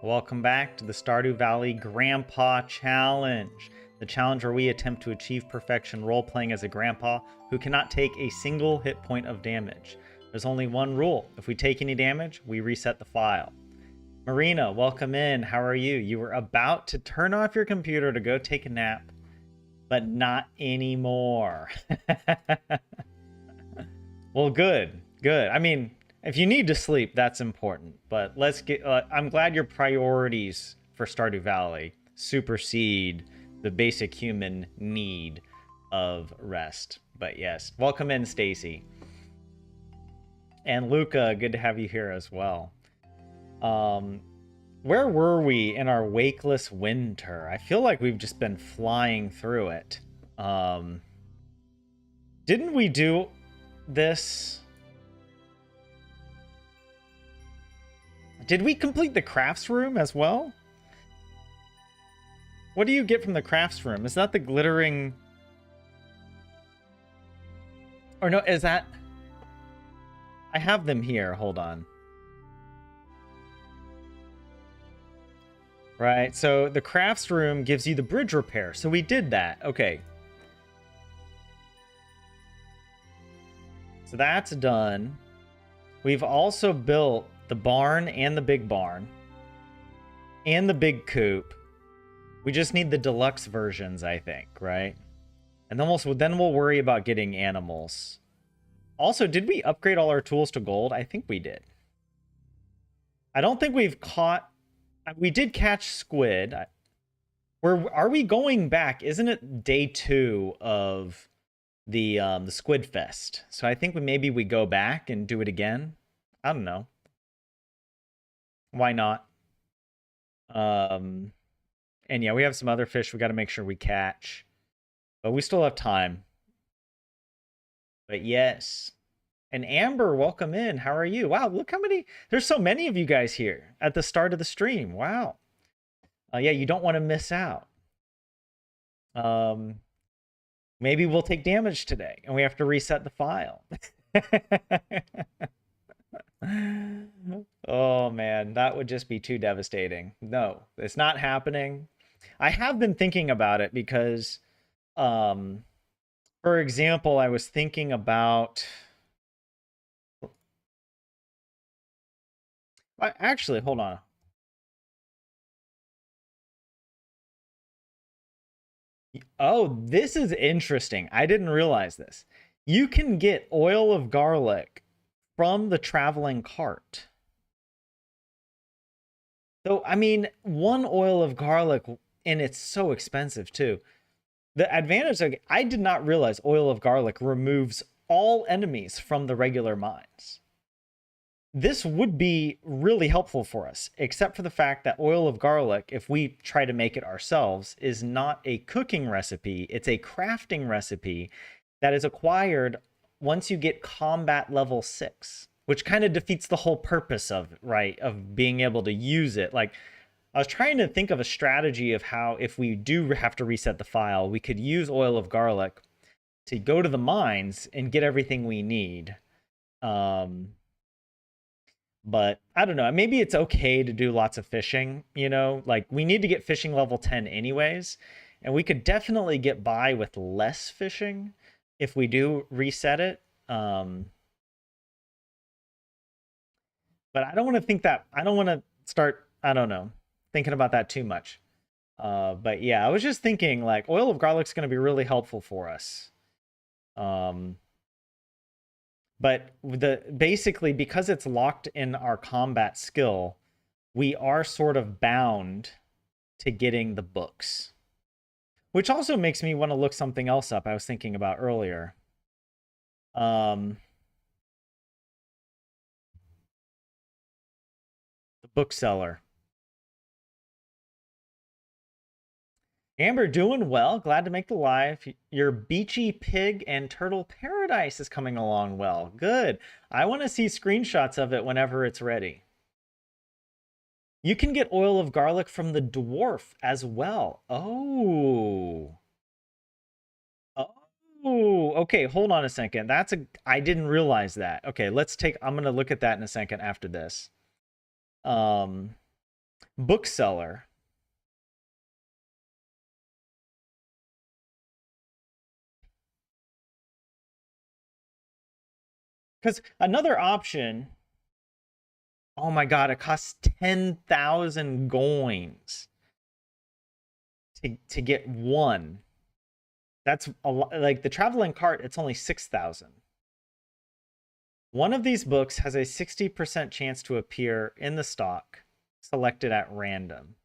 Welcome back to the Stardew Valley Grandpa Challenge. The challenge where we attempt to achieve perfection role-playing as a grandpa who cannot take a single hit point of damage. There's only one rule. If we take any damage, we reset the file. Marina, welcome in. How are you? You were about to turn off your computer to go take a nap, but not anymore. Well, good. I mean, if you need to sleep, that's important. But let's get... I'm glad your priorities for Stardew Valley supersede the basic human need of rest. But yes, welcome in, Stacy. And Luca, good to have you here as well. Where were we in our wakeless winter? I feel like we've just been flying through it. Didn't we do this? Did we complete the crafts room as well? What do you get from the crafts room? Is that the glittering... Or no, is that... I have them here. Hold on. Right, so the crafts room gives you the bridge repair. So we did that. Okay. So that's done. We've also built the barn and the big barn and the big coop. We just need the deluxe versions, I think, right? And then we'll worry about getting animals. Also, did we upgrade all our tools to gold? I think we did. I don't think we've caught... We did catch squid. Are we going back? Isn't it day 2 of the Squid Fest? So I think maybe we go back and do it again. I don't know. Why not? And yeah, we have some other fish we got to make sure we catch. But we still have time. But yes. And Amber, welcome in. How are you? Wow, look how many... There's so many of you guys here at the start of the stream. Wow. Yeah, you don't want to miss out. Maybe we'll take damage today and we have to reset the file. Oh man, that would just be too devastating. No, it's not happening. I have been thinking about it because, for example, I was thinking about... Actually, hold on. Oh, this is interesting. I didn't realize this. You can get oil of garlic from the traveling cart. So, I mean, one oil of garlic, and it's so expensive too. The advantage, I did not realize oil of garlic removes all enemies from the regular mines. This would be really helpful for us, except for the fact that oil of garlic, if we try to make it ourselves, is not a cooking recipe. It's a crafting recipe that is acquired once you get combat level 6, which kind of defeats the whole purpose of it, right? Of being able to use it. Like, I was trying to think of a strategy of how, if we do have to reset the file, we could use oil of garlic to go to the mines and get everything we need. But I don't know, maybe it's okay to do lots of fishing, you know, like we need to get fishing level 10 anyways, and we could definitely get by with less fishing if we do reset it. But I don't want to think that, I don't want to start, I don't know, thinking about that too much. But yeah, I was just thinking like oil of garlic is going to be really helpful for us. But basically, because it's locked in our combat skill, we are sort of bound to getting the books. Which also makes me want to look something else up I was thinking about earlier. The bookseller. Amber, doing well. Glad to make the live. Your beachy pig and turtle paradise is coming along well. Good. I want to see screenshots of it whenever it's ready. You can get oil of garlic from the dwarf as well. Oh. Oh, okay. Hold on a second. I didn't realize that. Okay, I'm going to look at that in a second after this. Bookseller. Because another option, oh my god, it costs 10,000 coins to get one. That's a lot. Like the traveling cart, it's only 6,000. One of these books has a 60% chance to appear in the stock, selected at random.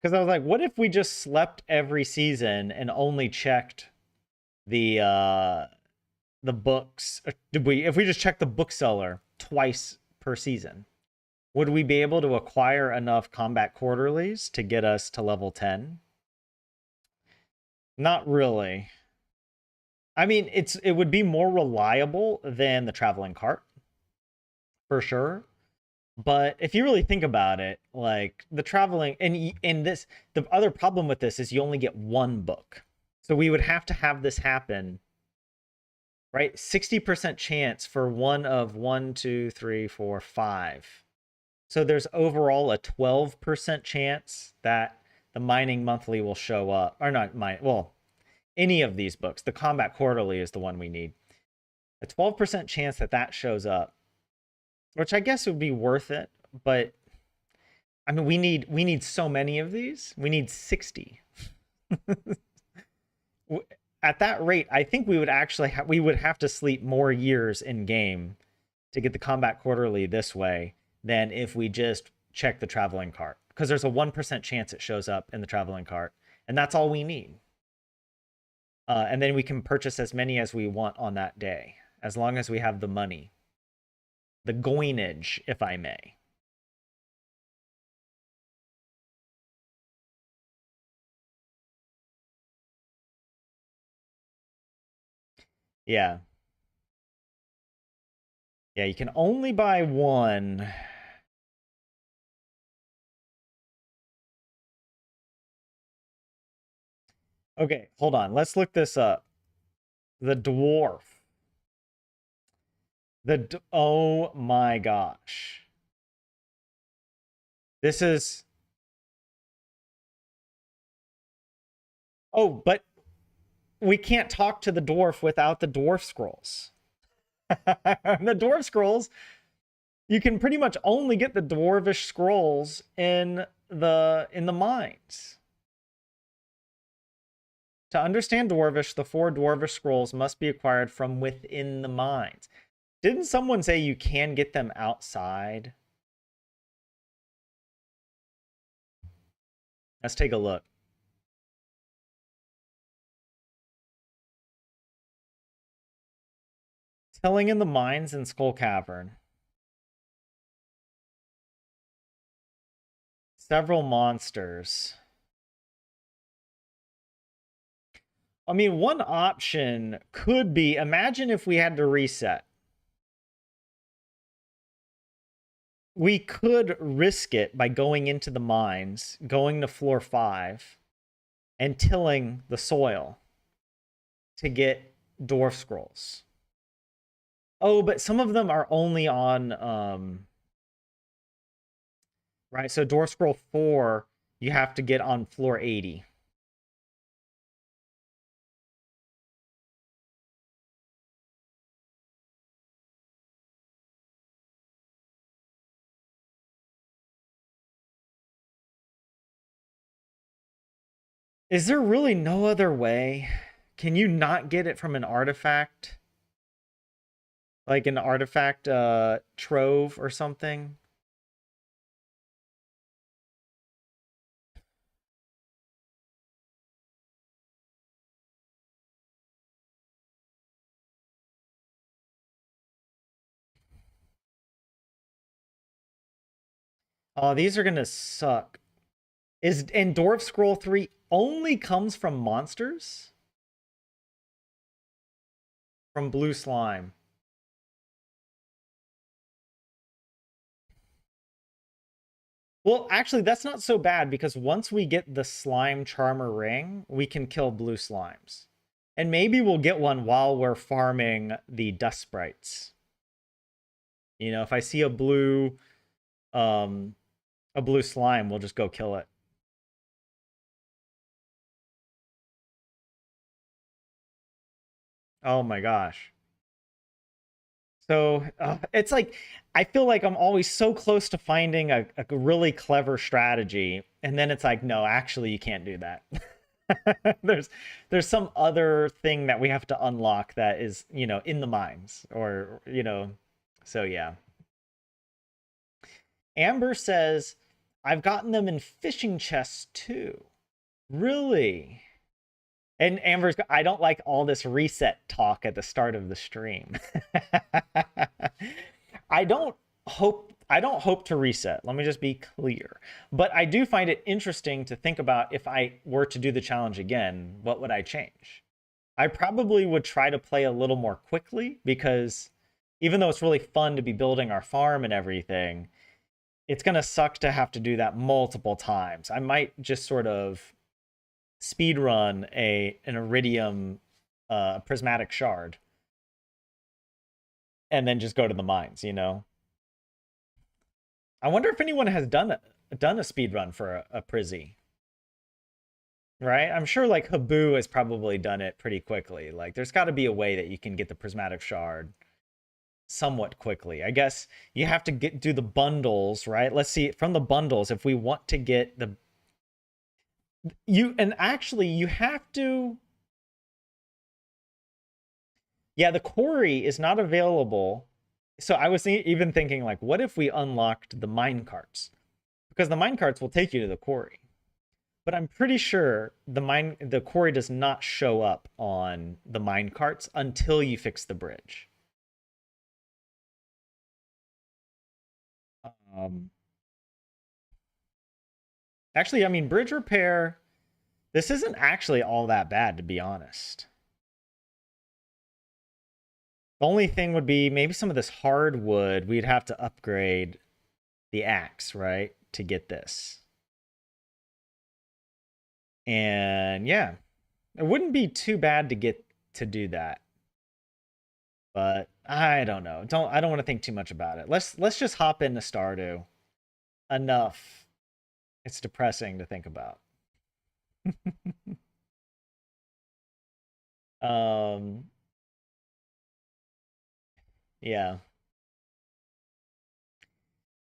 Because I was like, what if we just slept every season and only checked the books? If we just checked the bookseller twice per season, would we be able to acquire enough combat quarterlies to get us to level 10? Not really. I mean, it would be more reliable than the traveling cart, for sure. But if you really think about it, like the traveling and this, the other problem with this is you only get one book. So we would have to have this happen, right? 60% chance for one of 1, 2, 3, 4, 5. So there's overall a 12% chance that the mining monthly will show up, or not mine. Well, any of these books. The combat quarterly is the one we need. A 12% chance that that shows up, which I guess would be worth it, but I mean we need so many of these. We need 60. At that rate, I think we would actually we would have to sleep more years in game to get the combat quarterly this way than if we just check the traveling cart, because there's a 1% chance it shows up in the traveling cart, and that's all we need. And then we can purchase as many as we want on that day, as long as we have the money. The coinage, if I may. Yeah. Yeah, you can only buy one. Okay, hold on. Let's look this up. The dwarf. Oh my gosh. This is... Oh, but we can't talk to the dwarf without the dwarf scrolls. The dwarf scrolls, you can pretty much only get the dwarvish scrolls in the mines. To understand dwarvish, the 4 dwarvish scrolls must be acquired from within the mines. Didn't someone say you can get them outside? Let's take a look. Tilling in the mines in Skull Cavern. Several monsters. I mean, one option could be, imagine if we had to reset. We could risk it by going into the mines, going to floor 5, and tilling the soil to get dwarf scrolls. Oh, but some of them are only on right, so dwarf scroll 4 you have to get on floor 80. Is there really no other way? Can you not get it from an artifact? Like an artifact trove or something? Oh, these are gonna suck. And Dwarf Scroll 3 only comes from monsters? From blue slime. Well, actually, that's not so bad, because once we get the slime charmer ring, we can kill blue slimes. And maybe we'll get one while we're farming the dust sprites. You know, if I see a blue um, a blue slime, we'll just go kill it. Oh my gosh. So it's like I feel like I'm always so close to finding a really clever strategy, and then it's like, no, actually, you can't do that. there's there's some other thing that we have to unlock that is, in the mines, or so yeah. Amber says, I've gotten them in fishing chests too. Really? And Amber's, I don't like all this reset talk at the start of the stream. I don't I don't hope to reset. Let me just be clear. But I do find it interesting to think about, if I were to do the challenge again, what would I change? I probably would try to play a little more quickly, because even though it's really fun to be building our farm and everything, it's going to suck to have to do that multiple times. I might just sort of speed run an iridium prismatic shard and then just go to the mines. I wonder if anyone has done a speed run for a Prizzy, right? I'm sure like Habu has probably done it pretty quickly. Like there's got to be a way that you can get the prismatic shard somewhat quickly. I guess you have to do the bundles, right? Let's see, from the bundles, if we want to get and actually you have to, yeah, the quarry is not available. So I was even thinking, like, what if we unlocked the mine carts? Because the mine carts will take you to the quarry. But I'm pretty sure the quarry does not show up on the mine carts until you fix the bridge. Um, Actually, I mean, bridge repair, this isn't actually all that bad, to be honest. The only thing would be maybe some of this hardwood, we'd have to upgrade the axe, right, to get this. And yeah, it wouldn't be too bad to do that. But I don't know. I don't want to think too much about it. Let's just hop into Stardew. Enough. It's depressing to think about. um yeah.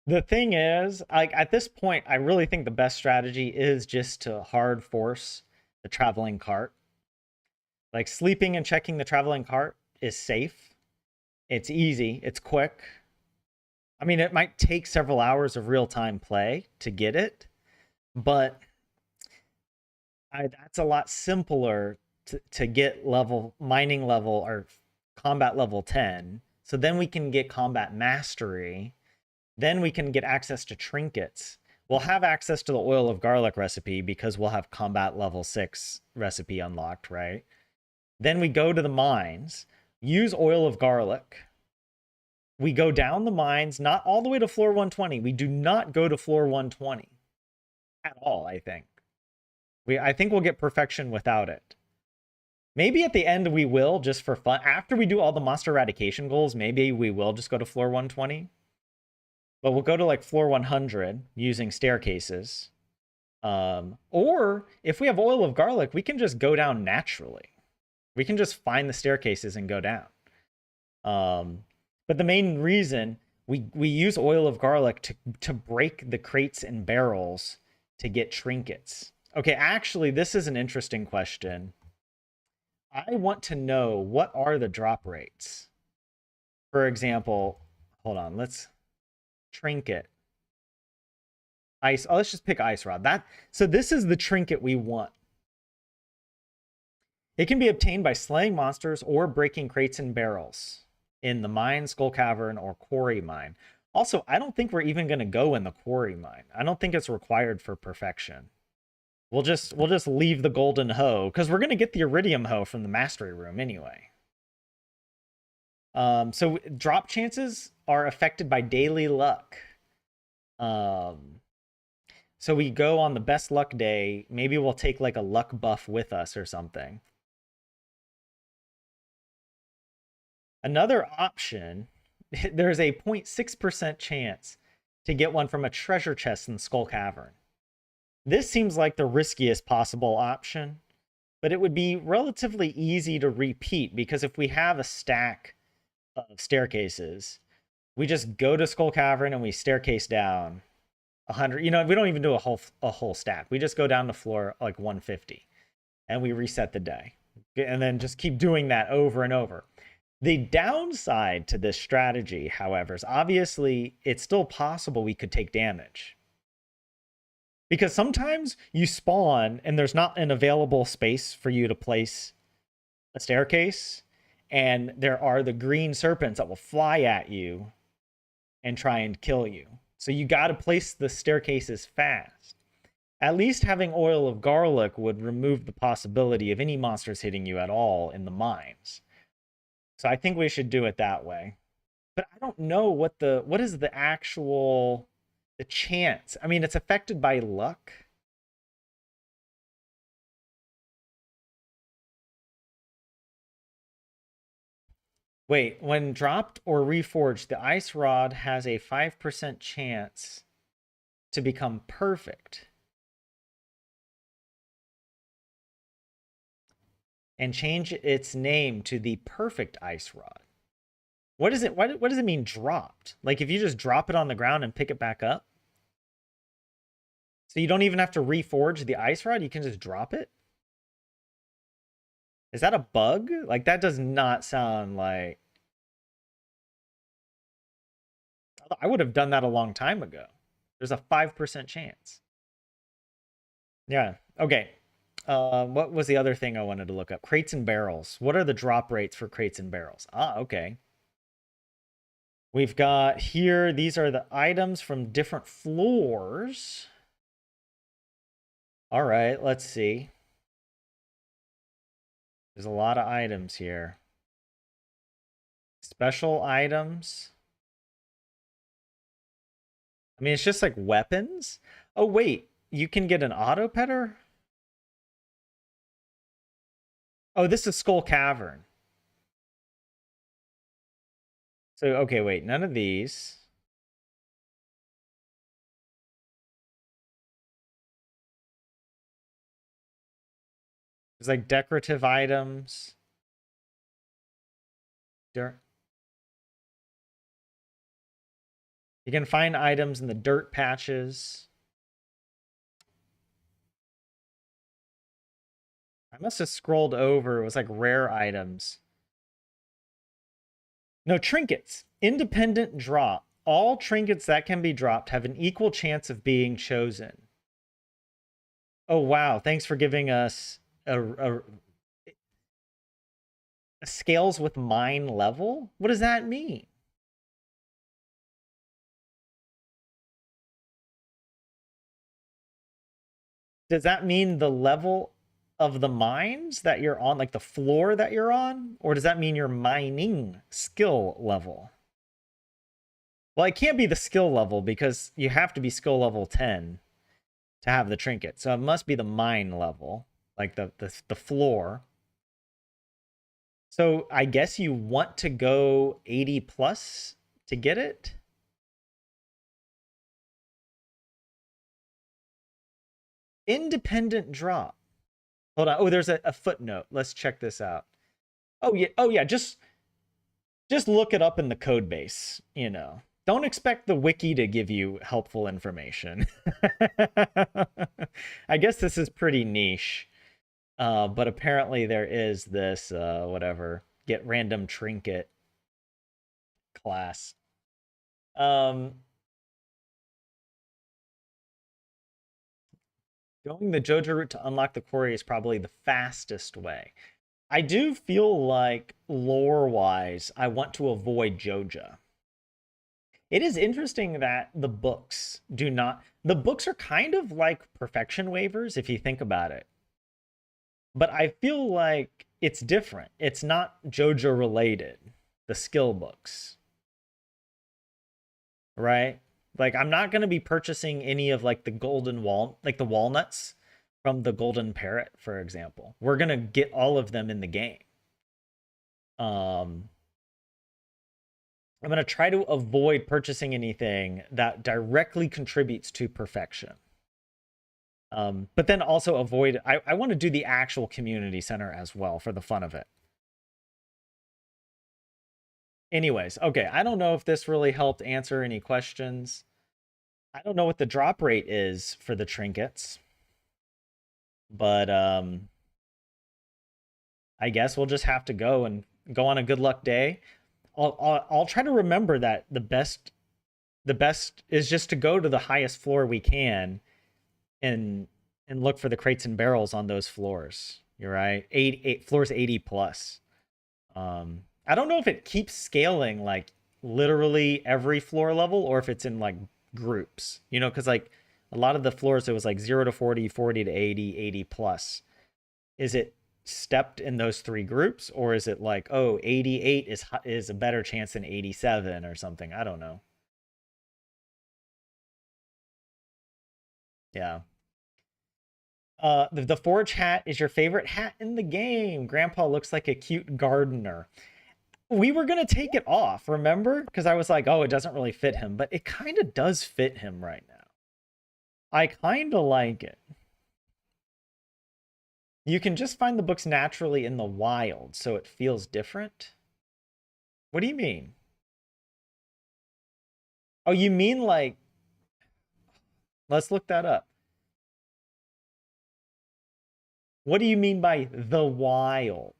The thing is, like at this point, I really think the best strategy is just to hard force the traveling cart. Like sleeping and checking the traveling cart is safe. It's easy, it's quick. I mean, it might take several hours of real-time play to get it, but that's a lot simpler to get mining level or combat level 10. So then we can get combat mastery. Then we can get access to trinkets. We'll have access to the oil of garlic recipe because we'll have combat level 6 recipe unlocked, right? Then we go to the mines, use oil of garlic. We go down the mines, not all the way to floor 120. We do not go to floor 120 at all, I think. I think we'll get perfection without it. Maybe at the end we will, just for fun. After we do all the monster eradication goals, maybe we will just go to floor 120. But we'll go to like floor 100 using staircases. Or if we have oil of garlic, we can just go down naturally. We can just find the staircases and go down. But the main reason we use oil of garlic to break the crates and barrels to get trinkets. Okay, actually, this is an interesting question. I want to know, what are the drop rates? For example, hold on, let's trinket. Ice. Oh, let's just pick ice rod. So this is the trinket we want. It can be obtained by slaying monsters or breaking crates and barrels in the mine, skull cavern, or quarry mine. Also, I don't think we're even going to go in the quarry mine. I don't think it's required for perfection. We'll just leave the golden hoe, because we're going to get the iridium hoe from the mastery room anyway. So drop chances are affected by daily luck. So we go on the best luck day. Maybe we'll take like a luck buff with us or something. Another option, there's a 0.6% chance to get one from a treasure chest in Skull Cavern. This seems like the riskiest possible option, but it would be relatively easy to repeat because if we have a stack of staircases, we just go to Skull Cavern and we staircase down 100. We don't even do a whole stack. We just go down the floor like 150 and we reset the day. And then just keep doing that over and over. The downside to this strategy, however, is obviously it's still possible we could take damage. Because sometimes you spawn and there's not an available space for you to place a staircase, and there are the green serpents that will fly at you and try and kill you. So you got to place the staircases fast. At least having oil of garlic would remove the possibility of any monsters hitting you at all in the mines. So I think we should do it that way. But I don't know what is the actual the chance. I mean, it's affected by luck. Wait, when dropped or reforged, the ice rod has a 5% chance to become perfect. And change its name to the perfect ice rod. What is it? What does it mean dropped? Like if you just drop it on the ground and pick it back up? So you don't even have to reforge the ice rod, you can just drop it? Is that a bug? Like that does not sound like... I would have done that a long time ago. There's a 5% chance. Yeah, okay. What was the other thing I wanted to look up? Crates and barrels. What are the drop rates for crates and barrels? Ah, okay. We've got here, these are the items from different floors. All right, let's see. There's a lot of items here. Special items. I mean, it's just like weapons. Oh, wait, you can get an auto petter? Oh, this is Skull Cavern. So, okay, wait, none of these. There's like decorative items. Dirt. You can find items in the dirt patches. I must have scrolled over. It was like rare items. No, trinkets. Independent drop. All trinkets that can be dropped have an equal chance of being chosen. Oh, wow. Thanks for giving us a scales with mine level? What does that mean? Does that mean the level of the mines that you're on, like the floor that you're on? Or does that mean your mining skill level? Well, it can't be the skill level because you have to be skill level 10 to have the trinket. So it must be the mine level, like the floor. So I guess you want to go 80 plus to get it? Independent drop. Hold on. Oh, there's a footnote. Let's check this out. Oh yeah. Oh yeah. Just look it up in the code base. Don't expect the wiki to give you helpful information. I guess this is pretty niche. But apparently there is this whatever, get random trinket class. Going the Joja route to unlock the quarry is probably the fastest way. I do feel like lore-wise, I want to avoid Joja. It is interesting that the books do not... The books are kind of like perfection waivers, if you think about it. But I feel like it's different. It's not Joja related, the skill books. Right? Like, I'm not going to be purchasing any of like the the walnuts from the golden parrot, for example. We're going to get all of them in the game. I'm going to try to avoid purchasing anything that directly contributes to perfection. But then also avoid, I want to do the actual community center as well for the fun of it. Anyways, okay, I don't know if this really helped answer any questions. I don't know what the drop rate is for the trinkets, but I guess we'll just have to go and go on a good luck day. I'll try to remember that the best is just to go to the highest floor we can and look for the crates and barrels on those floors. You're right. Floors 80 plus. I don't know if it keeps scaling like literally every floor level or if it's in like groups, you know, because like a lot of the floors it was like 0 to 40, 40 to 80, 80 plus. Is it stepped in those three groups, or is it like, oh, 88 is a better chance than 87 or something? I don't know. Yeah. The forge hat is your favorite hat in the game. Grandpa looks like a cute gardener. We were gonna take it off, remember? Because I was like, oh, it doesn't really fit him, but it kind of does fit him right now. I kind of like it. You can just find the books naturally in the wild, so it feels different. What do you mean? Oh, you mean like, let's look that up. What do you mean by the wild?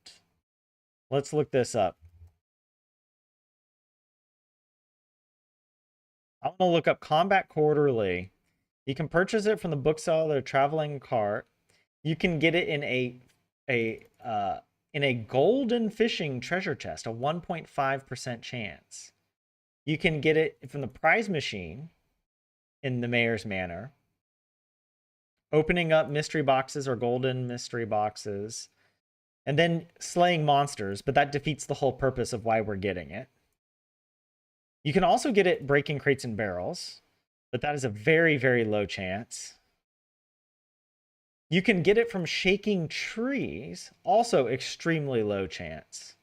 Let's look this up. I want to look up Combat Quarterly. You can purchase it from the bookseller traveling cart. You can get it in a golden fishing treasure chest, a 1.5% chance. You can get it from the prize machine in the Mayor's Manor. Opening up mystery boxes or golden mystery boxes. And then slaying monsters, but that defeats the whole purpose of why we're getting it. You can also get it breaking crates and barrels, but that is a very, very low chance. You can get it from shaking trees, also extremely low chance.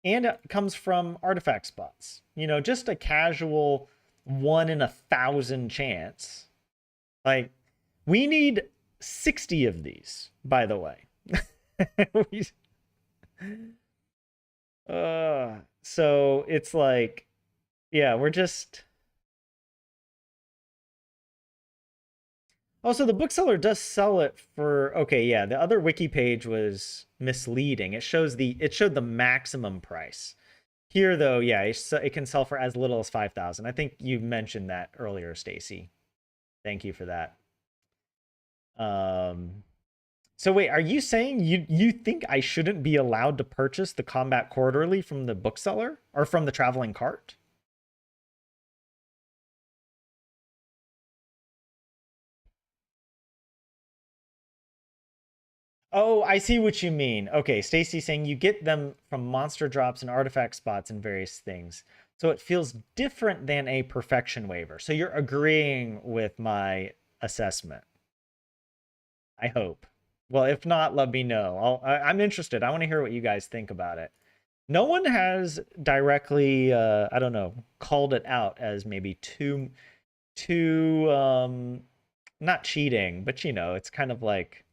And it comes from artifact spots. You know, just a casual 1 in 1,000 chance. Like, we need 60 of these, by the way. So it's like, yeah, we're just. Also, the bookseller does sell it for, okay, yeah, the other wiki page was misleading. It showed the maximum price. Here though, yeah, it can sell for as little as 5,000. I think you mentioned that earlier, Stacy. Thank you for that. So wait, are you saying you think I shouldn't be allowed to purchase the Combat Quarterly from the bookseller or from the traveling cart? Oh, I see what you mean. Okay, Stacy's saying you get them from monster drops and artifact spots and various things. So it feels different than a perfection waiver. So you're agreeing with my assessment. I hope. Well, if not, let me know. I'm interested. I want to hear what you guys think about it. No one has directly, I don't know, called it out as maybe too, not cheating, but you know, it's kind of like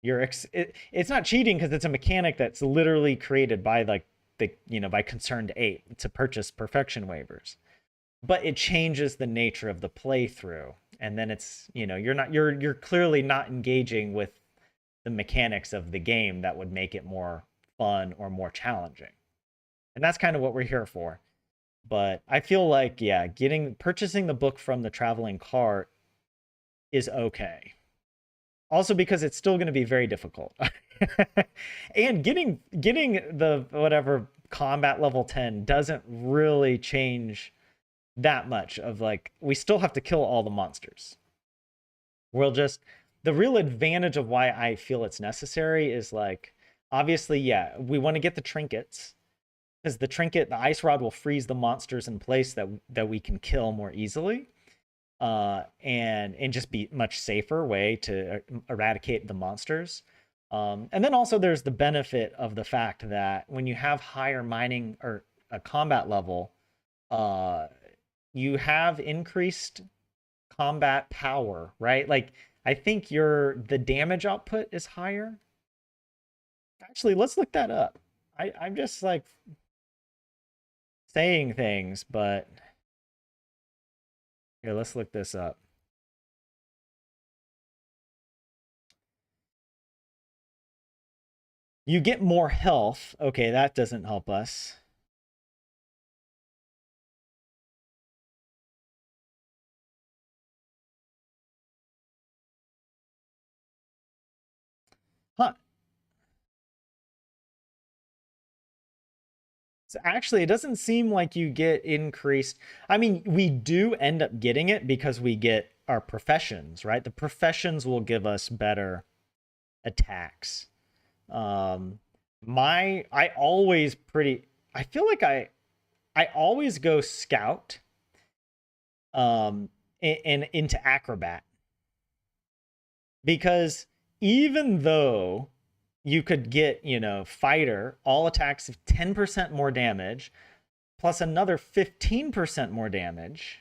it's not cheating because it's a mechanic that's literally created by like by Concerned Ape to purchase perfection waivers, but it changes the nature of the playthrough, and then it's you're clearly not engaging with the mechanics of the game that would make it more fun or more challenging, and that's kind of what we're here for. But I feel like, yeah, purchasing the book from the traveling cart is okay. Also because it's still going to be very difficult. And getting the whatever combat level 10 doesn't really change that much of like we still have to kill all the monsters. We'll just the real advantage of why I feel it's necessary is like obviously, yeah, we want to get the trinkets because the ice rod will freeze the monsters in place that we can kill more easily. And just be much safer way to eradicate the monsters. And then also there's the benefit of the fact that when you have higher mining or a combat level, uh, you have increased combat power, right? Like I think the damage output is higher. Actually, let's look that up. I'm just like saying things, but here, let's look this up. You get more health. Okay, that doesn't help us. Huh. So actually, it doesn't seem like you get increased. I mean, we do end up getting it because we get our professions, right? The professions will give us better attacks. Um, I always I feel like I always go scout, and into acrobat because even though you could get, fighter, all attacks of 10% more damage, plus another 15% more damage.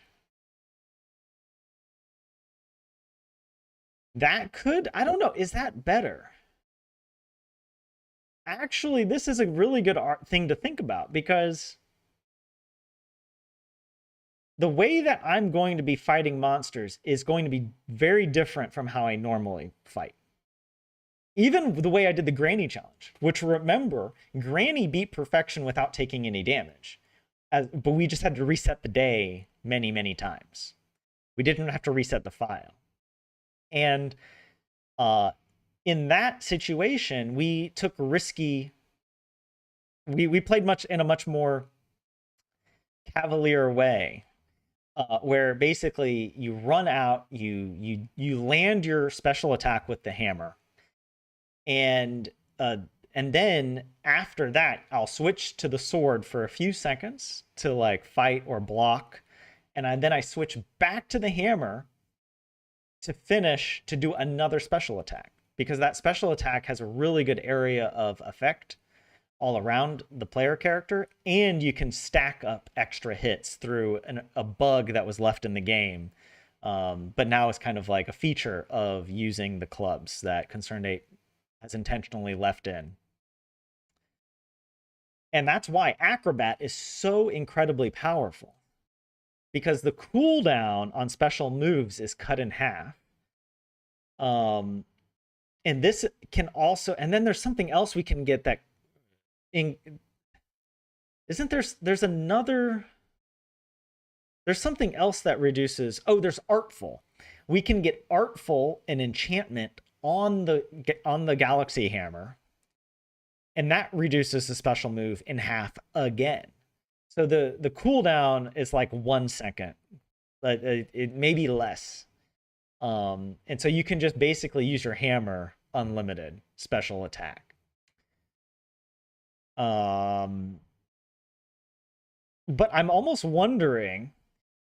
That could, I don't know, is that better? Actually, this is a really good thing to think about because the way that I'm going to be fighting monsters is going to be very different from how I normally fight. Even the way I did the Granny challenge, which remember, Granny beat perfection without taking any damage. But we just had to reset the day many, many times. We didn't have to reset the file. And in that situation, we took risky. We played much in a much more cavalier way, where basically you run out, you land your special attack with the hammer, and then after that, I'll switch to the sword for a few seconds to like fight or block, and then I switch back to the hammer to finish to do another special attack because that special attack has a really good area of effect all around the player character, and you can stack up extra hits through a bug that was left in the game, but now it's kind of like a feature of using the clubs that Concerned Ape has intentionally left in. And that's why Acrobat is so incredibly powerful, because the cooldown on special moves is cut in half. And this can also, and then there's something else we can get that isn't there's something else that reduces. Oh, there's artful. We can get artful and enchantment on the galaxy hammer, and that reduces the special move in half again. So the cooldown is like 1 second, but it may be less. And so you can just basically use your hammer unlimited special attack. But I'm almost wondering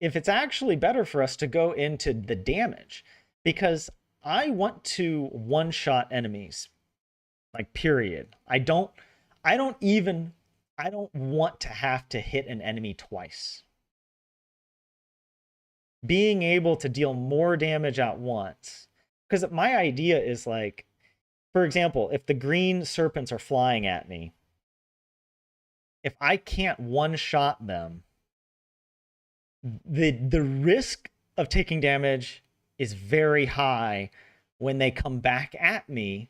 if it's actually better for us to go into the damage, because I want to one-shot enemies, like period. I don't want to have to hit an enemy twice. Being able to deal more damage at once, because my idea is like, for example, if the green serpents are flying at me, if I can't one-shot them, the risk of taking damage is very high when they come back at me.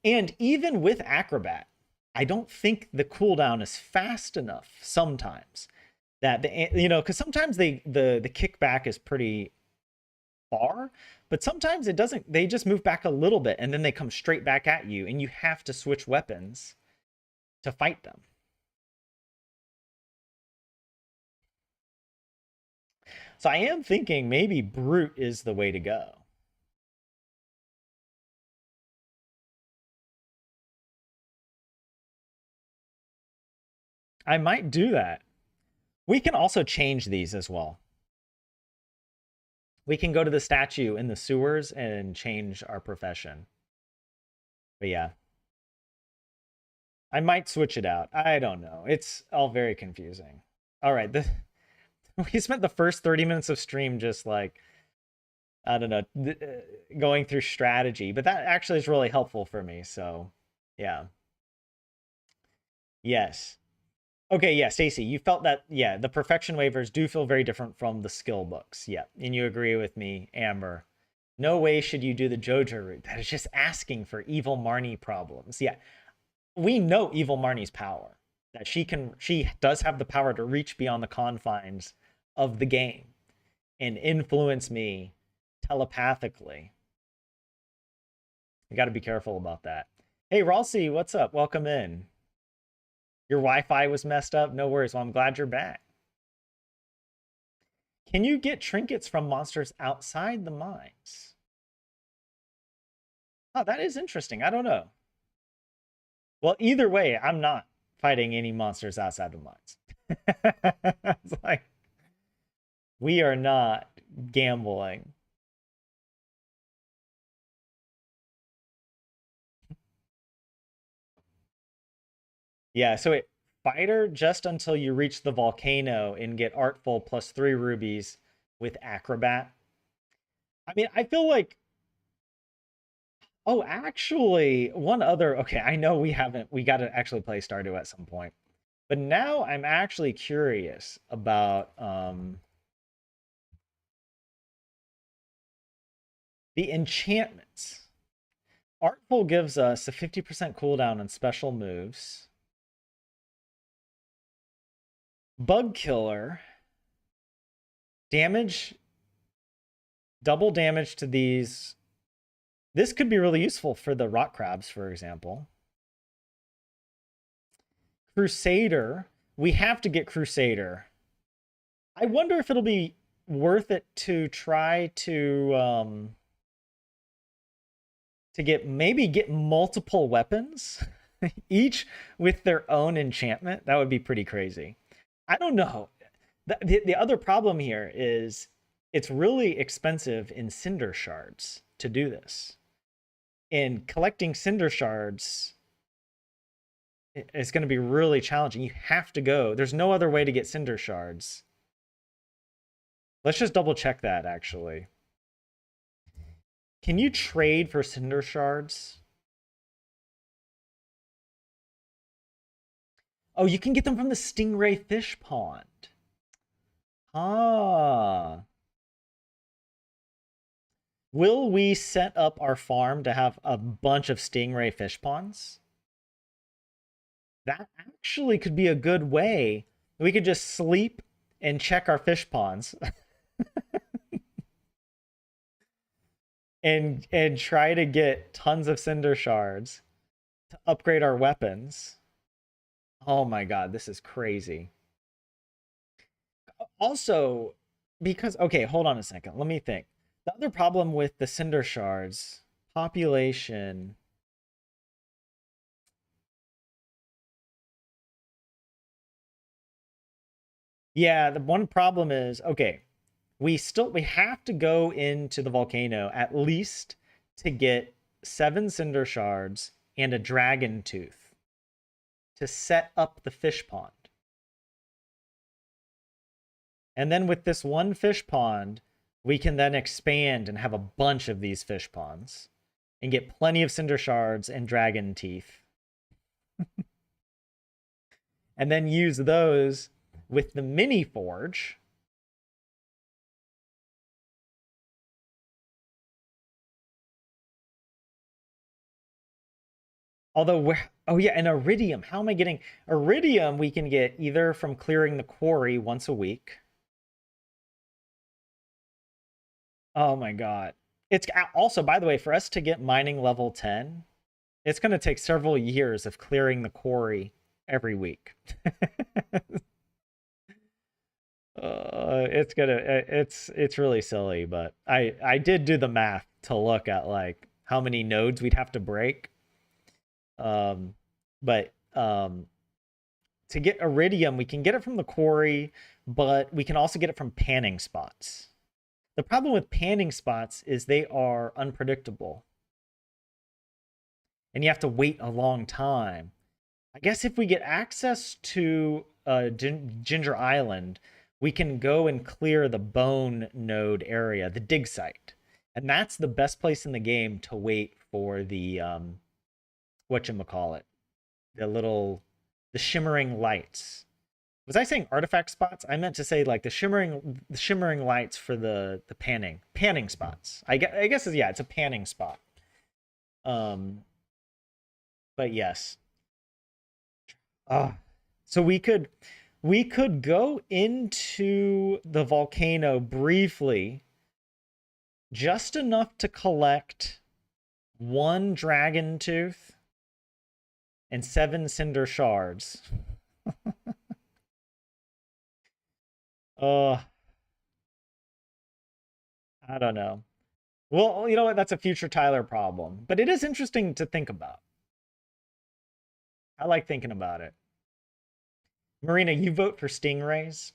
And even with Acrobat, I don't think the cooldown is fast enough sometimes that because sometimes the kickback is pretty far, but sometimes it doesn't. They just move back a little bit and then they come straight back at you, and you have to switch weapons to fight them. So I am thinking maybe brute is the way to go. I might do that. We can also change these as well. We can go to the statue in the sewers and change our profession. But yeah. I might switch it out. I don't know. It's all very confusing. All right, we spent the first 30 minutes of stream just like, I don't know, going through strategy, but that actually is really helpful for me. So, yeah. Yes. Okay, yeah, Stacy, you felt that, yeah, the perfection waivers do feel very different from the skill books. Yeah, and you agree with me, Amber. No way should you do the JoJo route. That is just asking for evil Marnie problems. Yeah, we know evil Marnie's power. That she does have the power to reach beyond the confines of the game and influence me telepathically. You got to be careful about that. Hey, Ralsei, what's up? Welcome in. Your Wi-Fi was messed up? No worries. Well, I'm glad you're back. Can you get trinkets from monsters outside the mines? Oh, that is interesting. I don't know. Well, either way, I'm not fighting any monsters outside the mines. It's like, we are not gambling. Yeah, so it fighter just until you reach the volcano and get artful plus 3 rubies with acrobat. I mean, I feel like, oh, actually, one other, okay, I know we got to actually play Stardew at some point. But now I'm actually curious about the enchantments. Artful gives us a 50% cooldown on special moves. Bug Killer, damage, double damage to these. This could be really useful for the rock crabs, for example. Crusader, we have to get Crusader. I wonder if it'll be worth it to try to get multiple weapons, each with their own enchantment. That would be pretty crazy. I don't know. The other problem here is it's really expensive in cinder shards to do this. And collecting cinder shards is going to be really challenging. You have to go. There's no other way to get cinder shards. Let's just double check that, actually. Can you trade for cinder shards? Oh, you can get them from the Stingray Fish Pond. Ah. Will we set up our farm to have a bunch of Stingray Fish Ponds? That actually could be a good way. We could just sleep and check our fish ponds. and try to get tons of cinder shards to upgrade our weapons. Oh my god, this is crazy. Also, because okay, hold on a second. Let me think. The other problem with the cinder shards, population. Yeah, the one problem is, okay, we have to go into the volcano at least to get 7 cinder shards and a dragon tooth to set up the fish pond. And then with this one fish pond, we can then expand and have a bunch of these fish ponds and get plenty of cinder shards and dragon teeth. And then use those with the mini forge. Although we're, oh yeah, and iridium. How am I getting iridium? We can get either from clearing the quarry once a week. Oh my god. It's also, by the way, for us to get mining level 10, it's going to take several years of clearing the quarry every week. It's really silly, but I did do the math to look at like how many nodes we'd have to break. But to get iridium, we can get it from the quarry, but we can also get it from panning spots. The problem with panning spots is they are unpredictable. And you have to wait a long time. I guess if we get access to Ginger Island, we can go and clear the bone node area, the dig site. And that's the best place in the game to wait for the whatchamacallit, the little the shimmering lights. Was I saying artifact spots? I meant to say like the shimmering lights for the panning spots. I guess yeah, it's a panning spot. Um, but yes. So we could go into the volcano briefly, just enough to collect one dragon tooth and 7 cinder shards. uh I don't know. Well, you know what? That's a future Tyler problem, but it is interesting to think about. I like thinking about it. Marina, you vote for stingrays?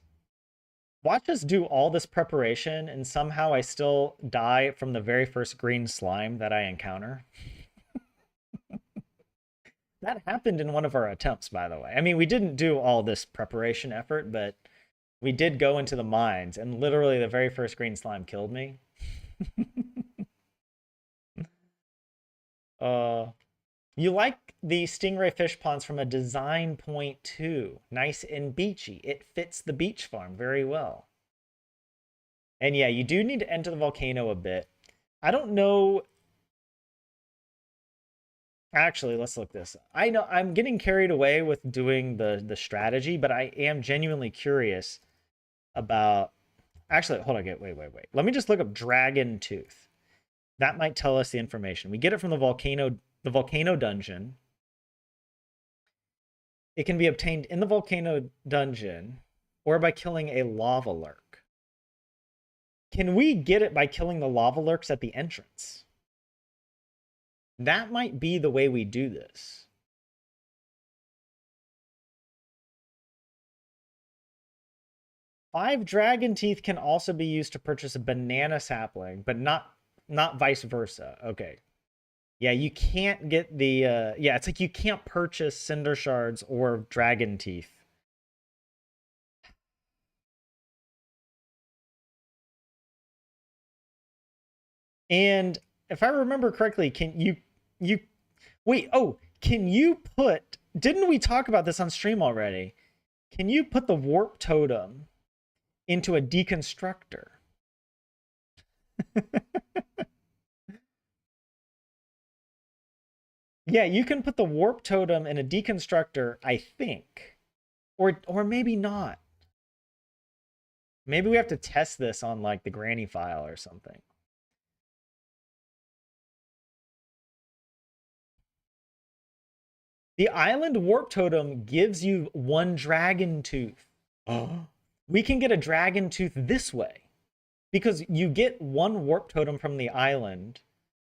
Watch us do all this preparation and somehow I still die from the very first green slime that I encounter. That happened in one of our attempts, by the way. I mean, we didn't do all this preparation effort, but we did go into the mines, and literally the very first green slime killed me. uh, you like the stingray fish ponds from a design point too. Nice and beachy. It fits the beach farm very well. And yeah, you do need to enter the volcano a bit. I don't know. Actually, let's look this up. I know I'm getting carried away with doing the strategy, but I am genuinely curious about. Actually, hold on, wait. Let me just look up Dragon Tooth. That might tell us the information. We get it from the volcano dungeon. It can be obtained in the volcano dungeon or by killing a lava lurk. Can we get it by killing the lava lurks at the entrance? That might be the way we do this. Five dragon teeth can also be used to purchase a banana sapling, but not vice versa. Okay. Yeah, you can't get the yeah, it's like you can't purchase cinder shards or dragon teeth. And if I remember correctly, can you wait, oh, can you put didn't we talk about this on stream already? Can you put the warp totem into a deconstructor? Yeah, you can put the warp totem in a deconstructor, I think. Or maybe not. Maybe we have to test this on like the granny file or something. The island warp totem gives you one dragon tooth. We can get a dragon tooth this way because you get one warp totem from the island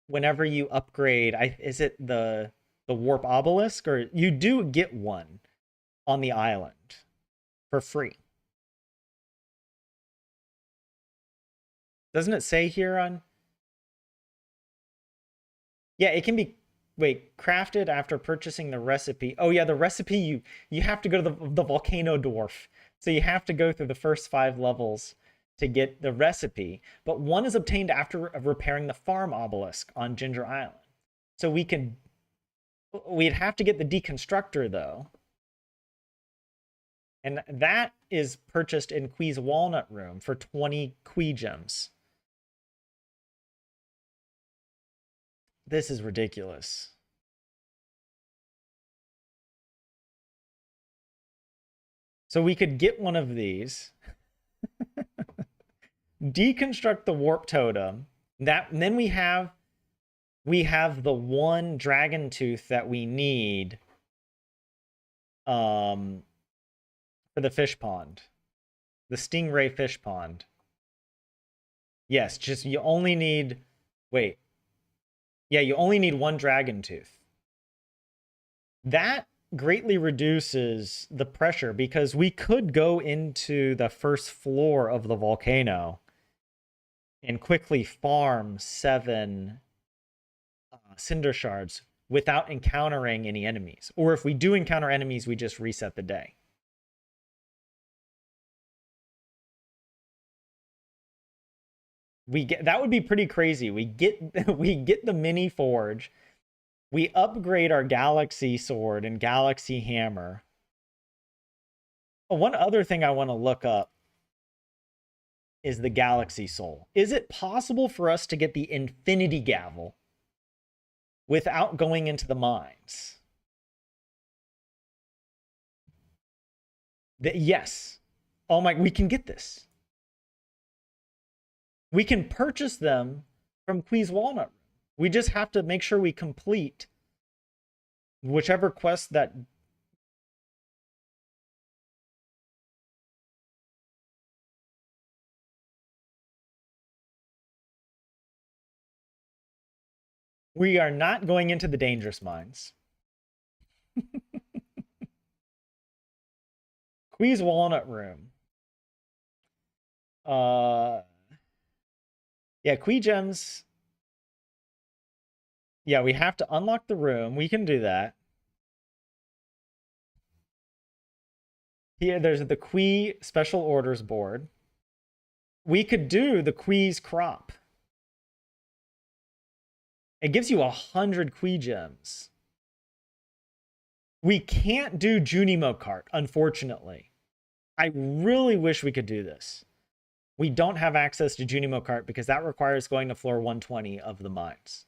whenever you upgrade. Is it the warp obelisk, or you do get one on the island for free? Doesn't it say here on? Yeah, it can be. Wait, crafted after purchasing the recipe. Oh yeah, the recipe you have to go to the volcano dwarf. So you have to go through the first 5 levels to get the recipe. But one is obtained after repairing the farm obelisk on Ginger Island. So we'd have to get the deconstructor though. And that is purchased in Quee's Walnut Room for 20 Quee gems. This is ridiculous. So we could get one of these, deconstruct the warp totem. And then we have the one dragon tooth that we need for the fish pond. The stingray fish pond. Yes, just you only need wait. Yeah, you only need one dragon tooth. That greatly reduces the pressure because we could go into the first floor of the volcano and quickly farm 7 cinder shards without encountering any enemies. Or if we do encounter enemies, we just reset the day. That would be pretty crazy. We get the mini forge. We upgrade our galaxy sword and galaxy hammer. Oh, one other thing I want to look up is the galaxy soul. Is it possible for us to get the infinity gavel without going into the mines? Yes. Oh my, we can get this. We can purchase them from Quee's Walnut. We just have to make sure we complete whichever quest that... We are not going into the dangerous mines. Quee's Walnut Room. Yeah, Quee Gems. Yeah, we have to unlock the room. We can do that. Here, there's the Quee Special Orders board. We could do the Quee's Crop. It gives you 100 Quee Gems. We can't do Junimo Cart, unfortunately. I really wish we could do this. We don't have access to Junimo Cart because that requires going to floor 120 of the mines.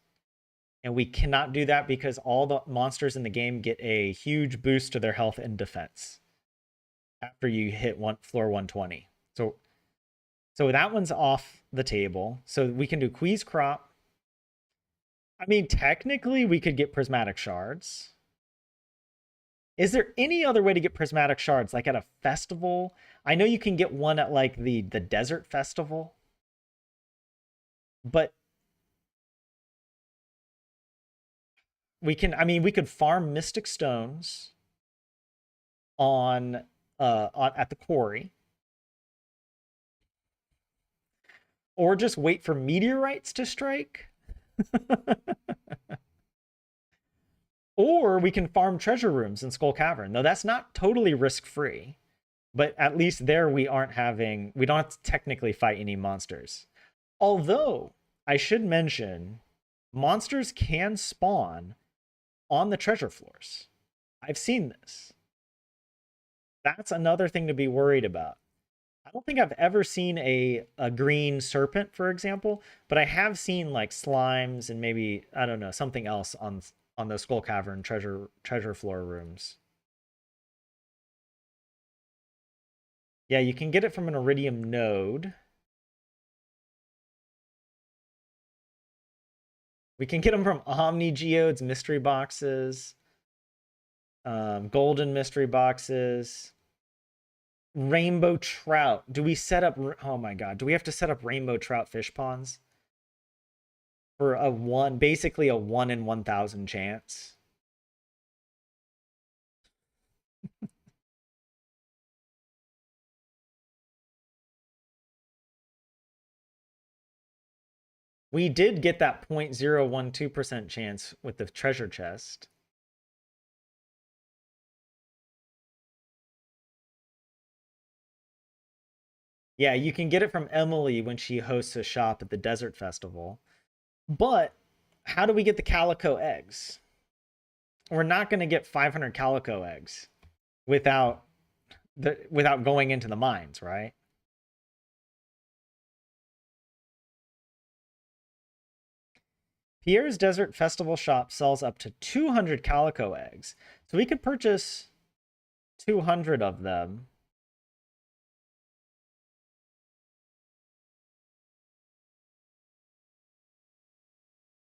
And we cannot do that because all the monsters in the game get a huge boost to their health and defense after you hit floor 120. So that one's off the table. So we can do Quee's Crop. I mean, technically, we could get prismatic shards. Is there any other way to get prismatic shards, like at a festival? I know you can get one at like the desert festival, but we can. I mean, we could farm mystic stones on at the quarry, or just wait for meteorites to strike. Or we can farm treasure rooms in Skull Cavern. Though that's not totally risk-free. But at least there we don't have to technically fight any monsters. Although, I should mention, monsters can spawn on the treasure floors. I've seen this. That's another thing to be worried about. I don't think I've ever seen a green serpent, for example, but I have seen like slimes and maybe, I don't know, something else on the Skull Cavern treasure floor rooms. Yeah, you can get it from an Iridium node. We can get them from Omni Geodes, mystery boxes, golden mystery boxes, rainbow trout. Do we set up? Oh my god, do we have to set up rainbow trout fish ponds for basically a 1 in 1,000 chance? We did get that 0.012% chance with the treasure chest. Yeah, you can get it from Emily when she hosts a shop at the Desert Festival. But how do we get the calico eggs? We're not going to get 500 calico eggs without going into the mines, right? Pierre's Desert Festival shop sells up to 200 calico eggs. So we could purchase 200 of them.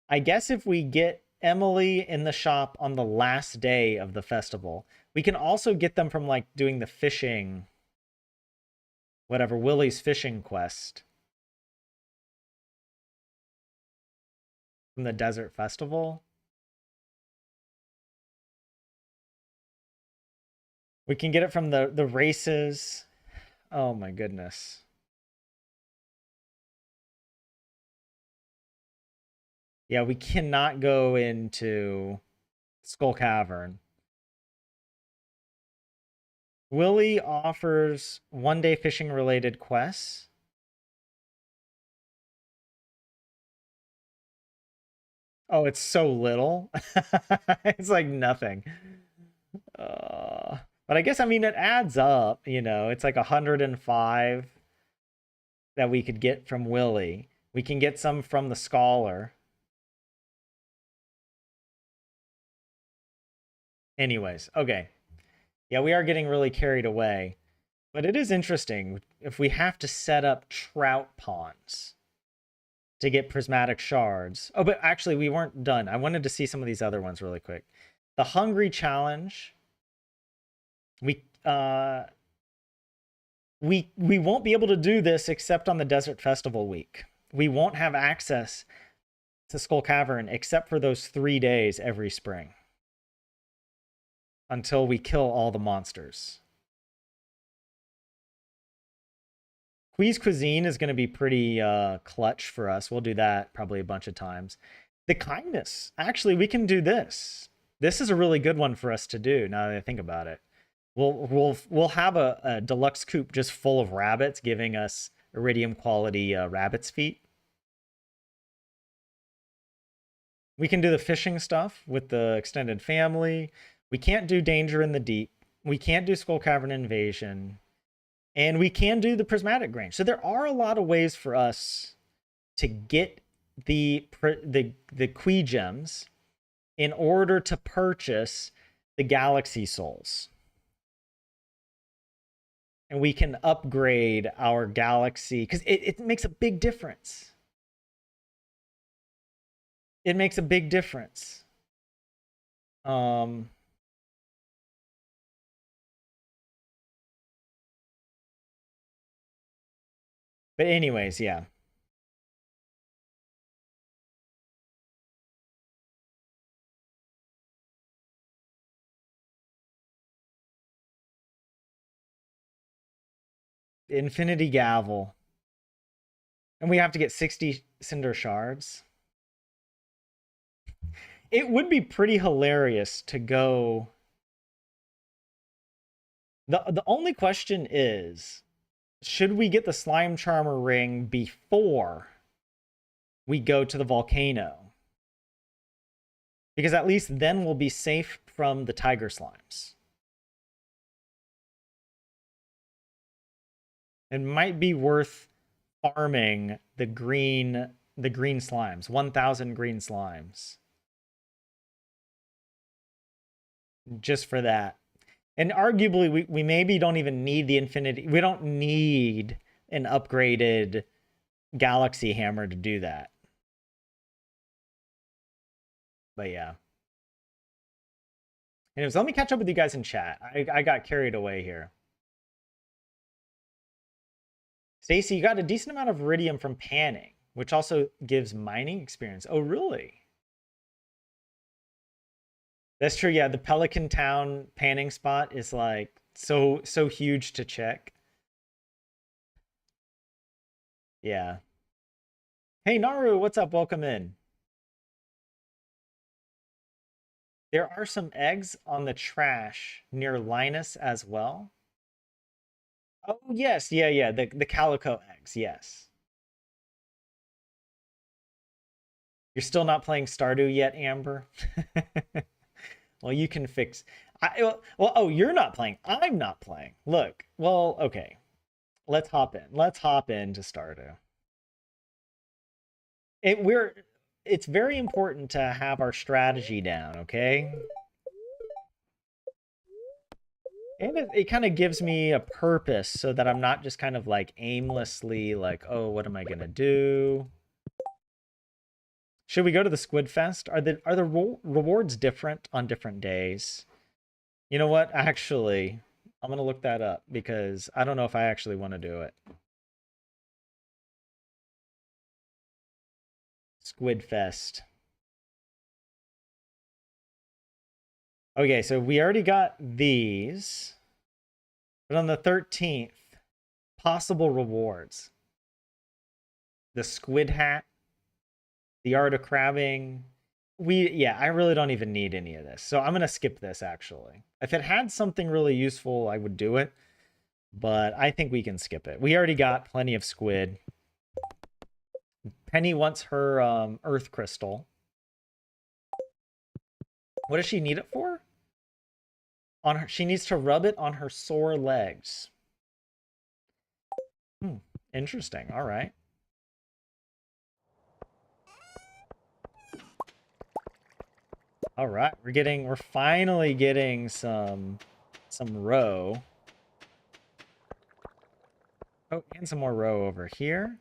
I guess if we get Emily in the shop on the last day of the festival, we can also get them from like doing the fishing, whatever, Willie's fishing quest from the Desert Festival. We can get it from the races. Oh my goodness. Yeah, we cannot go into Skull Cavern. Willie offers 1-day fishing related quests. Oh, it's so little. It's like nothing. But I guess, I mean, it adds up, you know. It's like 105 that we could get from Willie. We can get some from the Scholar. Anyways, okay. Yeah, we are getting really carried away. But it is interesting if we have to set up trout ponds to get prismatic shards. Oh, but actually, we weren't done. I wanted to see some of these other ones really quick. The Hungry Challenge. We won't be able to do this except on the Desert Festival week. We won't have access to Skull Cavern except for those 3 days every spring until we kill all the monsters. Quee's Cuisine is going to be pretty clutch for us. We'll do that probably a bunch of times. The Kindness. Actually, we can do this. This is a really good one for us to do now that I think about it. We'll have a deluxe coop just full of rabbits, giving us iridium quality rabbit's feet. We can do the fishing stuff with the extended family. We can't do Danger in the Deep. We can't do Skull Cavern Invasion. And we can do the Prismatic Grange. So there are a lot of ways for us to get the Quee gems in order to purchase the Galaxy Souls. And we can upgrade our Galaxy, because it makes a big difference. It makes a big difference. But anyways, yeah. Infinity Gavel. And we have to get 60 Cinder Shards. It would be pretty hilarious to go... The only question is, should we get the Slime Charmer ring before we go to the volcano? Because at least then we'll be safe from the tiger slimes. It might be worth farming the green slimes, 1,000 green slimes. Just for that. And arguably, we maybe don't even need the infinity. We don't need an upgraded Galaxy Hammer to do that. But yeah. Anyways, let me catch up with you guys in chat. I got carried away here. Stacy, you got a decent amount of iridium from panning, which also gives mining experience. Oh, really? That's true. Yeah, the Pelican Town panning spot is like so huge to check. Yeah. Hey Naru, what's up? Welcome in. There are some eggs on the trash near Linus as well. Oh yes, yeah. The calico eggs, yes. You're still not playing Stardew yet, Amber? Well, you can fix. Oh, you're not playing. I'm not playing. Look, well, okay. Let's hop in. Let's hop into Stardew. It's very important to have our strategy down, okay? And it kind of gives me a purpose so that I'm not just kind of like aimlessly like, oh, what am I gonna do? Should we go to the Squid Fest? Are the rewards different on different days? You know what? Actually, I'm gonna look that up because I don't know if I actually want to do it. Squid Fest. Okay, so we already got these. But on the 13th, possible rewards. The squid hat, the art of crabbing, Yeah, I really don't even need any of this. So I'm going to skip this, actually. If it had something really useful, I would do it. But I think we can skip it. We already got plenty of squid. Penny wants her earth crystal. What does she need it for? She needs to rub it on her sore legs. Interesting. All right. All right, we're finally getting some roe. Oh, and some more roe over here.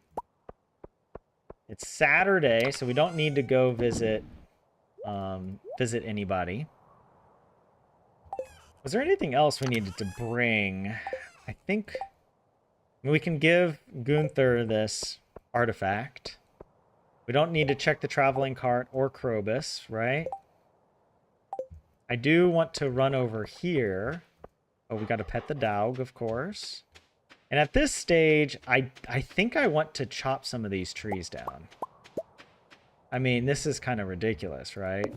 It's Saturday, so we don't need to go visit anybody. Was there anything else we needed to bring? I think we can give Gunther this artifact. We don't need to check the traveling cart or Krobus, right? I do want to run over here. Oh, we got to pet the dog, of course. And at this stage, I think I want to chop some of these trees down. I mean, this is kind of ridiculous, right?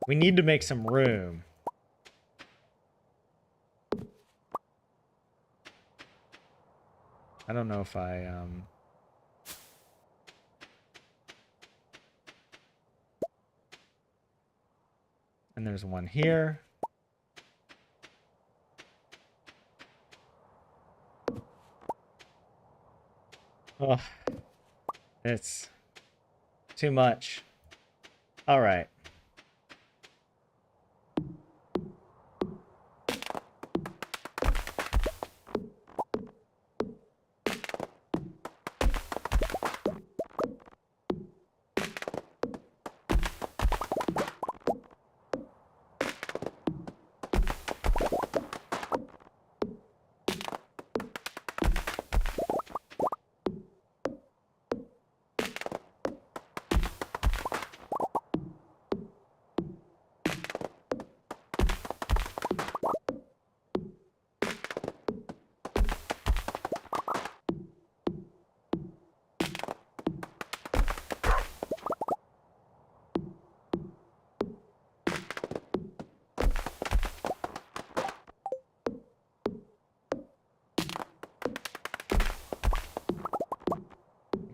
We need to make some room. I don't know if I, And there's one here. Oh, it's too much. All right.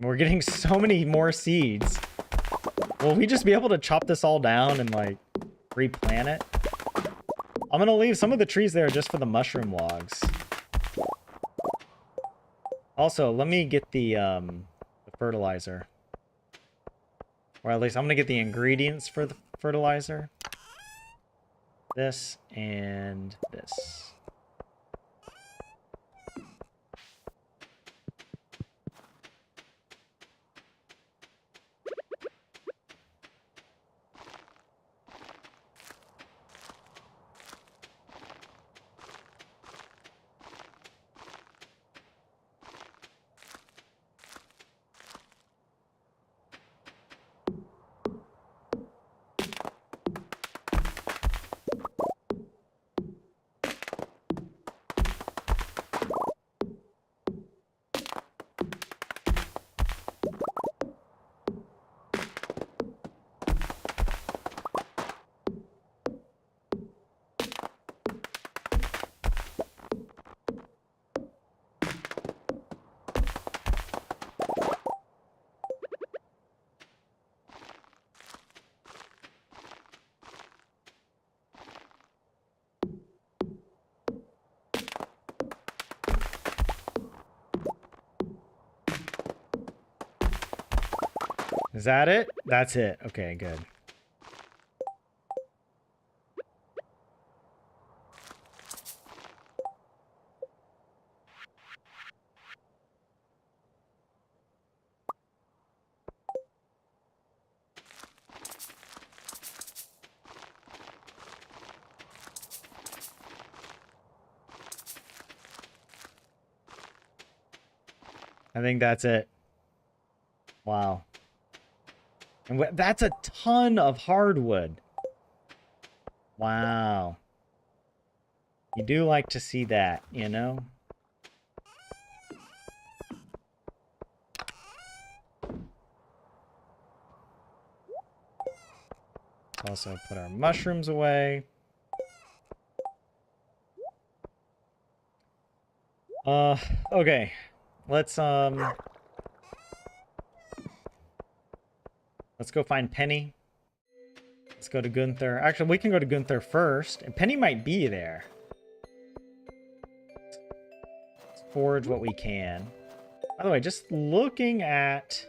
We're getting so many more seeds. Will we just be able to chop this all down and, like, replant it? I'm gonna leave some of the trees there just for the mushroom logs. Also, let me get the fertilizer. Or at least I'm gonna get the ingredients for the fertilizer. This and this. Is that it? That's it. Okay, good. I think that's it. Wow. And that's a ton of hardwood. Wow. You do like to see that, you know? also put our mushrooms away. Okay. Let's go find Penny. Let's go to Gunther. Actually, we can go to Gunther first. And Penny might be there. Let's forge what we can. By the way, just looking at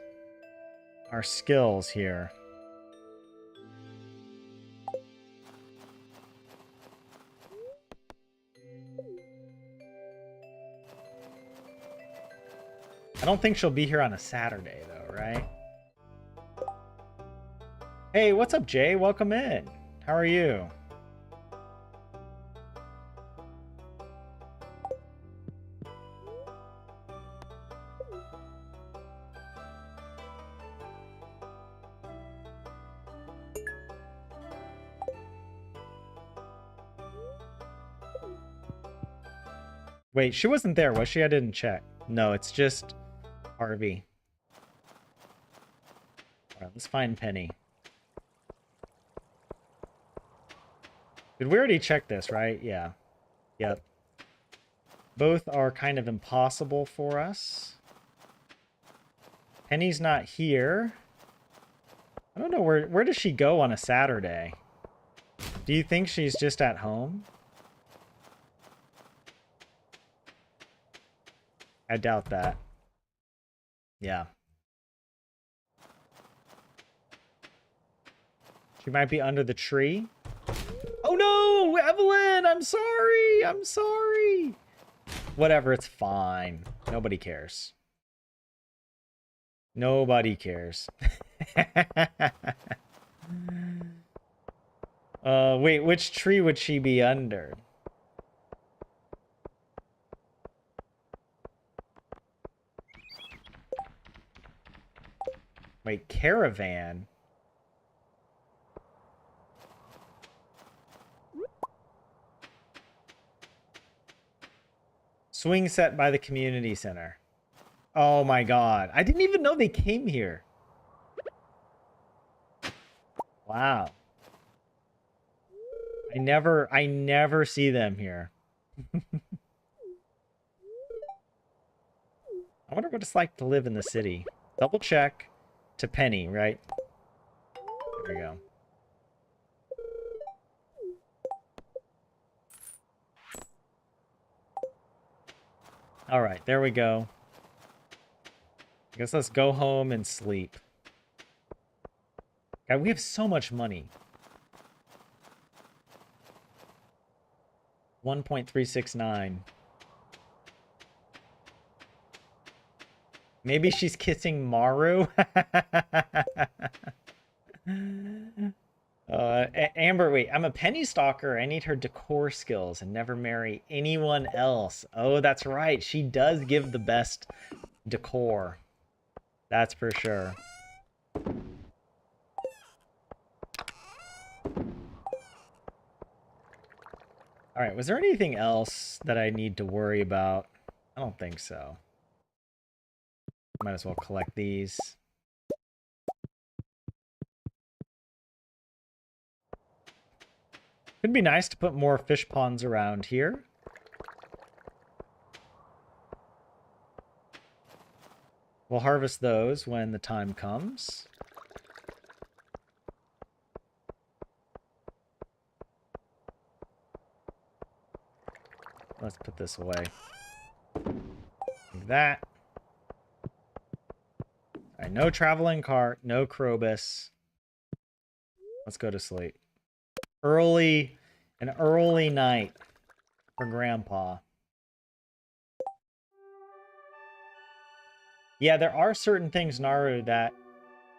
our skills here. I don't think she'll be here on a Saturday, though, right? Hey, what's up, Jay? Welcome in. How are you? Wait, she wasn't there, was she? I didn't check. No, it's just Harvey. Alright, let's find Penny. Did we already check this, right? Yeah. Yep. Both are kind of impossible for us. Penny's not here. I don't know, where does she go on a Saturday? Do you think she's just at home? I doubt that. Yeah. She might be under the tree. Oh no, Evelyn, I'm sorry. I'm sorry. Whatever, it's fine. Nobody cares. Nobody cares. Wait, which tree would she be under? Wait, caravan? Swing set by the community center. Oh my god. I didn't even know they came here. Wow. I never see them here. I wonder what it's like to live in the city. Double check to Penny, right? There we go. All right, there we go. I guess let's go home and sleep. God, we have so much money. 1.369. Maybe she's kissing Maru. Amber, wait, I'm a penny stalker. I need her decor skills and never marry anyone else. Oh, that's right. She does give the best decor. That's for sure. All right, was there anything else that I need to worry about? I don't think so. Might as well collect these. It'd be nice to put more fish ponds around here. We'll harvest those when the time comes. Let's put this away. Like that. Alright, no traveling cart, no Krobus. Let's go to sleep. An early night for Grandpa. Yeah, there are certain things, Naru, that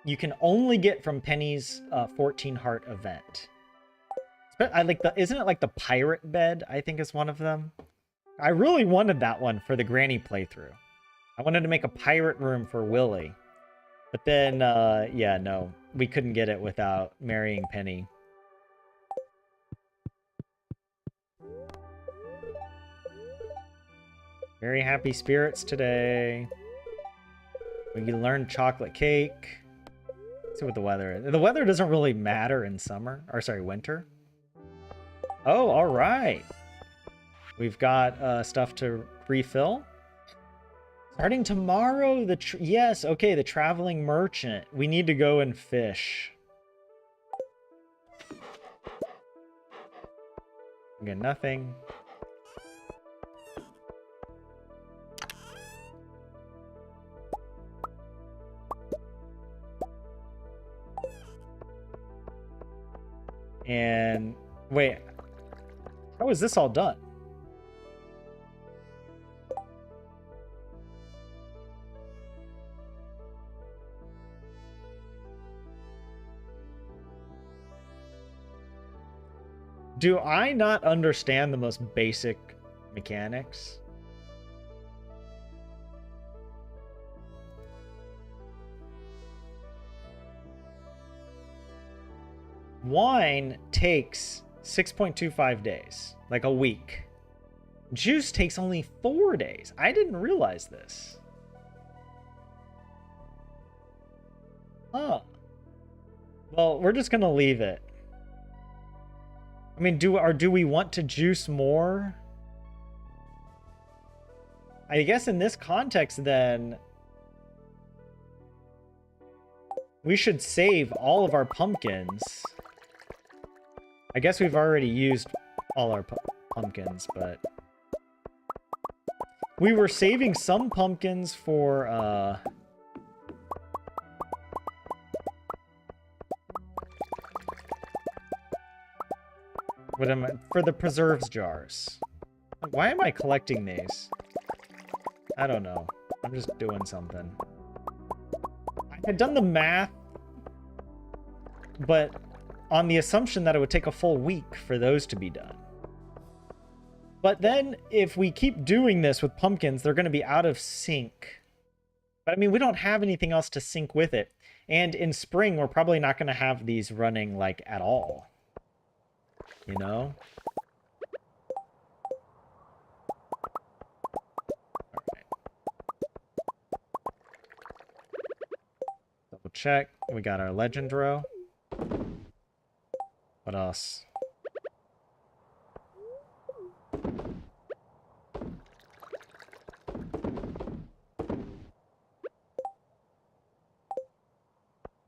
you can only get from Penny's 14 Heart event. I like isn't it like the pirate bed? I think is one of them. I really wanted that one for the Granny playthrough. I wanted to make a pirate room for Willy. But then, yeah, no. We couldn't get it without marrying Penny. Very happy spirits today. We learned chocolate cake. See what the weather is. The weather doesn't really matter in summer. Or sorry, winter. Oh, all right. We've got stuff to refill. Starting tomorrow, yes, okay, the traveling merchant. We need to go and fish. We got nothing. And wait, how is this all done? Do I not understand the most basic mechanics? Wine takes 6.25 days, like a week. Juice takes only 4 days. I didn't realize this. Huh. Well, we're just gonna leave it. I mean, do we want to juice more? I guess in this context, then, we should save all of our pumpkins. I guess we've already used all our pumpkins, but we were saving some pumpkins for, what am I, for the preserves jars. Why am I collecting these? I don't know. I'm just doing something. I had done the math, but on the assumption that it would take a full week for those to be done. But then, if we keep doing this with pumpkins, they're going to be out of sync. But I mean, we don't have anything else to sync with it. And in spring, we're probably not going to have these running, like, at all. You know? Alright. Double check. We got our legend row. What else?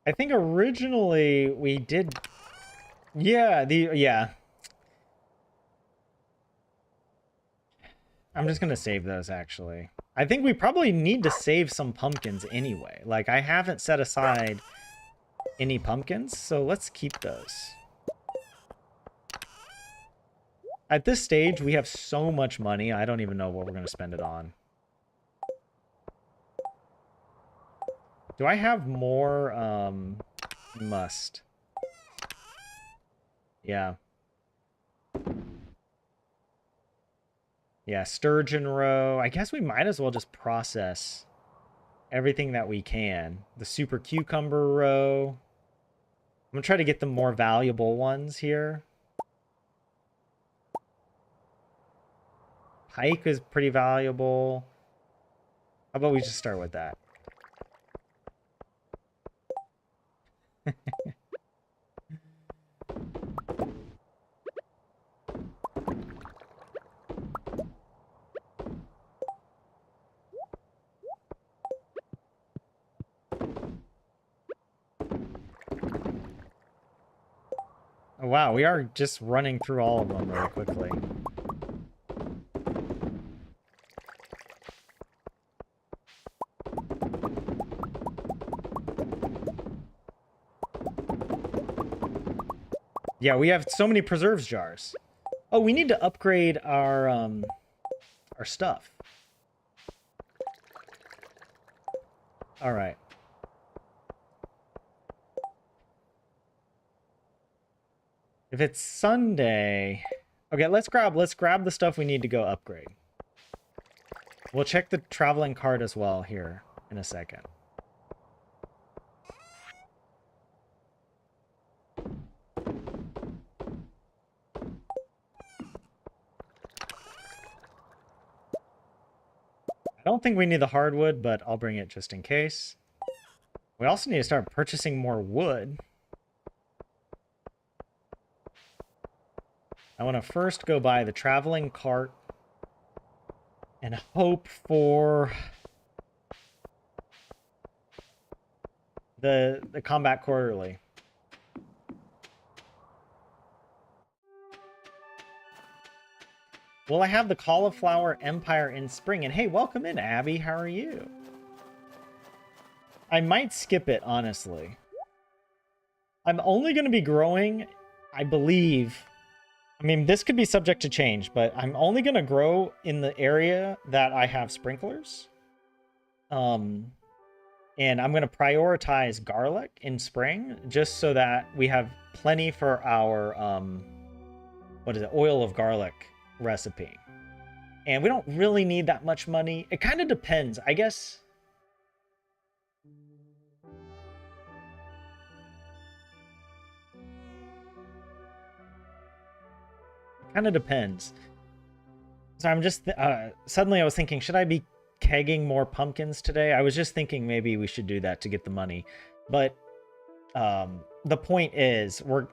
I think originally we did... Yeah, yeah. I'm just gonna save those, actually. I think we probably need to save some pumpkins anyway. Like, I haven't set aside any pumpkins, so let's keep those. At this stage, we have so much money, I don't even know what we're gonna spend it on. Do I have more, must? Yeah. Yeah, sturgeon roe. I guess we might as well just process everything that we can. The super cucumber roe. I'm gonna try to get the more valuable ones here. Pike is pretty valuable. How about we just start with that? Oh, wow, we are just running through all of them really quickly. Yeah, we have so many preserves jars. Oh, we need to upgrade our stuff. All right. If it's Sunday, okay, let's grab the stuff we need to go upgrade. We'll check the traveling cart as well here in a second. I don't think we need the hardwood, but I'll bring it just in case. We also need to start purchasing more wood. I want to first go buy the traveling cart and hope for the combat quarterly. Well, I have the Cauliflower Empire in spring. And hey, welcome in, Abby. How are you? I might skip it, honestly. I'm only going to be growing, I believe. I mean, this could be subject to change, but I'm only going to grow in the area that I have sprinklers. And I'm going to prioritize garlic in spring, just so that we have plenty for our, what is it, oil of garlic recipe. And we don't really need that much money. It kind of depends, I guess. Kind of depends. So I'm just suddenly I was thinking, should I be kegging more pumpkins today? I was just thinking maybe we should do that to get the money. But the point is, I'm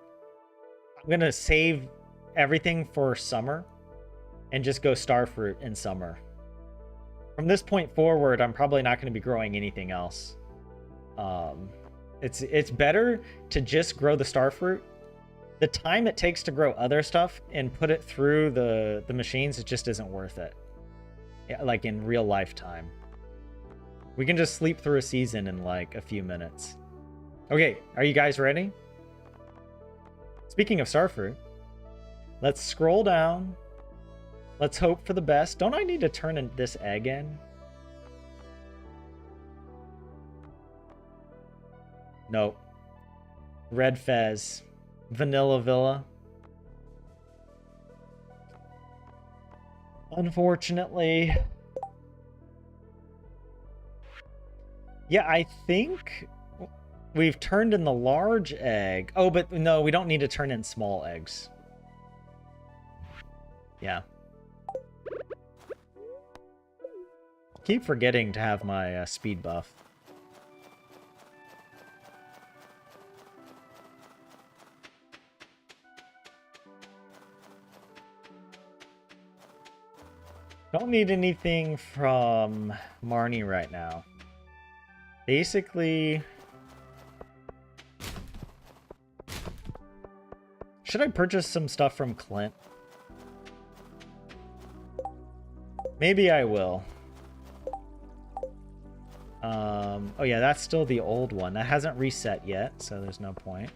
gonna save everything for summer and just go starfruit in summer. From this point forward, I'm probably not going to be growing anything else. It's better to just grow the starfruit. The time it takes to grow other stuff and put it through the machines, it just isn't worth it. Yeah, like in real life time. We can just sleep through a season in like a few minutes. Okay, are you guys ready? Speaking of starfruit, let's scroll down. Let's hope for the best. Don't I need to turn this egg in? Nope. Red Fez. Vanilla Villa. Unfortunately. Yeah, I think we've turned in the large egg. Oh, but no, we don't need to turn in small eggs. Yeah. Keep forgetting to have my speed buff. Don't need anything from Marnie right now. Basically... Should I purchase some stuff from Clint? Maybe I will. Oh yeah, that's still the old one. That hasn't reset yet, so there's no point.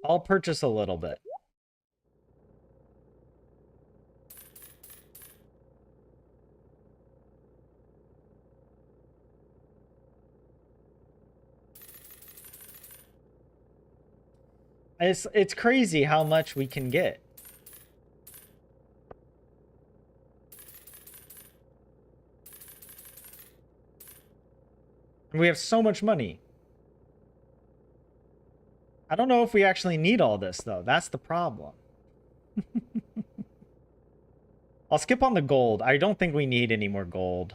I'll purchase a little bit. It's crazy how much we can get. We have so much money. I don't know if we actually need all this, though. That's the problem. I'll skip on the gold. I don't think we need any more gold.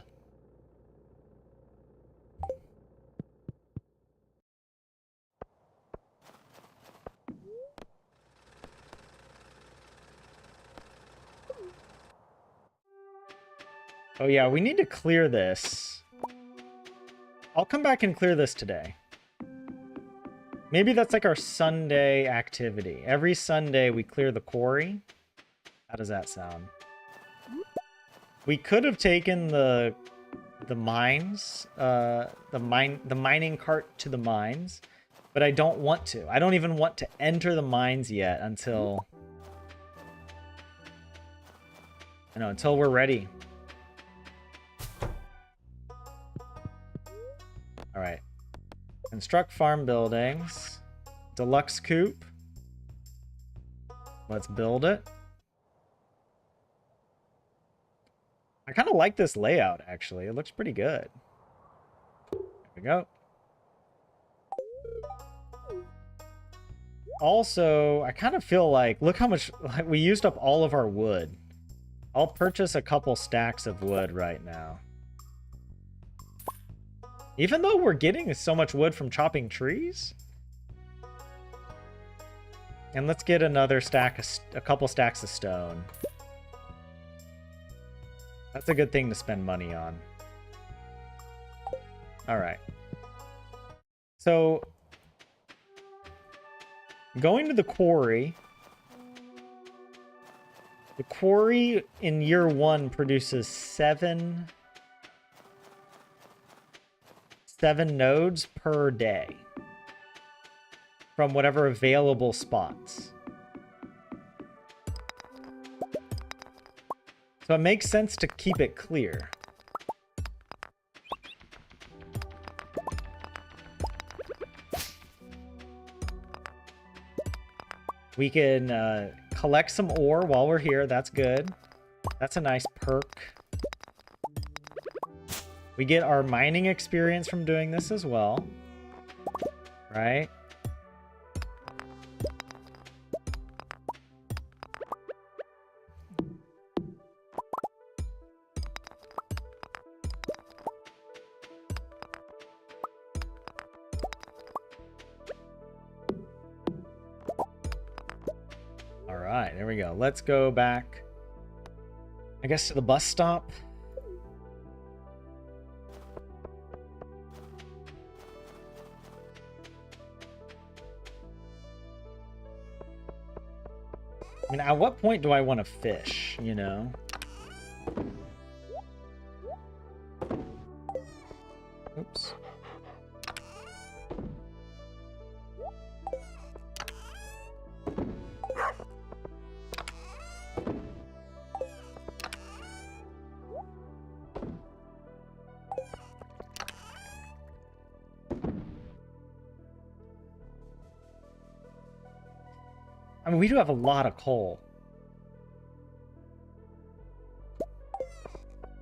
Oh yeah, we need to clear this. I'll come back and clear this today. Maybe that's like our Sunday activity. Every Sunday we clear the quarry. How does that sound? We could have taken the mines, the mining cart to the mines, but I don't want to. I don't even want to enter the mines yet until until we're ready. All right. Construct farm buildings. Deluxe coop. Let's build it. I kind of like this layout, actually. It looks pretty good. There we go. Also, I kind of feel like, look how much, like, we used up all of our wood I'll purchase a couple stacks of wood right now. Even though we're getting so much wood from chopping trees? And let's get another stack, a couple stacks of stone. That's a good thing to spend money on. All right. So, going to the quarry. The quarry in year 1 produces 7 nodes per day from whatever available spots. So it makes sense to keep it clear. We can collect some ore while we're here. That's good. That's a nice perk. We get our mining experience from doing this as well. Right? There we go. Let's go back, I guess, to the bus stop. I mean, at what point do I want to fish, you know? Oops. I mean, we do have a lot of coal.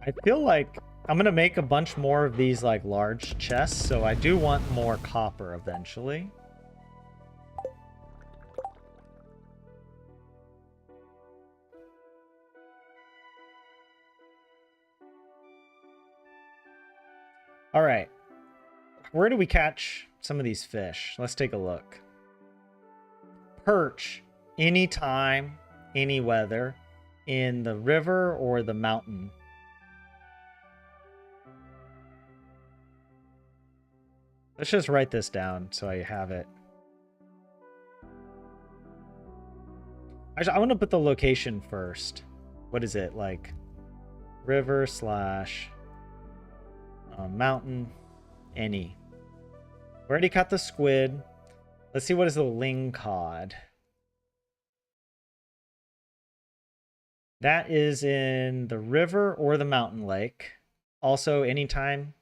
I feel like I'm going to make a bunch more of these, like, large chests, so I do want more copper eventually. All right. Where do we catch some of these fish? Let's take a look. Perch. Anytime, any weather, in the river or the mountain. Let's just write this down so I have it. Actually, I want to put the location first. What is it? Like, river slash mountain, any. We already caught the squid. Let's see what is the lingcod. That is in the river or the mountain lake. Also, anytime,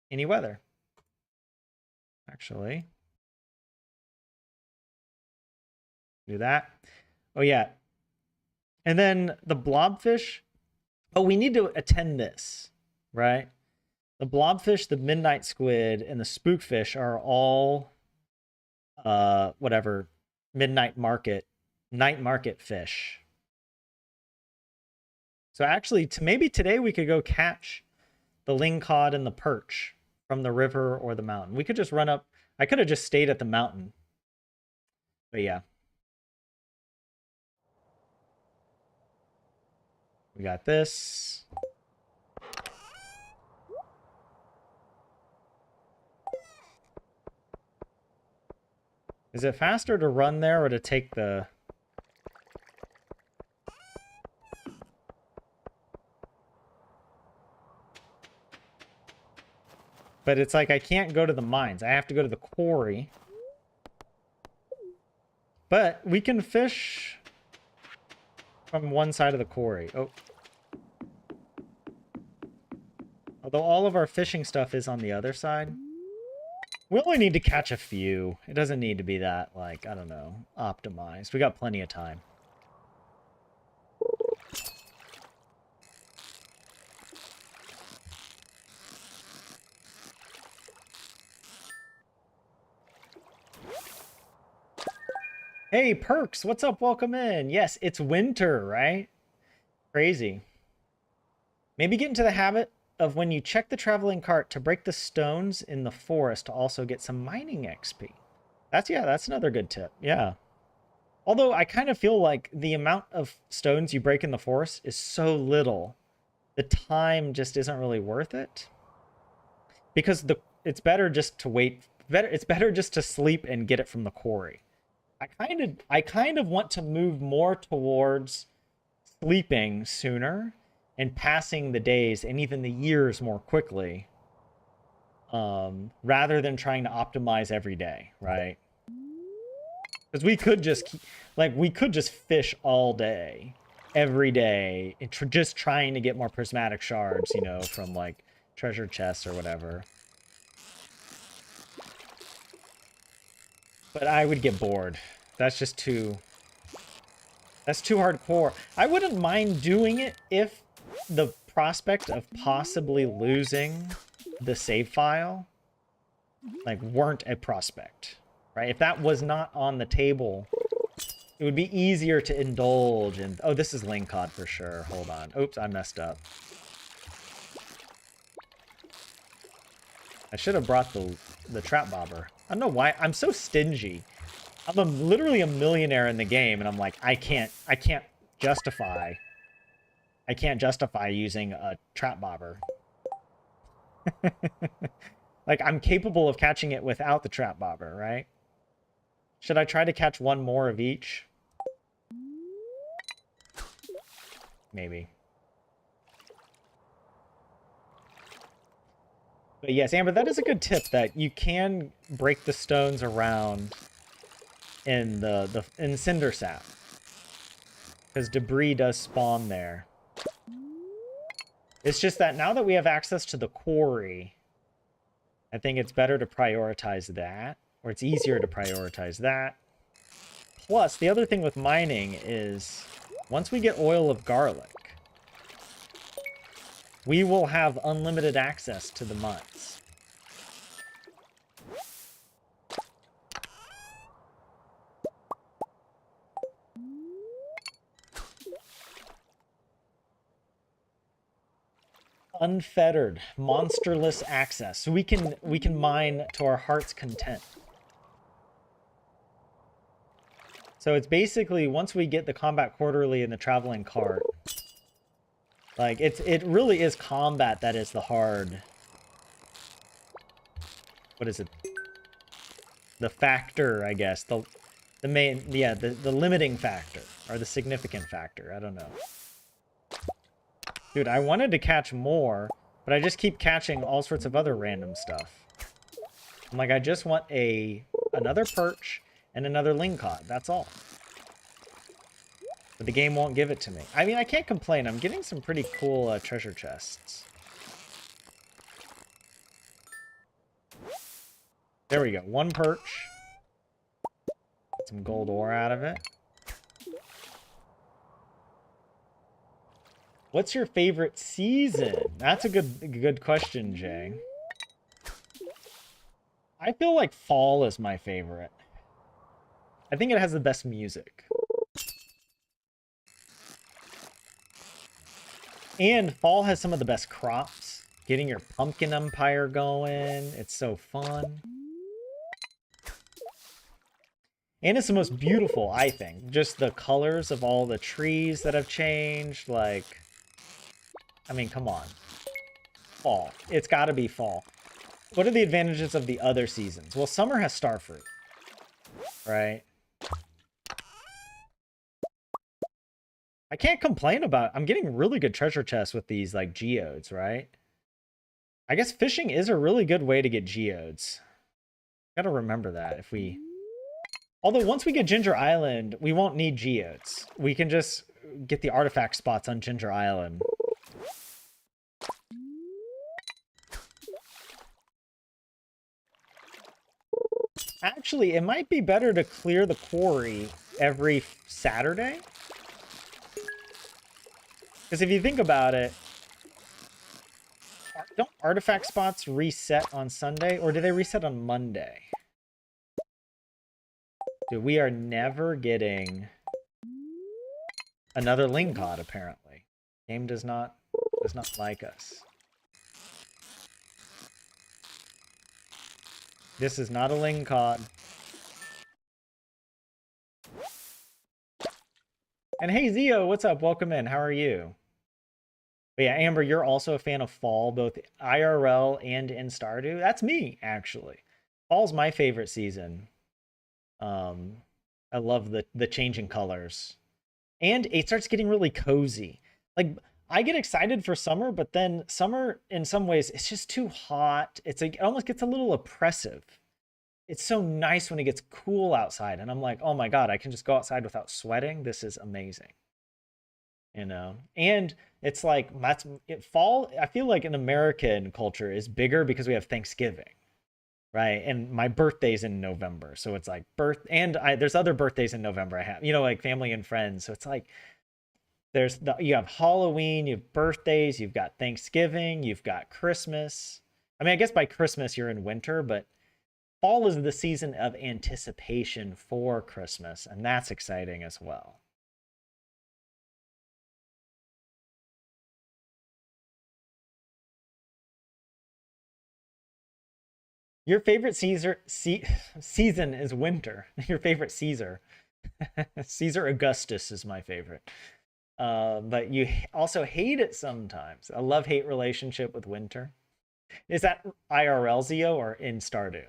any weather. Actually. Do that. Oh, yeah. And then the blobfish. Oh, we need to attend this, right? The blobfish, the midnight squid, and the spookfish are all, whatever, night market fish. So actually, maybe today we could go catch the lingcod and the perch from the river or the mountain. We could just run up. I could have just stayed at the mountain. But yeah. We got this. Is it faster to run there or to take the... But it's like I can't go to the mines. I have to go to the quarry. But we can fish from one side of the quarry. Oh. Although all of our fishing stuff is on the other side. We only need to catch a few. It doesn't need to be that, like, I don't know, optimized. We got plenty of time. Hey, Perks, what's up? Welcome in. Yes, it's winter, right? Crazy. Maybe get into the habit of when you check the traveling cart to break the stones in the forest to also get some mining XP. That's another good tip. Yeah. Although I kind of feel like the amount of stones you break in the forest is so little, the time just isn't really worth it. Because it's better just to wait. It's better just to sleep and get it from the quarry. I kind of want to move more towards sleeping sooner and passing the days and even the years more quickly, rather than trying to optimize every day, right? Because we could just we could just fish all day, every day, and just trying to get more prismatic shards, you know, from like treasure chests or whatever. But I would get bored. That's just too... That's too hardcore. I wouldn't mind doing it if the prospect of possibly losing the save file, like, weren't a prospect, right? If that was not on the table, it would be easier to indulge in... Oh, this is lingcod for sure. Hold on. Oops, I messed up. I should have brought the trap bobber. I don't know why. I'm so stingy. I'm literally a millionaire in the game, and I'm like, I can't justify using a trap bobber. Like, I'm capable of catching it without the trap bobber, right? Should I try to catch one more of each? Maybe. But yes, Amber, that is a good tip, that you can break the stones around in in Cinder Sap, because debris does spawn there. It's just that now that we have access to the quarry, I think it's better to prioritize that, or it's easier to prioritize that. Plus, the other thing with mining is, once we get oil of garlic, we will have unlimited access to the mines. Unfettered, monsterless access. So we can mine to our heart's content. So it's basically, once we get the combat quarterly and the traveling cart, like, it really is combat that is the hard... What is it? The factor, I guess. The main... Yeah, the limiting factor. Or the significant factor. I don't know. Dude, I wanted to catch more, but I just keep catching all sorts of other random stuff. I'm like, I just want another perch and another lingcod. That's all. But the game won't give it to me. I mean, I can't complain. I'm getting some pretty cool treasure chests. There we go. One perch. Get some gold ore out of it. What's your favorite season? That's a good question, Jay. I feel like fall is my favorite. I think it has the best music. And fall has some of the best crops. Getting your pumpkin empire going. It's so fun. And it's the most beautiful, I think. Just the colors of all the trees that have changed. Like, I mean, come on. Fall. It's got to be fall. What are the advantages of the other seasons? Well, summer has starfruit. Right? I can't complain about... I'm getting really good treasure chests with these, like, geodes, right? I guess fishing is a really good way to get geodes. Gotta remember that if we... Although, once we get Ginger Island, we won't need geodes. We can just get the artifact spots on Ginger Island. Actually, it might be better to clear the quarry every Saturday. Because if you think about it, don't artifact spots reset on Sunday? Or do they reset on Monday? Dude, we are never getting another lingcod, apparently. Game does not like us. This is not a ling cod. And hey Zio, what's up? Welcome in. How are you? But yeah, Amber, you're also a fan of fall, both IRL and in Stardew. That's me, actually. Fall's my favorite season. Um, I love the changing colors. And it starts getting really cozy. Like I get excited for summer, but then summer in some ways it's just too hot. It's like it almost gets a little oppressive. It's so nice when it gets cool outside and I'm like, "Oh my God, I can just go outside without sweating. This is amazing." You know. And it's like fall, I feel like in American culture is bigger because we have Thanksgiving, right? And my birthday's in November, so it's like there's other birthdays in November I have, like family and friends. So it's like you have Halloween, you have birthdays, you've got Thanksgiving, you've got Christmas. I mean, I guess by Christmas you're in winter, but fall is the season of anticipation for Christmas, and that's exciting as well. Your favorite season is winter. Your favorite Caesar. Caesar Augustus is my favorite. But you also hate it sometimes. A love-hate relationship with winter. Is that IRL Zio or in Stardew?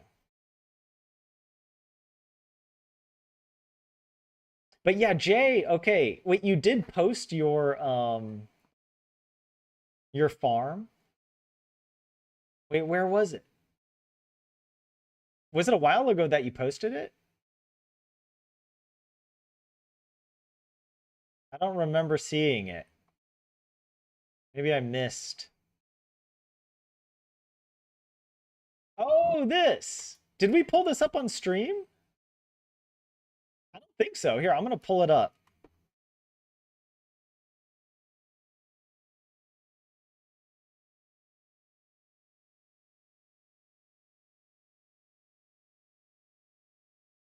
But yeah, Jay, okay. Wait, you did post your farm? Wait, where was it? Was it a while ago that you posted it? I don't remember seeing it. Maybe I missed. Oh, this. Did we pull this up on stream? I don't think so. Here, I'm gonna pull it up.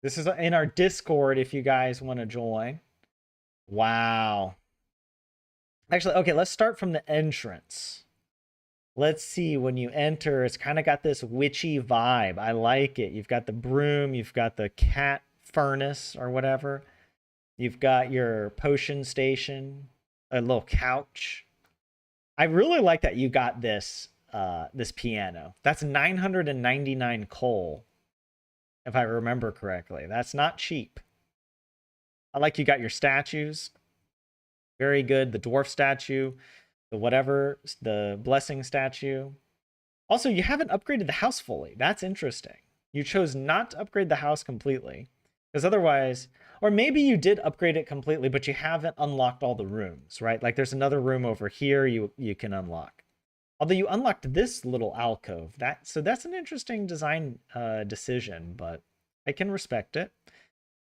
This is in our Discord if you guys want to join. Wow. Actually, okay, let's start from the entrance. Let's see, when you enter, it's kind of got this witchy vibe. I like it. You've got the broom, you've got the cat furnace or whatever. You've got your potion station, a little couch. I really like that you got this piano. That's 999 coal, if I remember correctly. That's not cheap. I like you got your statues. Very good. The dwarf statue, the blessing statue. Also, you haven't upgraded the house fully. That's interesting. You chose not to upgrade the house completely. Because otherwise, or maybe you did upgrade it completely, but you haven't unlocked all the rooms, right? Like there's another room over here you can unlock. Although you unlocked this little alcove. So that's an interesting design decision, but I can respect it.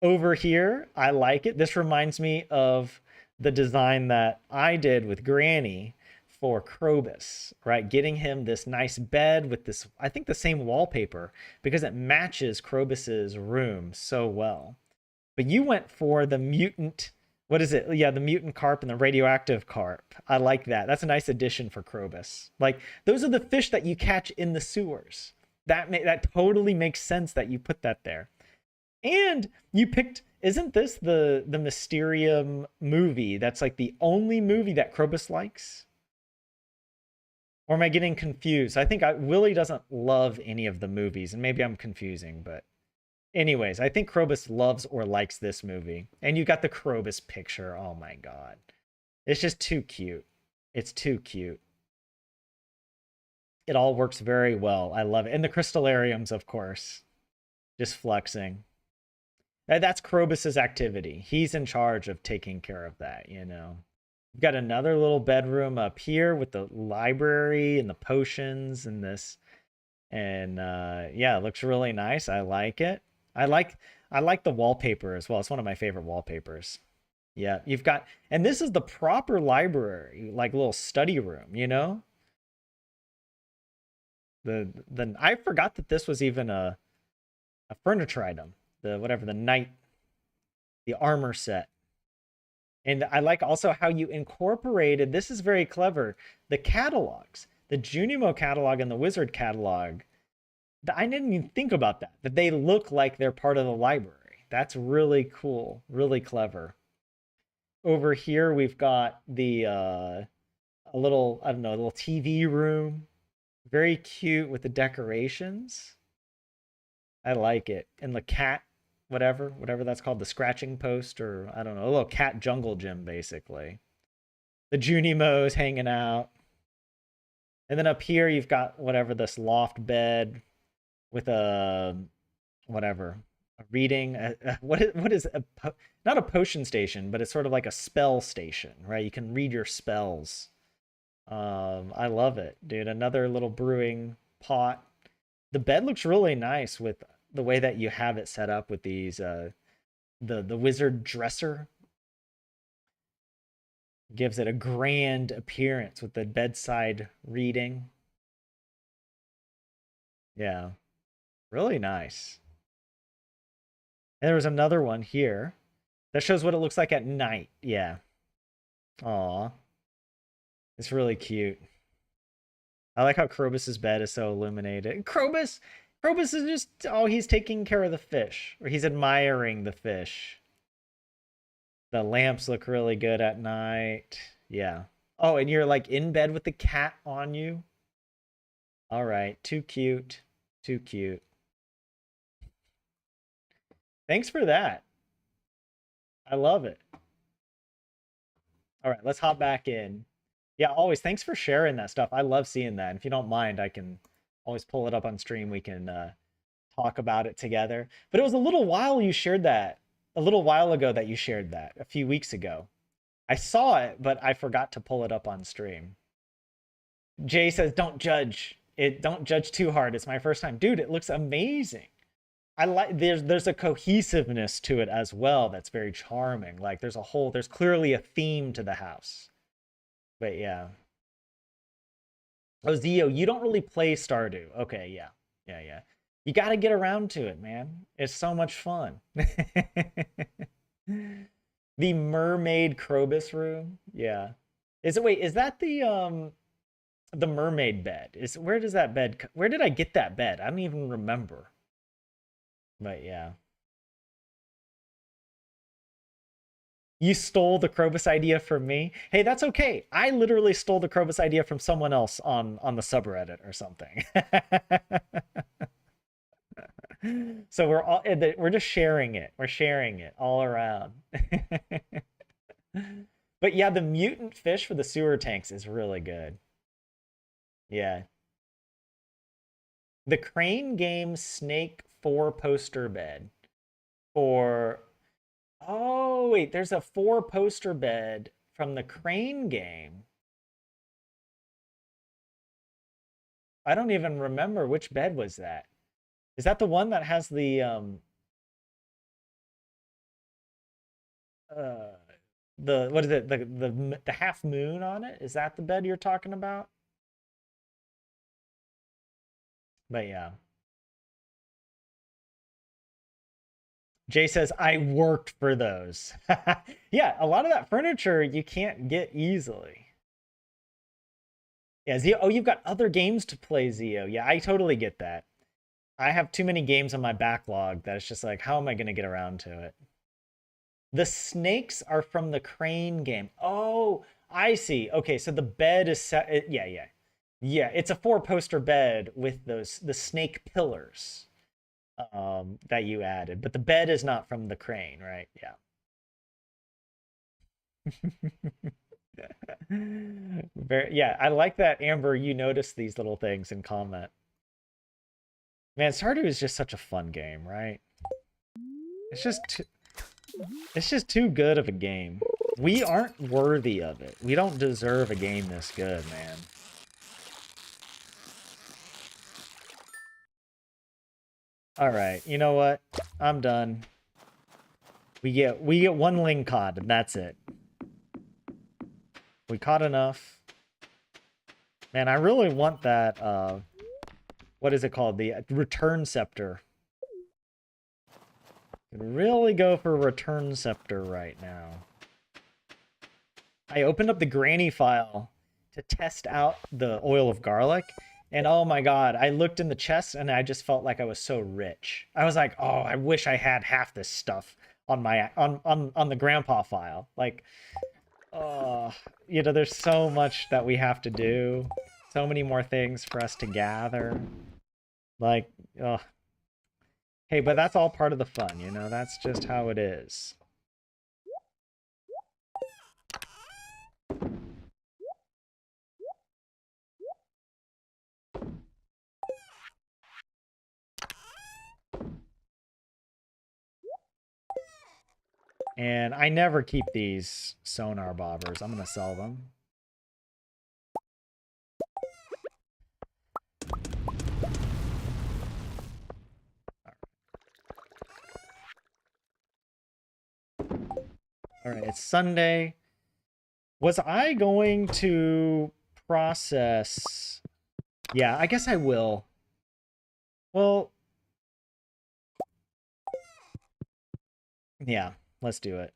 Over here, I like it. This reminds me of the design that I did with Granny for Krobus, right? Getting him this nice bed with this, I think the same wallpaper, because it matches Krobus's room so well. But you went for the mutant, what is it? Yeah, the mutant carp and the radioactive carp. I like that. That's a nice addition for Krobus. Like, those are the fish that you catch in the sewers. That totally makes sense that you put that there. And you picked, isn't this the Mysterium movie that's like the only movie that Krobus likes? Or am I getting confused? I think Willie doesn't love any of the movies, and maybe I'm confusing, but anyways, I think Krobus loves or likes this movie. And you got the Krobus picture. Oh my god. It's just too cute. It's too cute. It all works very well. I love it. And the crystallariums, of course. Just flexing. That's Krobus's activity. He's in charge of taking care of that, you know. We've got another little bedroom up here with the library and the potions and this. And yeah, it looks really nice. I like it. I like the wallpaper as well. It's one of my favorite wallpapers. Yeah, you've got, and this is the proper library, like little study room, you know? I forgot that this was even a furniture item. The whatever, the knight, the armor set. And I like also how you incorporated, this is very clever, the catalogs, the Junimo catalog and the Wizard catalog. I didn't even think about that, that they look like they're part of the library. That's really cool, really clever. Over here, we've got the, a little, I don't know, a little TV room. Very cute with the decorations. I like it. And the cat, whatever that's called, the scratching post, or I don't know, a little cat jungle gym, basically. The Junimos hanging out. And then up here, you've got whatever, this loft bed with a, whatever, a reading. What is not a potion station, but it's sort of like a spell station, right? You can read your spells. I love it, dude. Another little brewing pot. The bed looks really nice with the way that you have it set up with these the wizard dresser. Gives it a grand appearance with the bedside reading. Yeah. Really nice. And there was another one here that shows what it looks like at night. Yeah. Aw. It's really cute. I like how Krobus's bed is so illuminated. Krobus is just, oh, he's taking care of the fish. Or he's admiring the fish. The lamps look really good at night. Yeah. Oh, and you're like in bed with the cat on you? All right. Too cute. Too cute. Thanks for that. I love it. All right, let's hop back in. Yeah, always. Thanks for sharing that stuff. I love seeing that. And if you don't mind, I can always pull it up on stream. We can talk about it together. But it was a little while you shared that. A little while ago that you shared that. A few weeks ago. I saw it, but I forgot to pull it up on stream. Jay says, "Don't judge it. Don't judge too hard. It's my first time, dude. It looks amazing. I like there's a cohesiveness to it as well that's very charming. Like there's clearly a theme to the house. But yeah. Oh, Zio, you don't really play Stardew. Okay, yeah. Yeah. You got to get around to it, man. It's so much fun. The mermaid Krobus room. Yeah. Is that the mermaid bed? Where does that bed where did I get that bed? I don't even remember. But yeah. You stole the Krobus idea from me. Hey, that's okay. I literally stole the Krobus idea from someone else on the subreddit or something. So we're just sharing it. We're sharing it all around. But yeah, the mutant fish for the sewer tanks is really good. Yeah. The Crane game Snake 4 poster bed for Oh, wait, there's a 4 poster bed from the Crane game. I don't even remember which bed was that. Is that the one that has uh the what is it? The half moon on it? Is that the bed you're talking about? But yeah. Jay says I worked for those. Yeah, a lot of that furniture you can't get easily. Yeah, Zio. Oh, you've got other games to play, Zio. Yeah, I totally get that. I have too many games on my backlog that it's just like, how am I going to get around to it? The snakes are from the Crane game. Oh, I see. Okay, so the bed is set. Yeah. Yeah, it's a 4 poster bed with the snake pillars that you added, but the bed is not from the Crane, right? Yeah. Yeah, I like that, Amber. You notice these little things and comment. Man, Stardew is just such a fun game, right? It's just too good of a game. We aren't worthy of it. We don't deserve a game this good, man. All right, you know what? I'm done. We get 1 ling cod, and that's it. We caught enough. Man, I really want that what is it called? The return scepter. Could really go for return scepter right now. I opened up the granny file to test out the oil of garlic, and oh my god, I looked in the chest and I just felt like I was so rich. I was like, oh, I wish I had half this stuff on my on the grandpa file. Like, oh, you know, there's so much that we have to do, so many more things for us to gather. Like, oh, hey, but that's all part of the fun, you know. That's just how it is. And I never keep these sonar bobbers. I'm gonna sell them. All right, it's Sunday. Was I going to process? Yeah, I guess I will. Well, yeah, let's do it.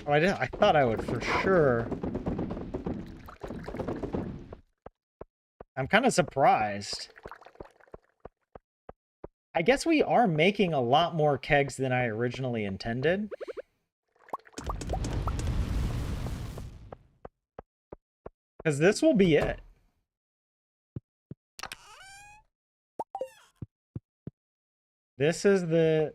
Oh, I thought I would for sure. I'm kind of surprised. I guess we are making a lot more kegs than I originally intended. Because this will be it. This is the...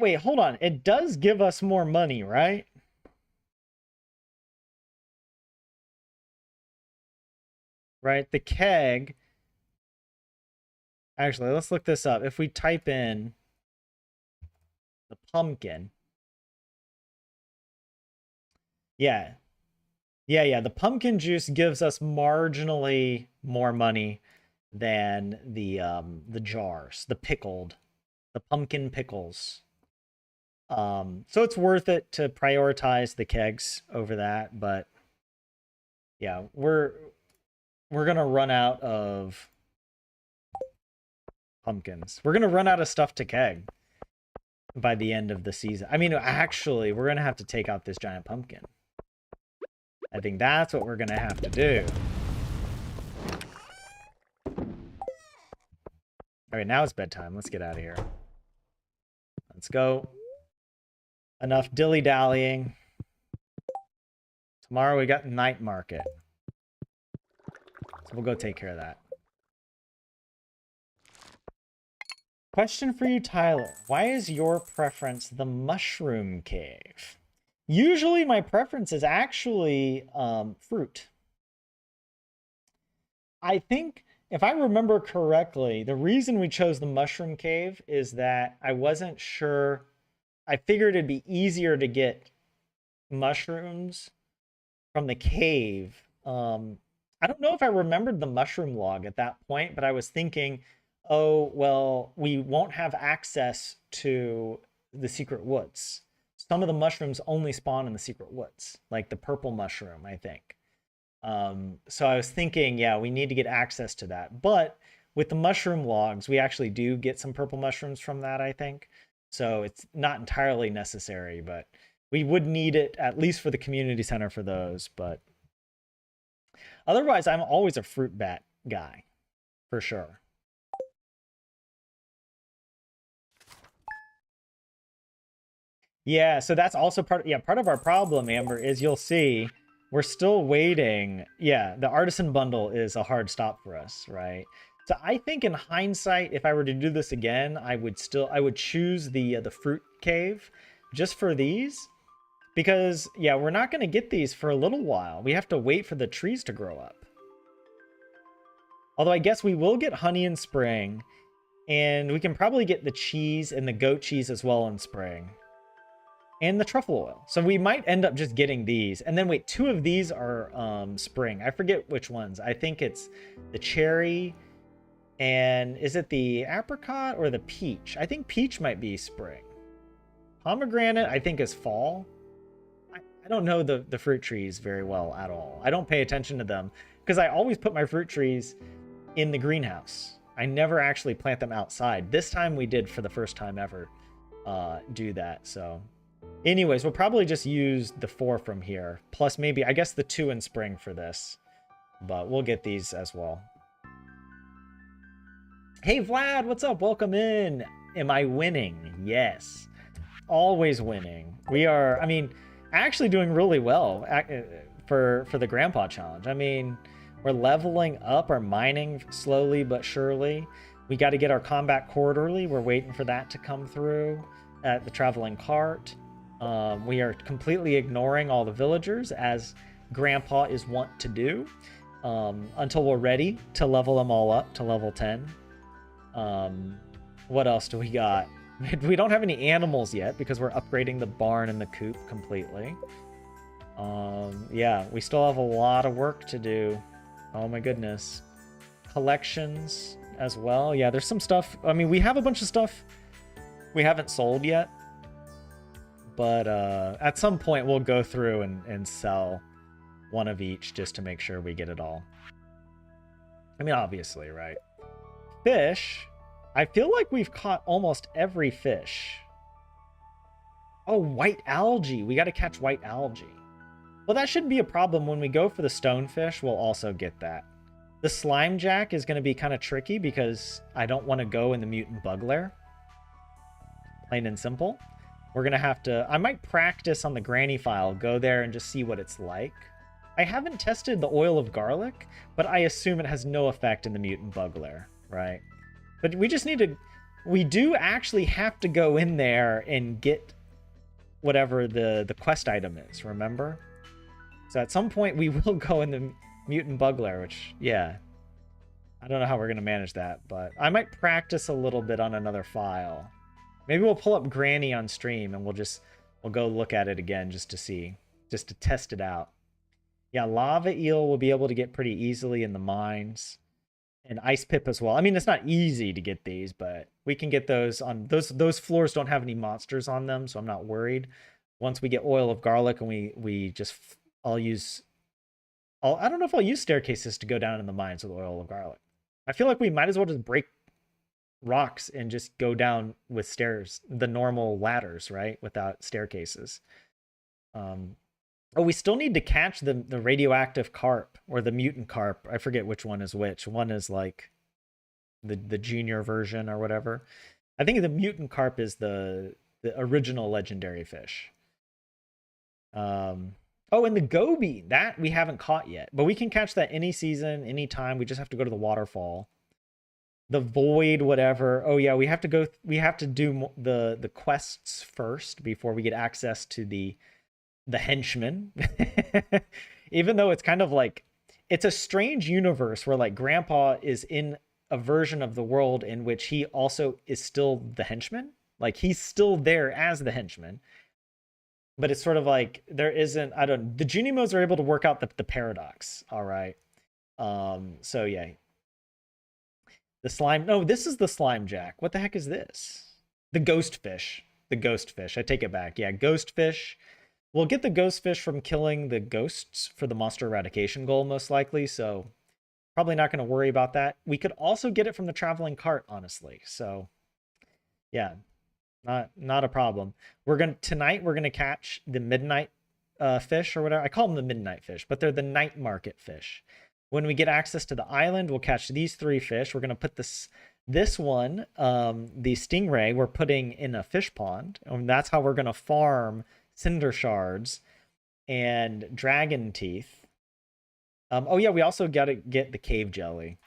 wait, hold on. It does give us more money, right? Right, the keg... Actually, let's look this up. If we type in the pumpkin... Yeah. Yeah, the pumpkin juice gives us marginally more money than the jars, the pumpkin pickles. So it's worth it to prioritize the kegs over that, but yeah, we're gonna run out of pumpkins. We're gonna run out of stuff to keg by the end of the season. I mean, actually, we're gonna have to take out this giant pumpkin. I think that's what we're gonna have to do. All right, now it's bedtime. Let's get out of here. Let's go. Enough dilly-dallying. Tomorrow we got night market. So we'll go take care of that. Question for you, Tyler. Why is your preference the mushroom cave? Usually my preference is actually fruit. I think, if I remember correctly, the reason we chose the mushroom cave is that I wasn't sure. I figured it'd be easier to get mushrooms from the cave. I don't know if I remembered the mushroom log at that point, but I was thinking, oh, well, we won't have access to the secret woods. Some of the mushrooms only spawn in the secret woods, like the purple mushroom, I think. So I was thinking, yeah, we need to get access to that. But with the mushroom logs, we actually do get some purple mushrooms from that, I think. So it's not entirely necessary, but we would need it at least for the community center for those. But otherwise, I'm always a fruit bat guy, for sure. Yeah, so that's also part of our problem, Amber, is you'll see we're still waiting. Yeah, the artisan bundle is a hard stop for us, right? So I think in hindsight, if I were to do this again, I would choose the fruit cave just for these, because yeah, we're not going to get these for a little while. We have to wait for the trees to grow up. Although I guess we will get honey in spring, and we can probably get the cheese and the goat cheese as well in spring. And the truffle oil. So we might end up just getting these. And then wait, 2 of these are spring. I forget which ones. I think it's the cherry and is it the apricot or the peach? I think peach might be spring. Pomegranate, I think, is fall. I don't know the fruit trees very well at all. I don't pay attention to them because I always put my fruit trees in the greenhouse. I never actually plant them outside. This time we did for the first time ever do that. So anyways, we'll probably just use the 4 from here. Plus maybe, I guess, the 2 in spring for this. But we'll get these as well. Hey Vlad, what's up? Welcome in. Am I winning? Yes. Always winning. We are, I mean, actually doing really well for the Grandpa Challenge. I mean, we're leveling up our mining slowly but surely. We got to get our combat quarterly. We're waiting for that to come through at the traveling cart. We are completely ignoring all the villagers, as Grandpa is wont to do, until we're ready to level them all up to level 10. What else do we got? We don't have any animals yet because we're upgrading the barn and the coop completely. Yeah, we still have a lot of work to do. Oh my goodness. Collections as well. Yeah, there's some stuff. I mean, we have a bunch of stuff we haven't sold yet. But at some point, we'll go through and sell one of each just to make sure we get it all. I mean, obviously, right? Fish. I feel like we've caught almost every fish. Oh, white algae. We got to catch white algae. Well, that shouldn't be a problem. When we go for the stonefish, we'll also get that. The slime jack is going to be kind of tricky because I don't want to go in the mutant bug lair. Plain and simple. We're going to have to... I might practice on the granny file, go there and just see what it's like. I haven't tested the oil of garlic, but I assume it has no effect in the mutant bug lair, right? But we just need to... We do actually have to go in there and get whatever the quest item is, remember? So at some point we will go in the mutant bug lair, which, yeah. I don't know how we're going to manage that, but I might practice a little bit on another file. Maybe we'll pull up Granny on stream and we'll go look at it again just to see, just to test it out. Yeah, lava eel will be able to get pretty easily in the mines. And ice pip as well. I mean, it's not easy to get these, but we can get those on those floors don't have any monsters on them, so I'm not worried. Once we get oil of garlic and we just I don't know if I'll use staircases to go down in the mines with oil of garlic. I feel like we might as well just break rocks and just go down with stairs, the normal ladders, right? Without staircases. Oh, we still need to catch the radioactive carp or the mutant carp. I forget which one is which. One is like the junior version or whatever. I think the mutant carp is the original legendary fish. Oh, and the goby, that we haven't caught yet, but we can catch that any season, anytime. We just have to go to the waterfall. The void, whatever. Oh yeah, we have to go. We have to do the quests first before we get access to the henchmen. Even though it's kind of like, it's a strange universe where like Grandpa is in a version of the world in which he also is still the henchman. Like he's still there as the henchman. But it's sort of like there isn't, the Junimos are able to work out the paradox. All right. So yeah. The slime, no, this is the slime jack. What the heck is this? The ghost fish. The ghost fish. I take it back. Yeah, ghost fish. We'll get the ghost fish from killing the ghosts for the monster eradication goal, most likely. So probably not going to worry about that. We could also get it from the traveling cart, honestly. So yeah, not a problem. Tonight we're gonna catch the midnight fish or whatever. I call them the midnight fish, but they're the night market fish. When we get access to the island, we'll catch these 3 fish. We're gonna put this one, the stingray, we're putting in a fish pond, and that's how we're gonna farm cinder shards and dragon teeth. Oh yeah, we also gotta get the cave jelly.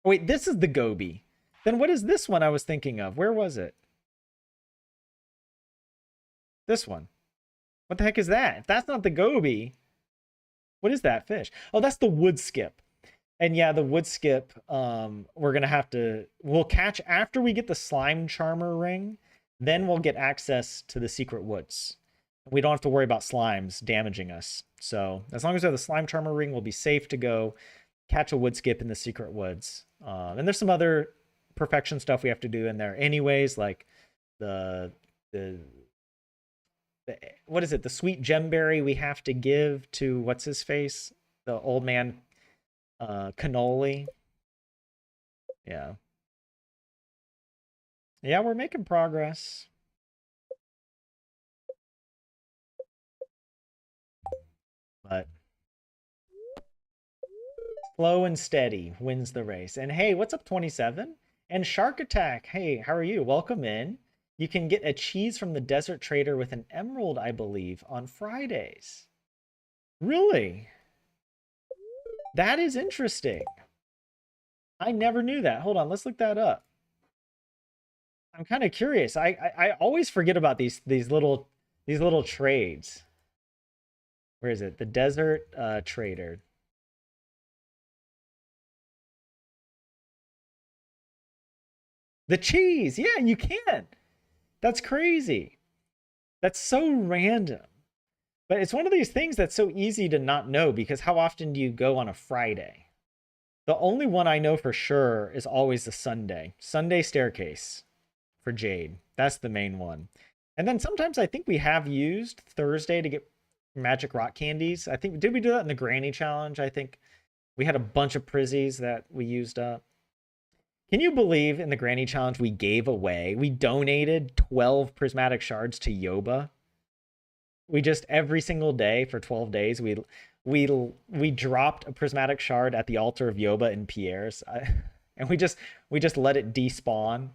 Oh, wait, this is the goby. Then what is this one I was thinking of? Where was it? This one. What the heck is that? If that's not the goby, what is that fish? Oh, that's the wood skip. And yeah, the wood skip, we're gonna have to, we'll catch after we get the slime charmer ring, then we'll get access to the secret woods. We don't have to worry about slimes damaging us. So as long as we have the slime charmer ring, we'll be safe to go catch a wood skip in the secret woods. And there's some other perfection stuff we have to do in there anyways, like the the what is it, the sweet gemberry we have to give to what's his face, the old man, cannoli. Yeah, we're making progress, but slow and steady wins the race. And hey, what's up, 27? And Shark Attack, hey, how are you? Welcome in. You can get a cheese from the desert trader with an emerald, I believe, on Fridays. Really? That is interesting. I never knew that. Hold on, let's look that up. I'm kind of curious. I always forget about these little trades. Where is it? The desert trader. The cheese. Yeah, you can. That's crazy. That's so random. But it's one of these things that's so easy to not know because how often do you go on a Friday? The only one I know for sure is always the Sunday. Sunday staircase for Jade. That's the main one. And then sometimes I think we have used Thursday to get magic rock candies. I think, did we do that in the Granny Challenge? I think we had a bunch of prizzies that we used up. Can you believe in the Granny Challenge we gave away? We donated 12 prismatic shards to Yoba. We just every single day for 12 days we dropped a prismatic shard at the altar of Yoba and Pierre's, and we just let it despawn.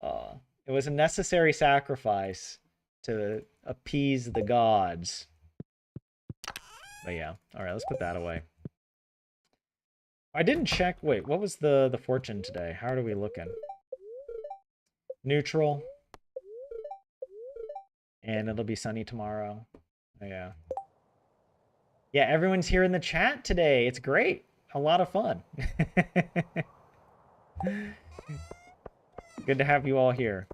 It was a necessary sacrifice to appease the gods. But yeah, all right, let's put that away. I didn't check. Wait, what was the fortune today? How are we looking? Neutral. And it'll be sunny tomorrow. Oh, yeah. Yeah, everyone's here in the chat today. It's great. A lot of fun. Good to have you all here.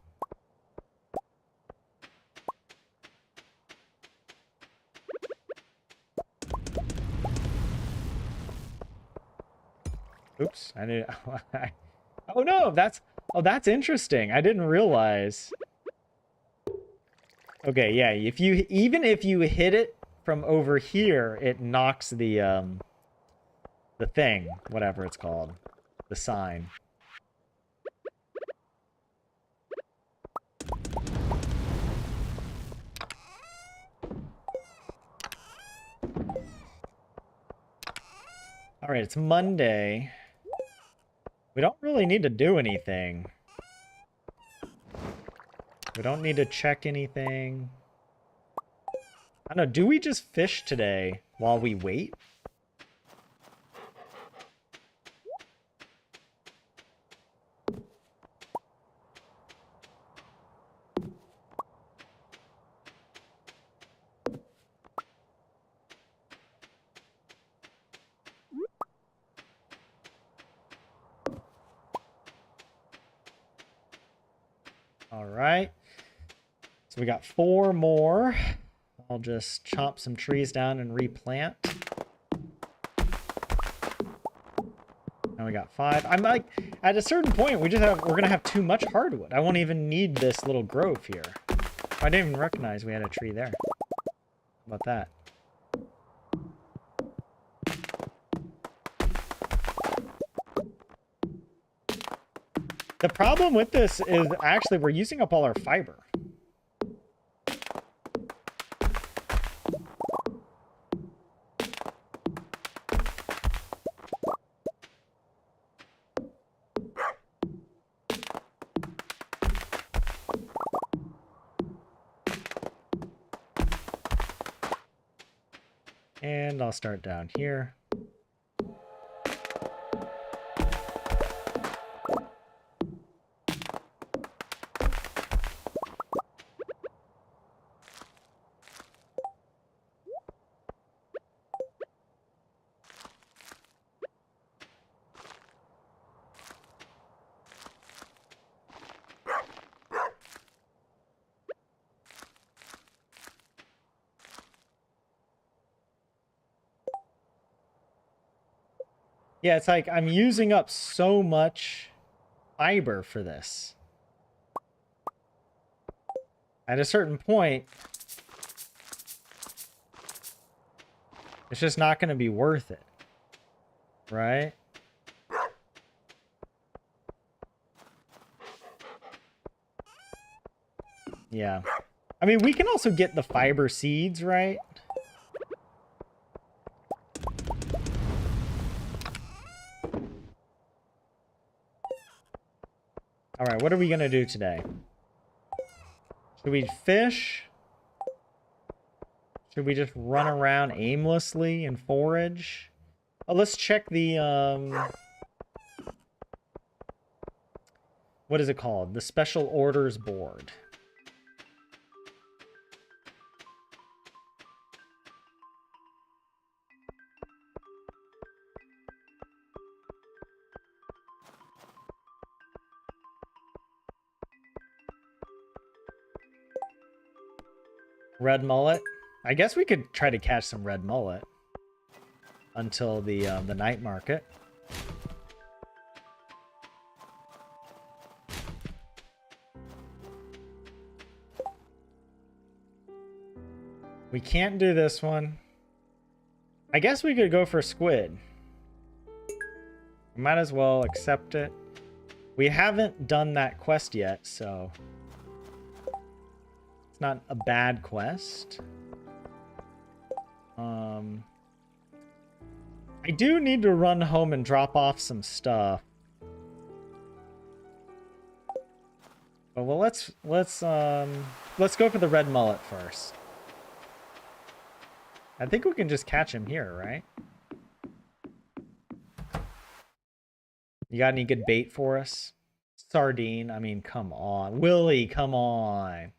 Oops, I knew. Oh no, that's interesting. I didn't realize. Okay, yeah, even if you hit it from over here, it knocks the thing, whatever it's called, the sign. All right, it's Monday. We don't really need to do anything. We don't need to check anything. I don't know, do we just fish today while we wait? All right. So we got 4 more. I'll just chop some trees down and replant. And we got 5. I'm like, at a certain point, we're gonna have too much hardwood. I won't even need this little grove here. I didn't even recognize we had a tree there. How about that? The problem with this is actually we're using up all our fiber. And I'll start down here. Yeah, it's like I'm using up so much fiber for this. At a certain point, it's just not going to be worth it. Right? Yeah. I mean, we can also get the fiber seeds, right? All right, what are we going to do today? Should we fish? Should we just run around aimlessly and forage? Oh, let's check the, what is it called? The Special Orders Board. Red mullet. I guess we could try to catch some red mullet until the night market. We can't do this one. I guess we could go for squid. Might as well accept it. We haven't done that quest yet, so it's not a bad quest. I do need to run home and drop off some stuff. But well, let's go for the red mullet first. I think we can just catch him here, right? You got any good bait for us? Sardine, I mean, come on. Willie, come on.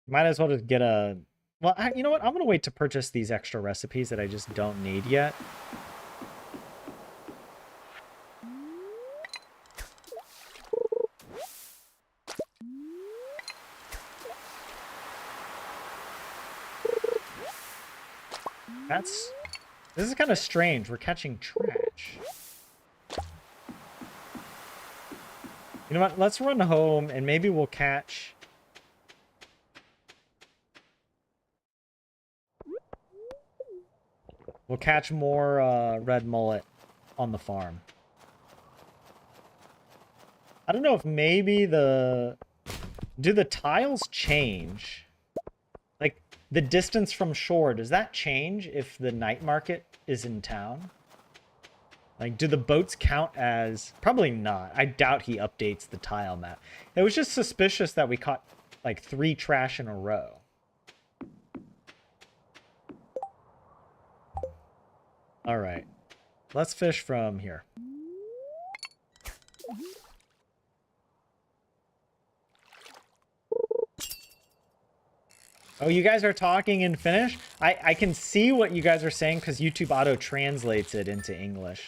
Might as well just get a... Well, you know what? I'm going to wait to purchase these extra recipes that I just don't need yet. This is kind of strange. We're catching trash. You know what? Let's run home and maybe we'll catch... We'll catch more red mullet on the farm. I don't know if maybe the... Do the tiles change? Like, the distance from shore, does that change if the night market is in town? Like, do the boats count as... Probably not. I doubt he updates the tile map. It was just suspicious that we caught, like, 3 trash in a row. Alright. Let's fish from here. Oh, you guys are talking in Finnish? I can see what you guys are saying because YouTube auto-translates it into English.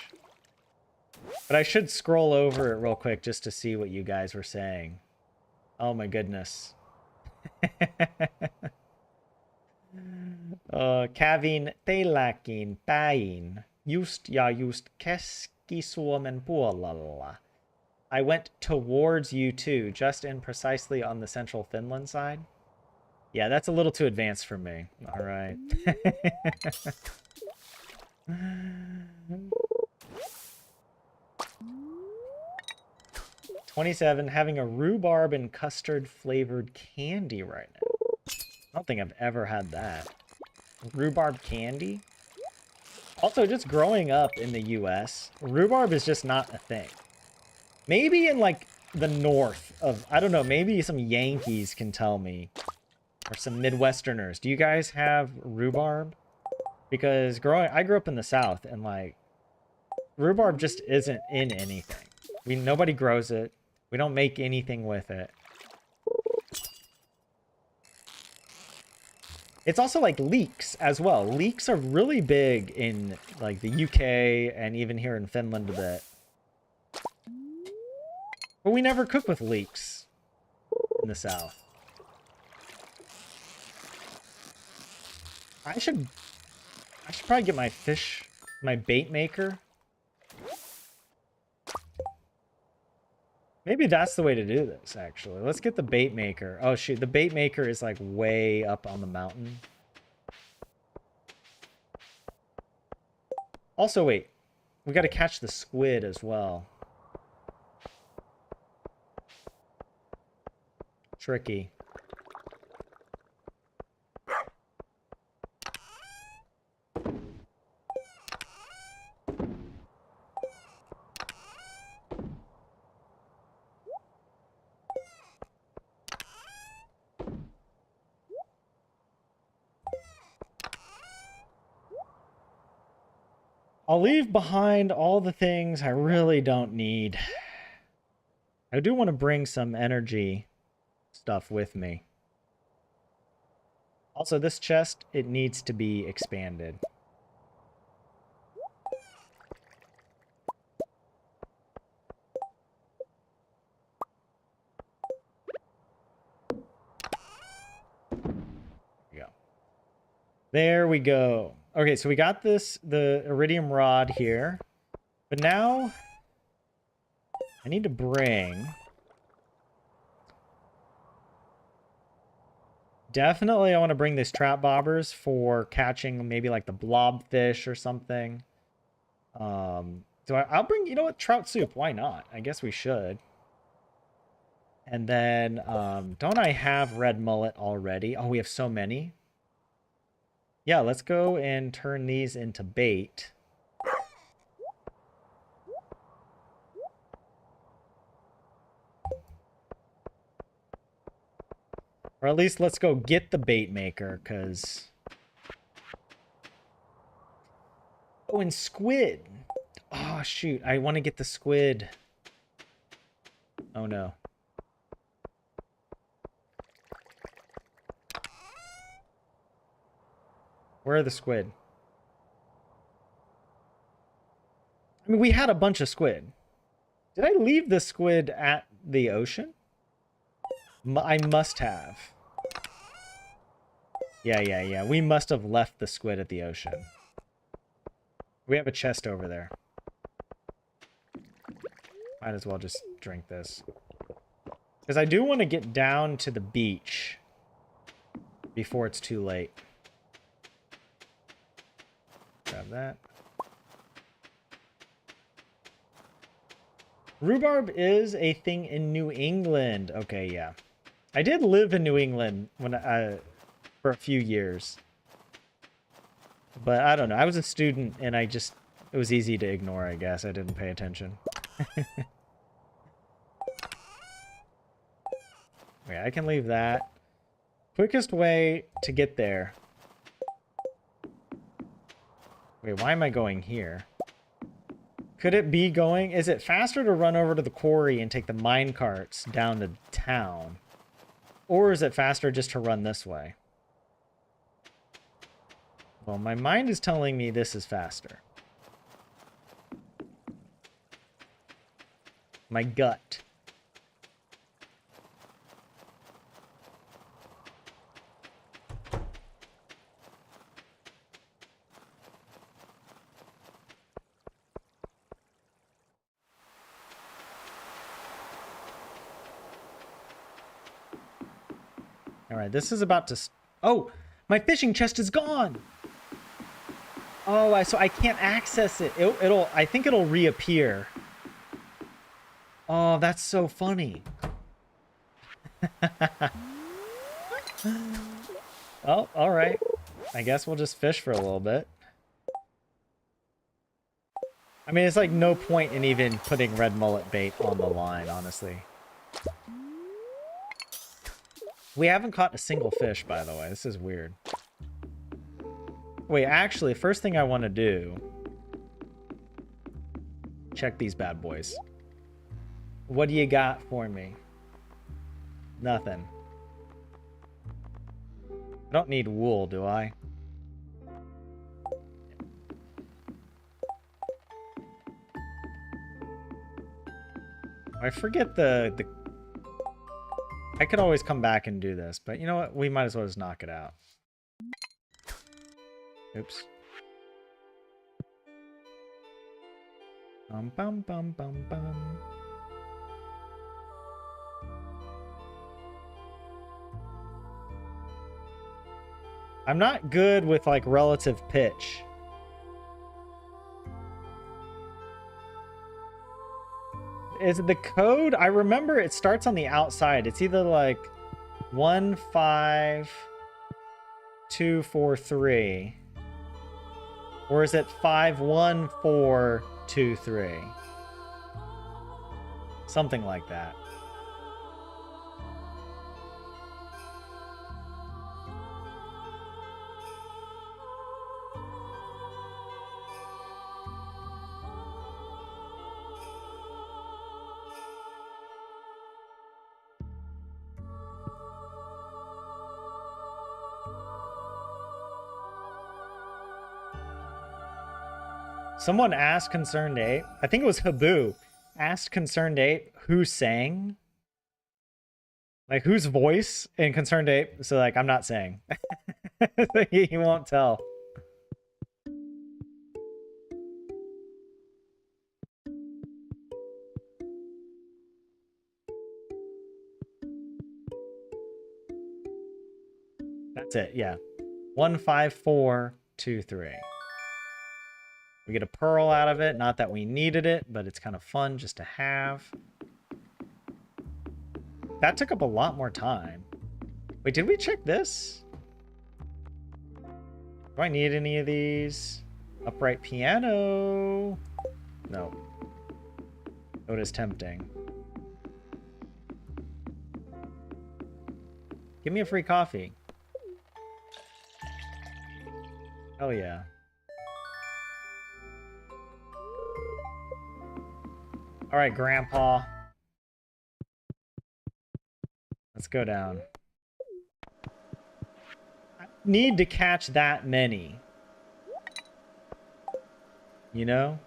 But I should scroll over it real quick just to see what you guys were saying. Oh my goodness. Kävin teilläkin päin. Just Keski-Suomen puolella. I went towards you too, just and precisely on the central Finland side. Yeah, that's a little too advanced for me. All right. 27, having a rhubarb and custard flavored candy right now. I don't think I've ever had that. Rhubarb candy? Also, just growing up in the US, rhubarb is just not a thing. Maybe in, like, the north of... I don't know, maybe some Yankees can tell me. Or some Midwesterners. Do you guys have rhubarb? Because I grew up in the South, and, like, rhubarb just isn't in anything. Nobody grows it. We don't make anything with it. It's also like leeks as well. Leeks are really big in like the UK and even here in Finland a bit. But we never cook with leeks in the South. I should probably get my fish My bait maker? Maybe that's the way to do this, actually. Let's get the bait maker. Oh, shoot. The bait maker is, like, way up on the mountain. Also, wait. We gotta catch the squid as well. Tricky. I'll leave behind all the things I really don't need. I do want to bring some energy stuff with me. Also, this chest, it needs to be expanded. There we go. Okay, so we got this, the iridium rod here. But now, I need to bring... Definitely I want to bring these trap bobbers for catching maybe like the blobfish or something. So I'll bring, you know what, trout soup. Why not? I guess we should. And then, don't I have red mullet already? Oh, we have so many. Yeah, let's go and turn these into bait. Or at least let's go get the bait maker, because... Oh, and squid. Oh, shoot. I want to get the squid. Oh, no. Where are the squid? I mean, we had a bunch of squid. Did I leave the squid at the ocean? I must have. Yeah. We must have left the squid at the ocean. We have a chest over there. Might as well just drink this. Because I do want to get down to the beach before it's too late. Grab that. Rhubarb is a thing in New England. Okay, yeah. I did live in New England when for a few years. But I don't know. I was a student and it was easy to ignore, I guess. I didn't pay attention. Okay, I can leave that. Quickest way to get there. Wait, why am I going here? Could it be going... Is it faster to run over to the quarry and take the mine carts down to town? Or is it faster just to run this way? Well, my mind is telling me this is faster. My gut. All right, this is about to... Oh, my fishing chest is gone. Oh, so I can't access it. I think it'll reappear. Oh, that's so funny. Oh, all right. I guess we'll just fish for a little bit. I mean, it's like no point in even putting red mullet bait on the line, honestly. We haven't caught a single fish, by the way. This is weird. Wait, actually, first thing I want to do... Check these bad boys. What do you got for me? Nothing. I don't need wool, do I? I forget the... I could always come back and do this, but you know what? We might as well just knock it out. Oops. Bum, bum, bum, bum, bum. I'm not good with, like, relative pitch. Is it the code? I remember it starts on the outside. It's either, like, 15243. Or is it 51423? Something like that. Someone asked Concerned Ape, I think it was Habu, asked Concerned Ape who sang. Like, whose voice in Concerned Ape? So, like, I'm not saying. He won't tell. That's it, yeah. 15423. We get a pearl out of it. Not that we needed it, but it's kind of fun just to have. That took up a lot more time. Wait, did we check this? Do I need any of these? Upright piano. No. Oh, it is tempting. Give me a free coffee. Hell yeah. All right, Grandpa. Let's go down. I need to catch that many. You know?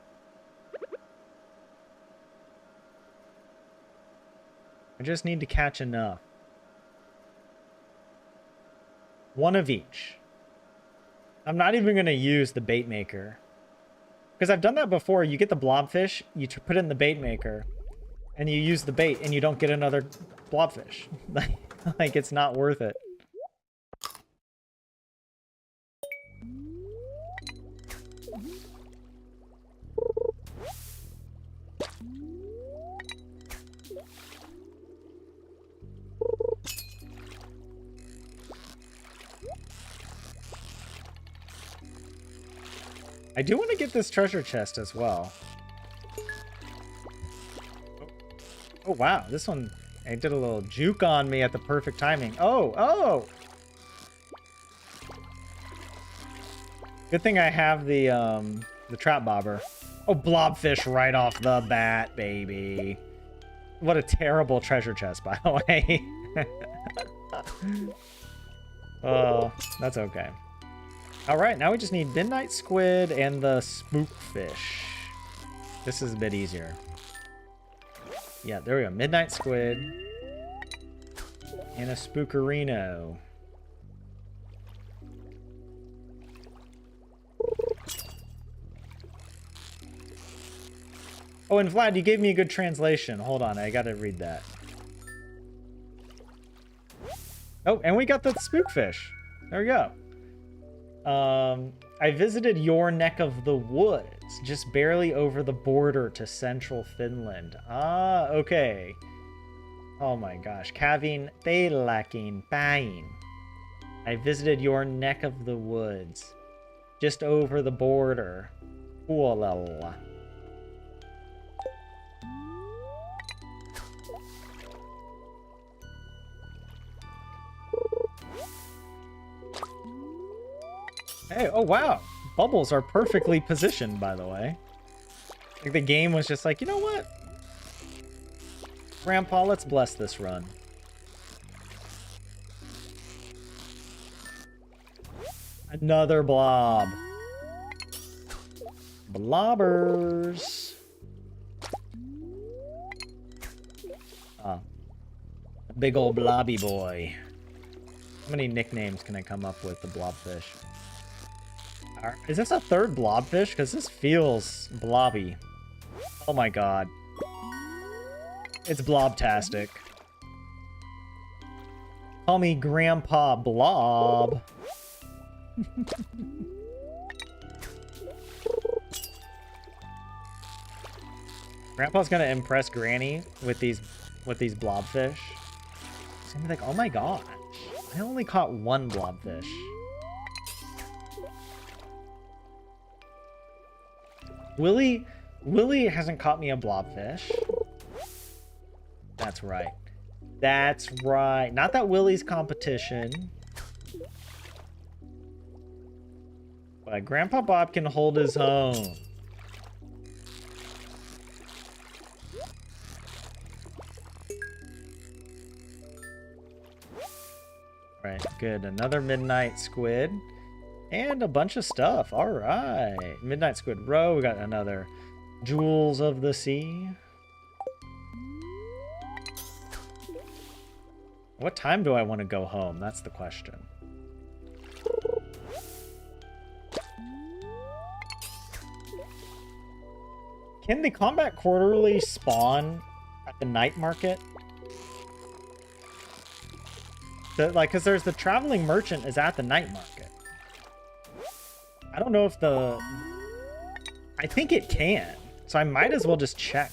I just need to catch enough. One of each. I'm not even going to use the bait maker. Because I've done that before. You get the blobfish, you put it in the bait maker, and you use the bait, and you don't get another blobfish. Like, it's not worth it. I do want to get this treasure chest as well. Oh, wow. This one, it did a little juke on me at the perfect timing. Oh! Good thing I have the trap bobber. Oh, blobfish right off the bat, baby. What a terrible treasure chest, by the way. Oh, that's okay. All right, now we just need midnight squid and the spookfish. This is a bit easier. Yeah, there we go. Midnight squid and a spookerino. Oh, and Vlad, you gave me a good translation. Hold on, I gotta read that. Oh, and we got the spookfish. There we go. I visited your neck of the woods, just barely over the border to central Finland. Ah, okay. Oh my gosh. Kävin teilläkin päin. I visited your neck of the woods, just over the border. Puolella. Hey, oh wow. Bubbles are perfectly positioned, by the way. Like the game was just like, you know what? Grandpa, let's bless this run. Another blob. Blobbers. Ah. Big old blobby boy. How many nicknames can I come up with the blobfish? Is this a third blobfish? Because this feels blobby. Oh my god. It's blobtastic. Call me Grandpa Blob. Grandpa's gonna impress Granny with these blobfish. She's gonna be like, oh my gosh, I only caught one blobfish. Willie hasn't caught me a blobfish. That's right. That's right. Not that Willie's competition. But Grandpa Bob can hold his own. Right, good. Another midnight squid. And a bunch of stuff. All right. Midnight squid roe. We got another jewels of the sea. What time do I want to go home? That's the question. Can the combat quarterly spawn at the night market? Because there's the traveling merchant is at the night market. I don't know if the... I think it can. So I might as well just check.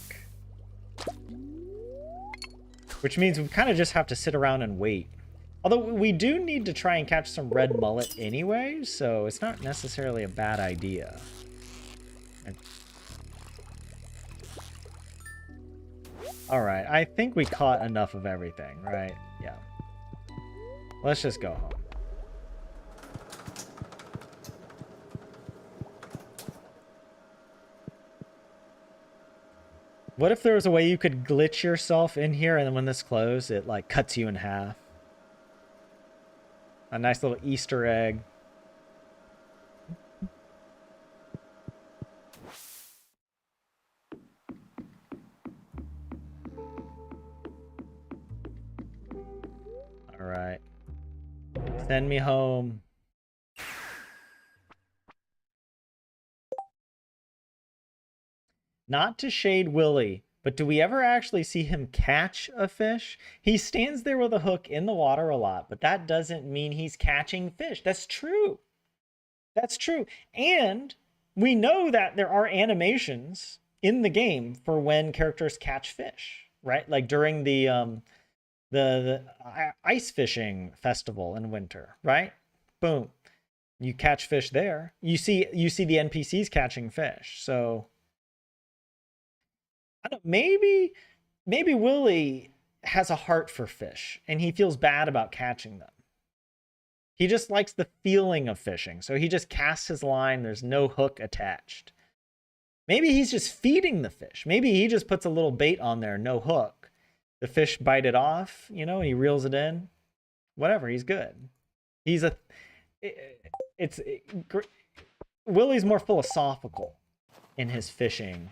Which means we kind of just have to sit around and wait. Although we do need to try and catch some red mullet anyway, so it's not necessarily a bad idea. Alright, I think we caught enough of everything, right? Yeah. Let's just go home. What if there was a way you could glitch yourself in here and then when this closed, it like cuts you in half? A nice little Easter egg. All right. Send me home. Not to shade Willie, but do we ever actually see him catch a fish? He stands there with a hook in the water a lot, but that doesn't mean he's catching fish. That's true. That's true. And we know that there are animations in the game for when characters catch fish, right? Like during the ice fishing festival in winter, right? Boom. You catch fish there. You see the NPCs catching fish. So I don't, maybe Willie has a heart for fish and he feels bad about catching them. He just likes the feeling of fishing. So he just casts his line. There's no hook attached. Maybe he's just feeding the fish. Maybe he just puts a little bait on there, no hook. The fish bite it off, you know, and he reels it in. Whatever, he's good. Willie's more philosophical in his fishing.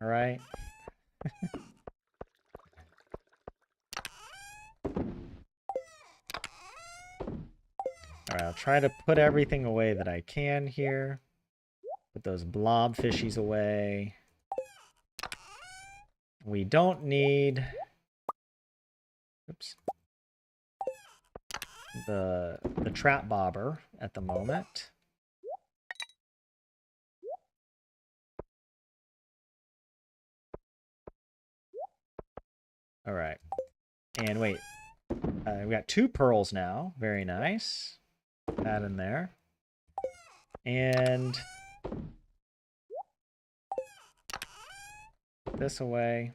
All right. All right, I'll try to put everything away that I can here. Put those blob fishies away. We don't need... Oops. The trap bobber at the moment. All right. And wait. We got 2 pearls now. Very nice. Put that in there. And put this away.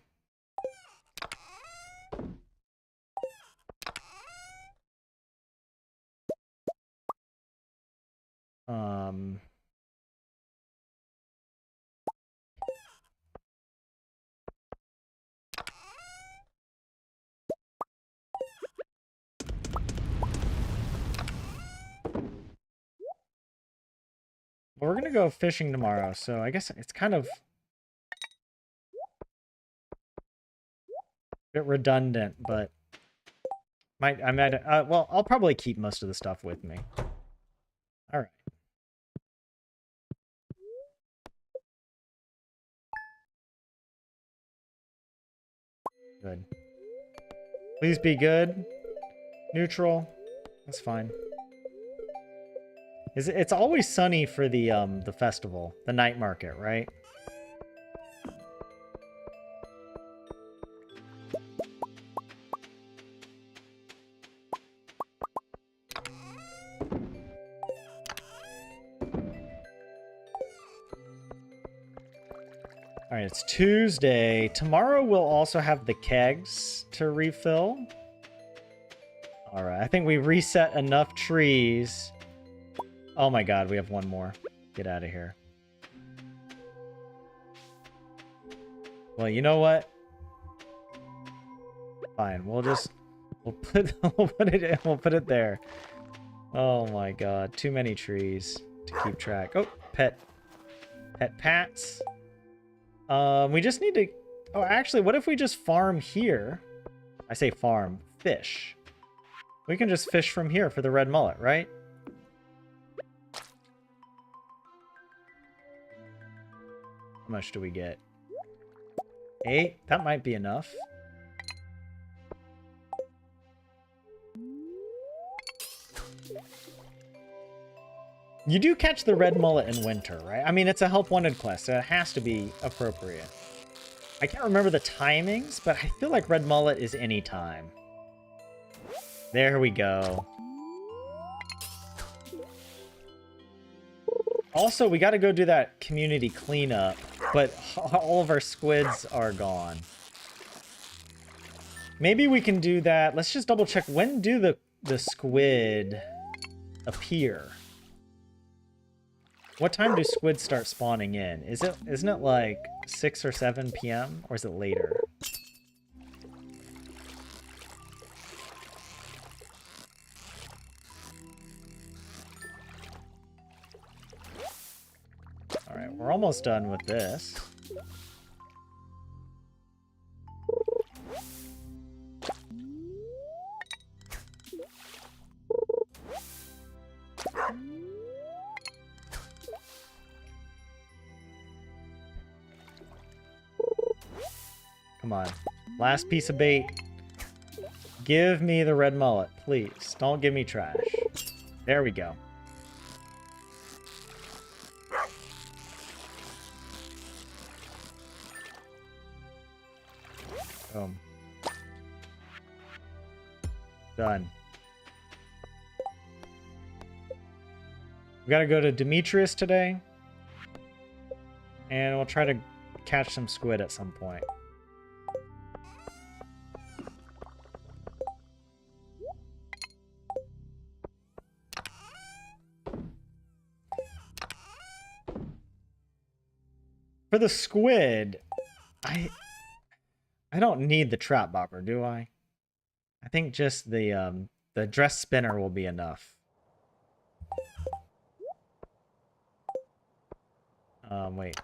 We're gonna go fishing tomorrow, so I guess it's kind of a bit redundant, but well, I'll probably keep most of the stuff with me. All right. Good. Please be good. Neutral. That's fine. It's always sunny for the festival, the night market, right? All right, it's Tuesday. Tomorrow we'll also have the kegs to refill. All right, I think we reset enough trees. Oh my god, we have one more. Get out of here. Well, you know what? Fine, we'll put it there. Oh my god, too many trees to keep track. Oh, pet pats. We just need to... Oh, actually, what if we just farm here? I say farm. Fish. We can just fish from here for the red mullet, right? How much do we get? 8? That might be enough. You do catch the red mullet in winter, right? I mean, it's a help wanted quest, so it has to be appropriate. I can't remember the timings, but I feel like red mullet is any time. There we go. Also, we got to go do that community cleanup, but all of our squids are gone. Maybe we can do that. Let's just double check. When do the squid appear? What time do squids start spawning in? Isn't it like 6 or 7 p.m. or is it later? All right, we're almost done with this. Come on. Last piece of bait. Give me the red mullet, please. Don't give me trash. There we go. Boom. Done. We gotta go to Demetrius today. And we'll try to catch some squid at some point. For the squid, I don't need the trap bobber, do I? I think just the dress spinner will be enough. Wait.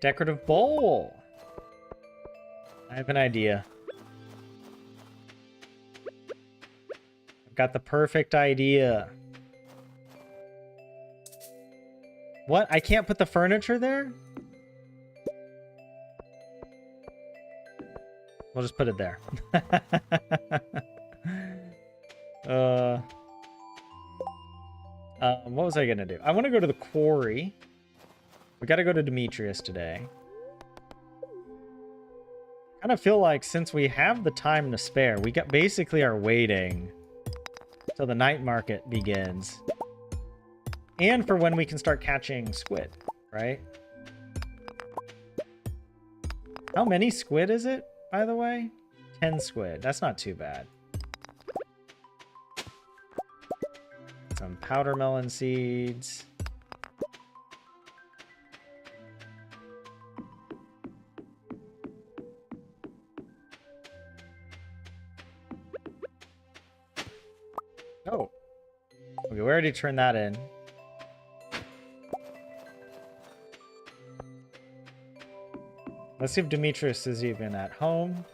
Decorative bowl. I have an idea. I've got the perfect idea. What? I can't put the furniture there? We'll just put it there. What was I gonna do? I want to go to the quarry. We gotta go to Demetrius today. I kind of feel like since we have the time to spare, we basically are waiting till the night market begins. And for when we can start catching squid, right? How many squid is it, by the way? 10 squid. That's not too bad. Some powder melon seeds. Oh. Okay, we already turned that in. Let's see if Demetrius is even at home.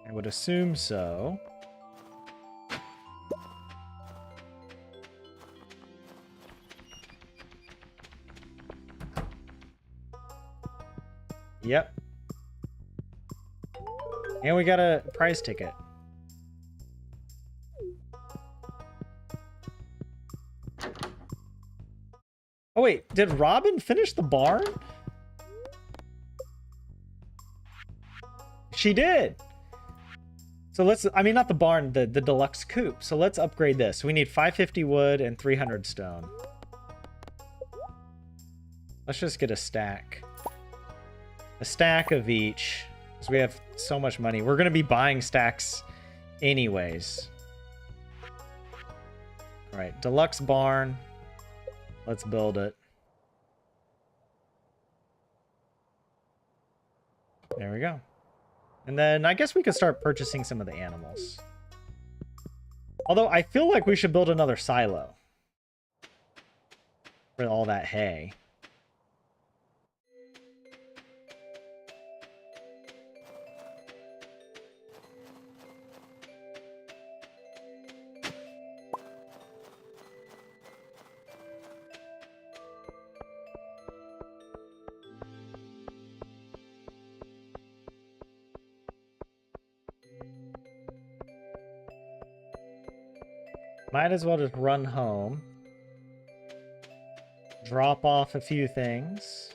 I would assume so. Yep. And we got a prize ticket. Oh wait, did Robin finish the barn? She did. So let's, I mean, not the barn, the deluxe coop. So let's upgrade this. We need 550 wood and 300 stone. Let's just get a stack. A stack of each. Because we have so much money. We're going to be buying stacks anyways. All right, deluxe barn. Let's build it. There we go. And then I guess we could start purchasing some of the animals. Although I feel like we should build another silo for all that hay. Might as well just run home. Drop off a few things.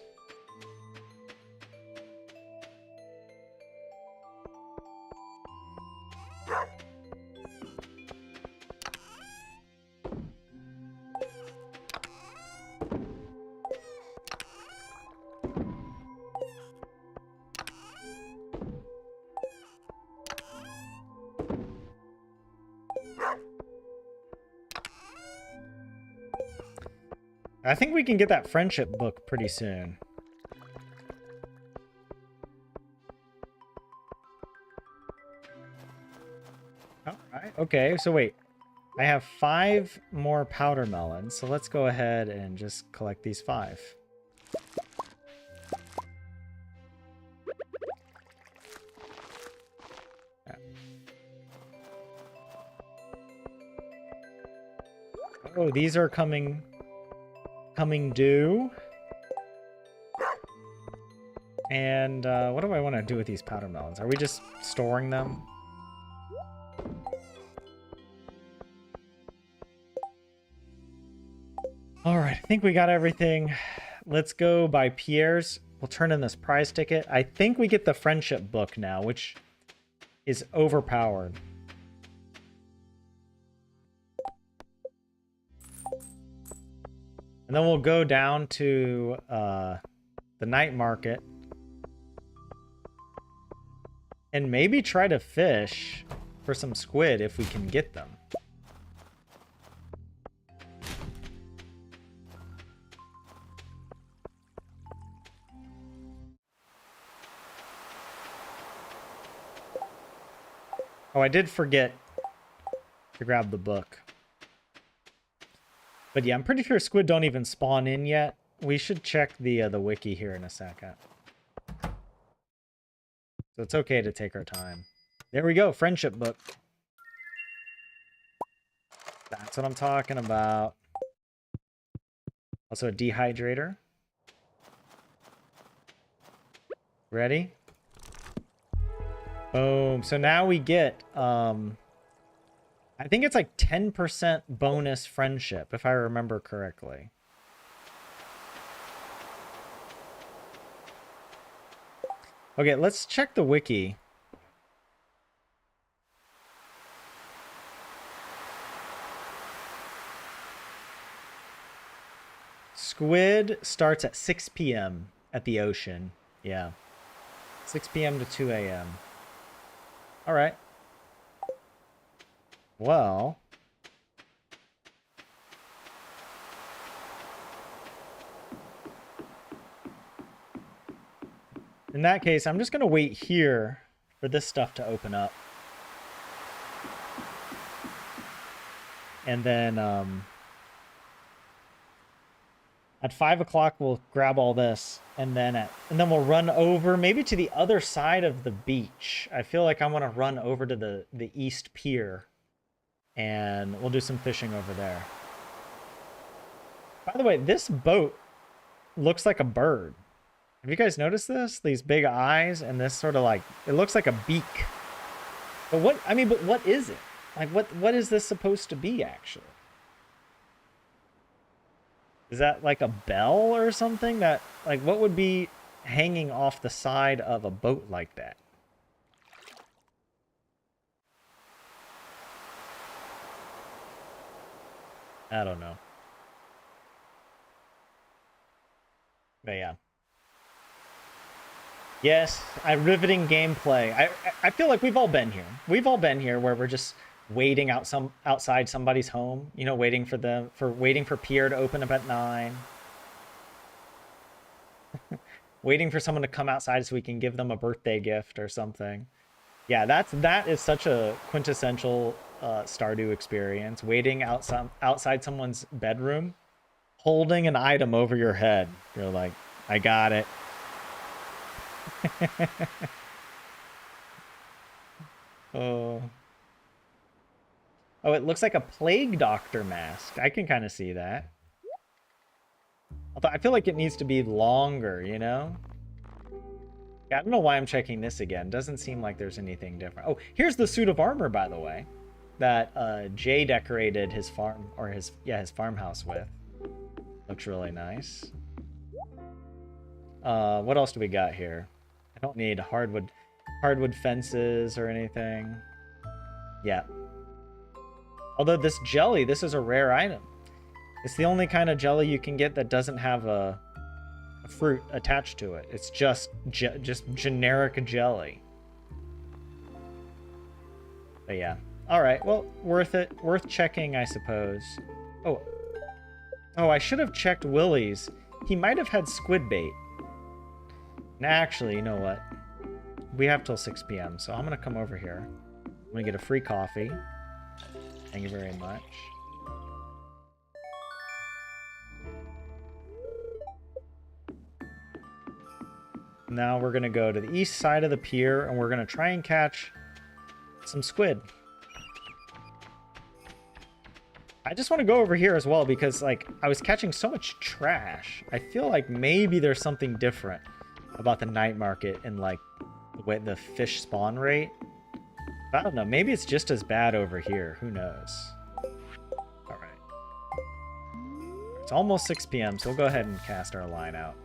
I think we can get that friendship book pretty soon. All right. Okay, so wait. I have 5 more powder melons, so let's go ahead and just collect these 5. Yeah. Oh, these are coming due. And what do I want to do with these powder melons? Are we just storing them? All right, I think we got everything. Let's go by Pierre's. We'll turn in this prize ticket. I think we get the friendship book now, which is overpowered. And then we'll go down to the night market and maybe try to fish for some squid if we can get them. Oh, I did forget to grab the book. But yeah, I'm pretty sure squid don't even spawn in yet. We should check the wiki here in a second. So it's okay to take our time. There we go, friendship book. That's what I'm talking about. Also a dehydrator. Ready? Boom. So now we get, I think it's like 10% bonus friendship, if I remember correctly. Okay, let's check the wiki. Squid starts at 6 p.m. at the ocean. Yeah. 6 p.m. to 2 a.m. All right. Well, in that case, I'm just going to wait here for this stuff to open up. And then at 5 o'clock we'll grab all this, and then we'll run over maybe to the other side of the beach. I feel like I want to run over to the East Pier, and we'll do some fishing over there. By the way, this boat looks like a bird. Have you guys noticed this? These big eyes and this sort of like, it looks like a beak. But what is it? Like, what is this supposed to be, actually? Is that like a bell or something? That, like, what would be hanging off the side of a boat like that? I don't know. But yeah. Yes, riveting gameplay. I feel like we've all been here. We've all been here where we're just waiting outside somebody's home, you know, waiting for Pier to open up at 9. Waiting for someone to come outside so we can give them a birthday gift or something. Yeah, that is such a quintessential Stardew experience. Waiting outside someone's bedroom, holding an item over your head. You're like, I got it. Oh. Oh, it looks like a plague doctor mask. I can kind of see that. Although I feel like it needs to be longer, you know? Yeah, I don't know why I'm checking this again. Doesn't seem like there's anything different. Oh, here's the suit of armor, by the way, that Jay decorated his farm, or his farmhouse with. Looks really nice. What else do we got here? I don't need hardwood fences or anything. Yeah. Although this jelly, this is a rare item. It's the only kind of jelly you can get that doesn't have a fruit attached to it. It's just generic jelly. But yeah. Alright, well, worth it. Worth checking, I suppose. Oh, I should have checked Willie's. He might have had squid bait. And actually, you know what? We have till 6 p.m., so I'm going to come over here. I'm going to get a free coffee. Thank you very much. Now we're going to go to the east side of the pier, and we're going to try and catch some squid. I just want to go over here as well because, like, I was catching so much trash. I feel like maybe there's something different about the night market and, like, the fish spawn rate. I don't know. Maybe it's just as bad over here. Who knows? All right. It's almost 6 p.m., so we'll go ahead and cast our line out.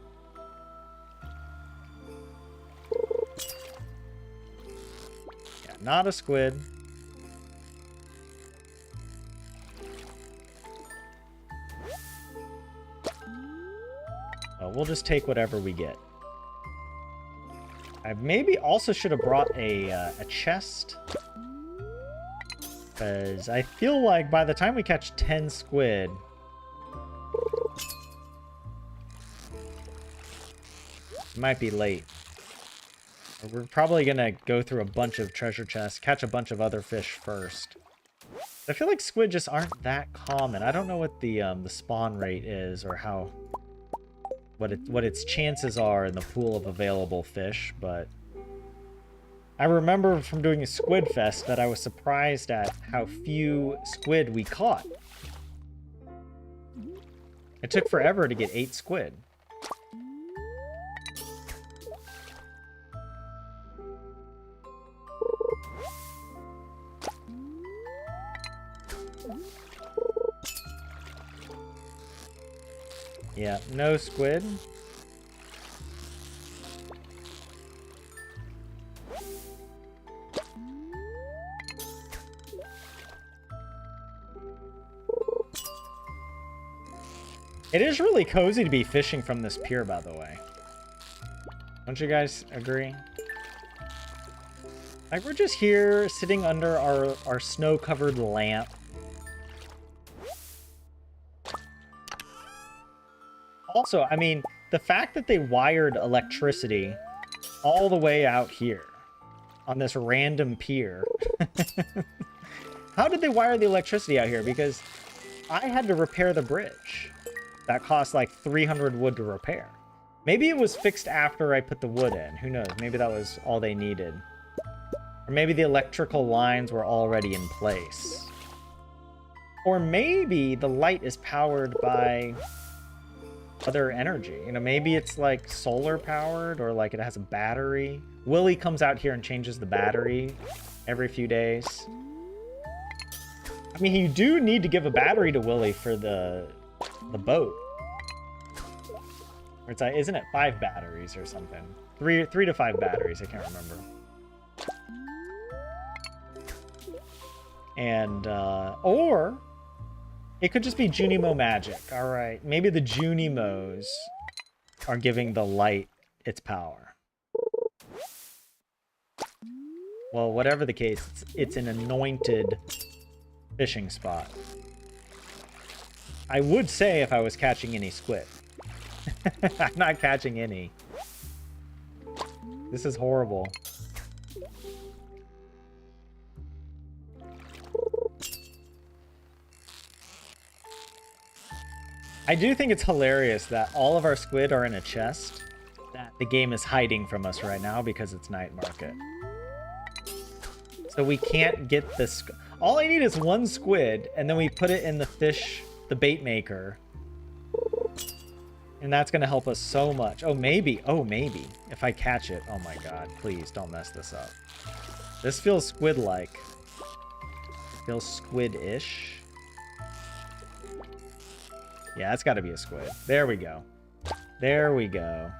Yeah, not a squid. We'll just take whatever we get. I maybe also should have brought a chest. Because I feel like by the time we catch 10 squid... it might be late. We're probably going to go through a bunch of treasure chests, catch a bunch of other fish first. I feel like squid just aren't that common. I don't know what the spawn rate is or how... what its chances are in the pool of available fish, but I remember from doing a Squid Fest that I was surprised at how few squid we caught. It took forever to get 8 squid. Yeah, no squid. It is really cozy to be fishing from this pier, by the way. Don't you guys agree? Like, we're just here sitting under our snow-covered lamp. Also, I mean, the fact that they wired electricity all the way out here on this random pier. How did they wire the electricity out here? Because I had to repair the bridge. That cost like 300 wood to repair. Maybe it was fixed after I put the wood in. Who knows? Maybe that was all they needed. Or maybe the electrical lines were already in place. Or maybe the light is powered by other energy. You know, maybe it's like solar powered or like it has a battery. Willy comes out here and changes the battery every few days. I mean, you do need to give a battery to Willy for the boat. Or it's like, isn't it 5 batteries or something? 3 to 5 batteries, I can't remember. And, or it could just be Junimo magic. All right, maybe the Junimos are giving the light its power. Well, whatever the case, it's an anointed fishing spot. I would say if I was catching any squid. I'm not catching any. This is horrible. I do think it's hilarious that all of our squid are in a chest that the game is hiding from us right now because it's night market. So we can't get this. All I need is 1 squid, and then we put it in the bait maker. And that's going to help us so much. Oh, maybe. Oh, maybe. If I catch it. Oh my god. Please don't mess this up. This feels squid-like. Feels squid-ish. Yeah, it's got to be a squid. There we go. There we go.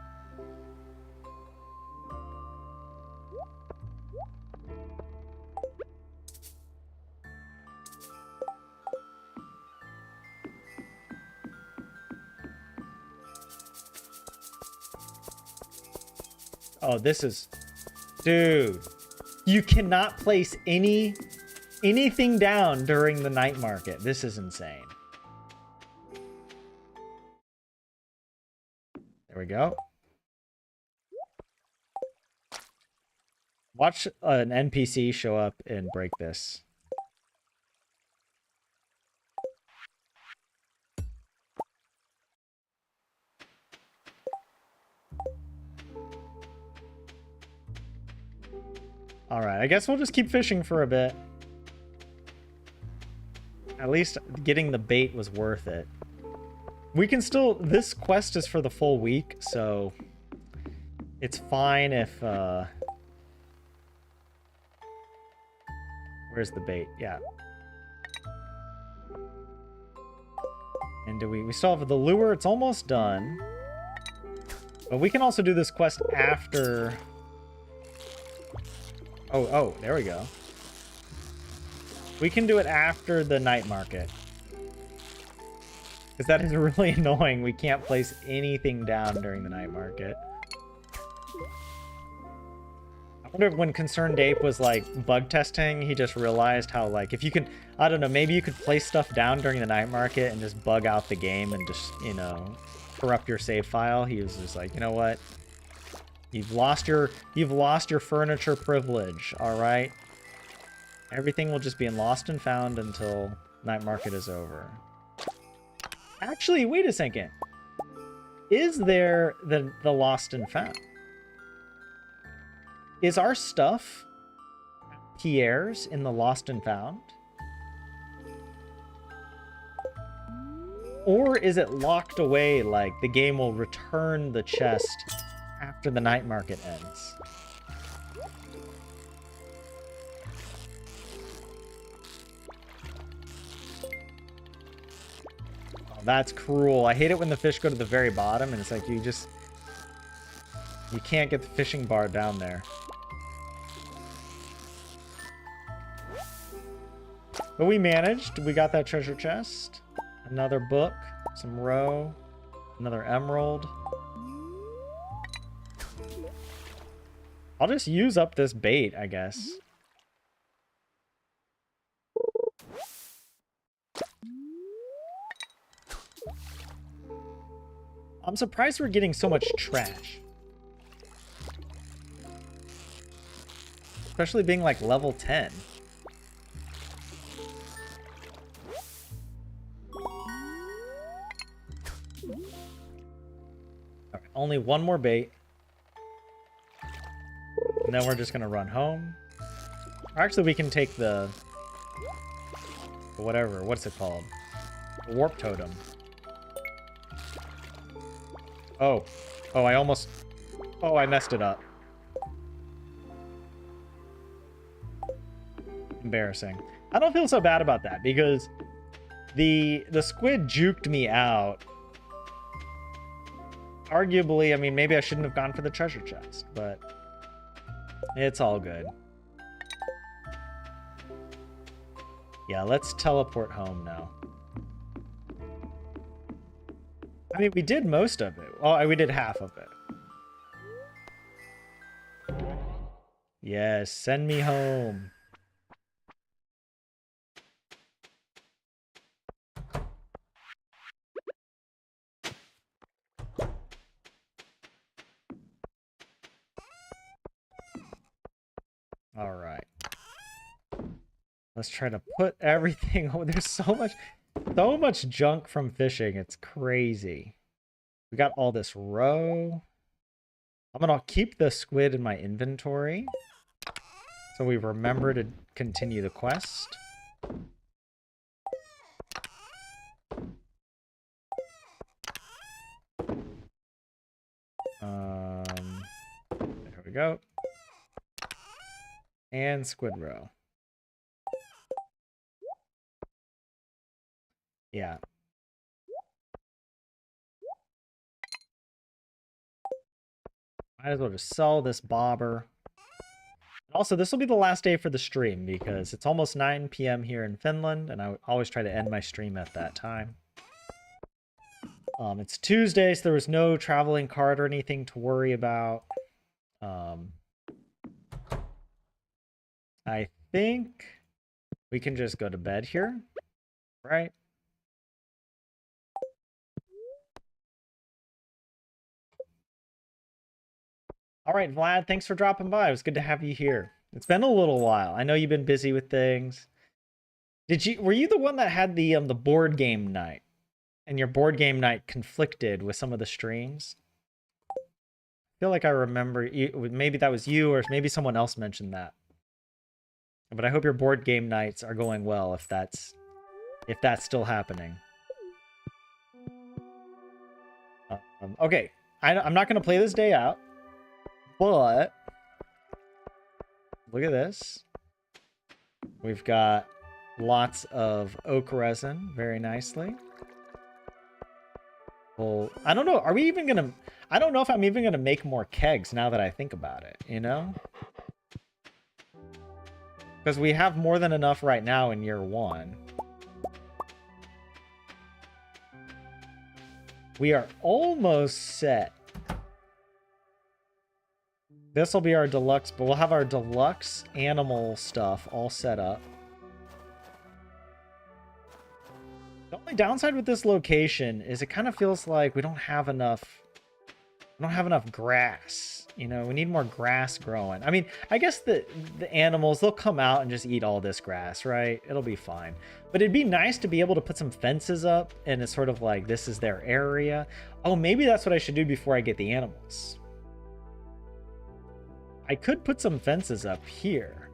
Oh, this is... Dude. You cannot place anything down during the night market. This is insane. There we go. Watch an NPC show up and break this. All right, I guess we'll just keep fishing for a bit. At least getting the bait was worth it. We can still... This quest is for the full week, so... It's fine if... Where's the bait? Yeah. And do we still have the lure? It's almost done. But we can also do this quest after... Oh, there we go. We can do it after the night market. Because that is really annoying. We can't place anything down during the night market. I wonder if when Concerned Ape was, like, bug testing, he just realized how, like, if you can... I don't know, maybe you could place stuff down during the night market and just bug out the game and just, you know, corrupt your save file. He was just like, you know what? You've lost your furniture privilege, alright? Everything will just be in lost and found until night market is over. Actually, wait a second. Is there the lost and found? Is our stuff at Pierre's in the lost and found? Or is it locked away, like the game will return the chest after the night market ends? Oh, that's cruel. I hate it when the fish go to the very bottom and it's like you can't get the fishing bar down there. But we managed. We got that treasure chest. Another book. Some roe. Another emerald. I'll just use up this bait, I guess. I'm surprised we're getting so much trash. Especially being like level 10. only one more bait. And then we're just gonna run home. Or actually, we can take the whatever. What's it called? The warp totem. Oh. Oh, I almost... Oh, I messed it up. Embarrassing. I don't feel so bad about that because the squid juked me out. Arguably, I mean, maybe I shouldn't have gone for the treasure chest, but it's all good. Yeah, let's teleport home now. I mean, we did most of it. Oh, we did half of it. Yes, send me home. All right. Let's try to put everything... Oh, there's so much junk from fishing. It's crazy. We got all this roe. I'm gonna keep the squid in my inventory, so we remember to continue the quest. There we go. And squid roe. Yeah. Might as well just sell this bobber. Also, this will be the last day for the stream because it's almost 9 p.m. here in Finland, and I always try to end my stream at that time. It's Tuesday, so there was no traveling cart or anything to worry about. I think we can just go to bed here, right? All right, Vlad, thanks for dropping by. It was good to have you here. It's been a little while. I know you've been busy with things. Were you the one that had the board game night? And your board game night conflicted with some of the streams? I feel like I remember maybe that was you or maybe someone else mentioned that. But I hope your board game nights are going well if that's still happening. Okay, I'm not going to play this day out, but look at this. We've got lots of oak resin, very nicely. Well, I don't know. Are we even going to... I don't know if I'm even going to make more kegs now that I think about it, you know? Because we have more than enough right now in year 1. We are almost set. This will be our deluxe, but we'll have our deluxe animal stuff all set up. The only downside with this location is it kind of feels like we don't have enough grass. You know, we need more grass growing. I mean, I guess the animals, they'll come out and just eat all this grass, right? It'll be fine. But it'd be nice to be able to put some fences up and it's sort of like this is their area. Oh, maybe that's what I should do before I get the animals. I could put some fences up here.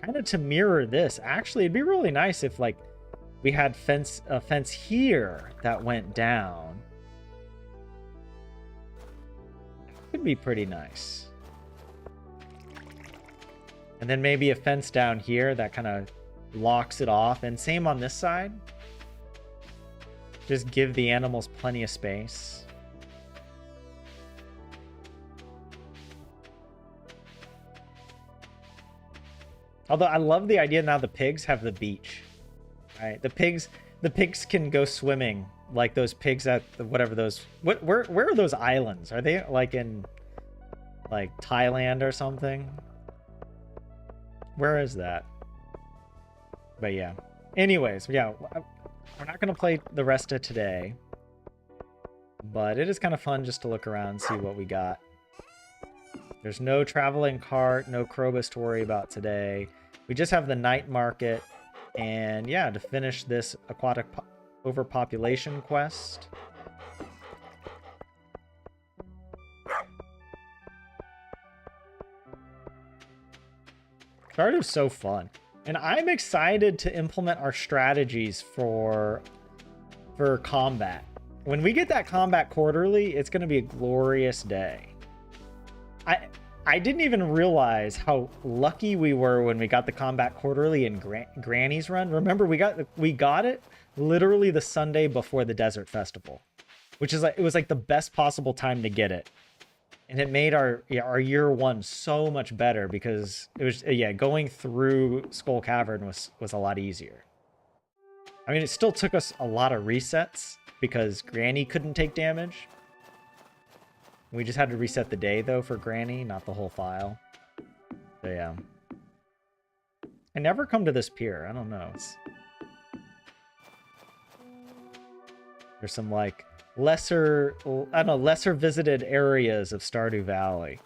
Kind of to mirror this. Actually, it'd be really nice if like we had a fence here that went down. Could be pretty nice. And then maybe a fence down here that kind of locks it off. And same on this side. Just give the animals plenty of space. Although I love the idea now the pigs have the beach. Right? The pigs can go swimming. Like those pigs at whatever those... Where are those islands? Are they like in like Thailand or something? Where is that? But yeah. Anyways, yeah. We're not going to play the rest of today. But it is kind of fun just to look around and see what we got. There's no traveling cart, no Krobus to worry about today. We just have the night market. And yeah, to finish this aquatic overpopulation quest. Stardew's so fun. And I'm excited to implement our strategies for combat. When we get that combat quarterly, it's going to be a glorious day. I didn't even realize how lucky we were when we got the combat quarterly in Granny's Run. Remember, we got it literally the Sunday before the Desert Festival, which is like, it was like the best possible time to get it. And it made our year one so much better because it was, going through Skull Cavern was a lot easier. I mean, it still took us a lot of resets because Granny couldn't take damage. We just had to reset the day, though, for Granny, not the whole file. So, yeah. I never come to this pier. I don't know. There's some, like, lesser visited areas of Stardew Valley.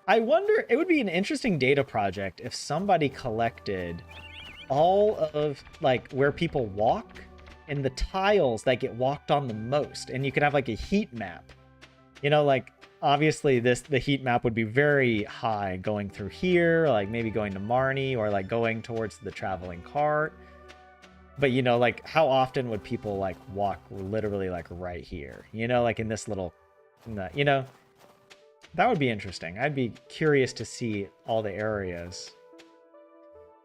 I wonder, it would be an interesting data project if somebody collected all of, like, where people walk and the tiles that get walked on the most. And you could have, like, a heat map. You know, like, obviously the heat map would be very high going through here, like maybe going to Marnie or like going towards the traveling cart. But, you know, like how often would people like walk literally like right here, you know, like in this little, you know, that would be interesting. I'd be curious to see all the areas.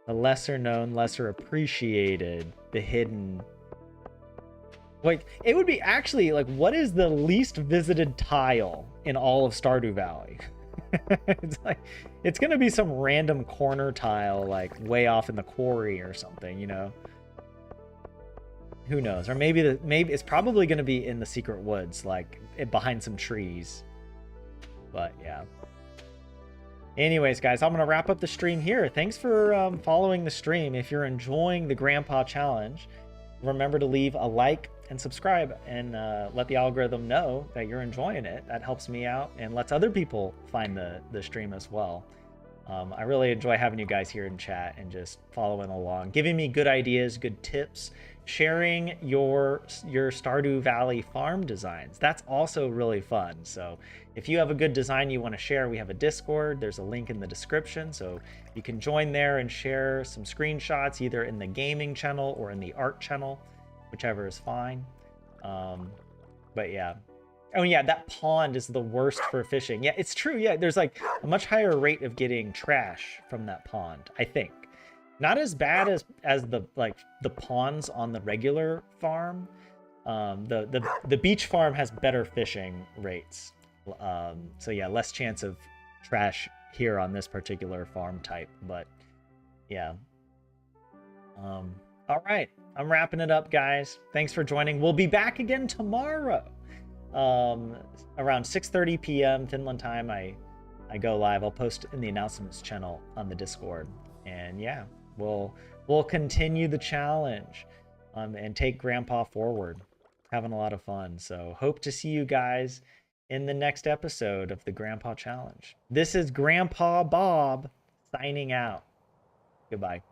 The lesser known, lesser appreciated, the hidden. Like, it would be actually, like, what is the least visited tile in all of Stardew Valley? It's like, it's going to be some random corner tile, like, way off in the quarry or something, you know? Who knows? Or maybe it's probably going to be in the secret woods, like, behind some trees. But, yeah. Anyways, guys, I'm going to wrap up the stream here. Thanks for following the stream. If you're enjoying the Grandpa Challenge, remember to leave a like and subscribe and let the algorithm know that you're enjoying it. That helps me out and lets other people find the stream as well. I really enjoy having you guys here in chat and just following along, giving me good ideas, good tips, sharing your Stardew Valley farm designs. That's also really fun. So if you have a good design you want to share, we have a Discord. There's a link in the description, so you can join there and share some screenshots either in the gaming channel or in the art channel, whichever is fine. But yeah. Oh yeah, that pond is the worst for fishing. Yeah, it's true. Yeah, there's like a much higher rate of getting trash from that pond, I think. Not as bad as the ponds on the regular farm. The beach farm has better fishing rates. So yeah, less chance of trash here on this particular farm type. But yeah. All right, I'm wrapping it up, guys. Thanks for joining. We'll be back again tomorrow. Around 6:30 p.m. Finland time, I go live. I'll post in the announcements channel on the Discord. And yeah, we'll continue the challenge and take Grandpa forward. Having a lot of fun. So hope to see you guys in the next episode of the Grandpa Challenge. This is Grandpa Bob signing out. Goodbye.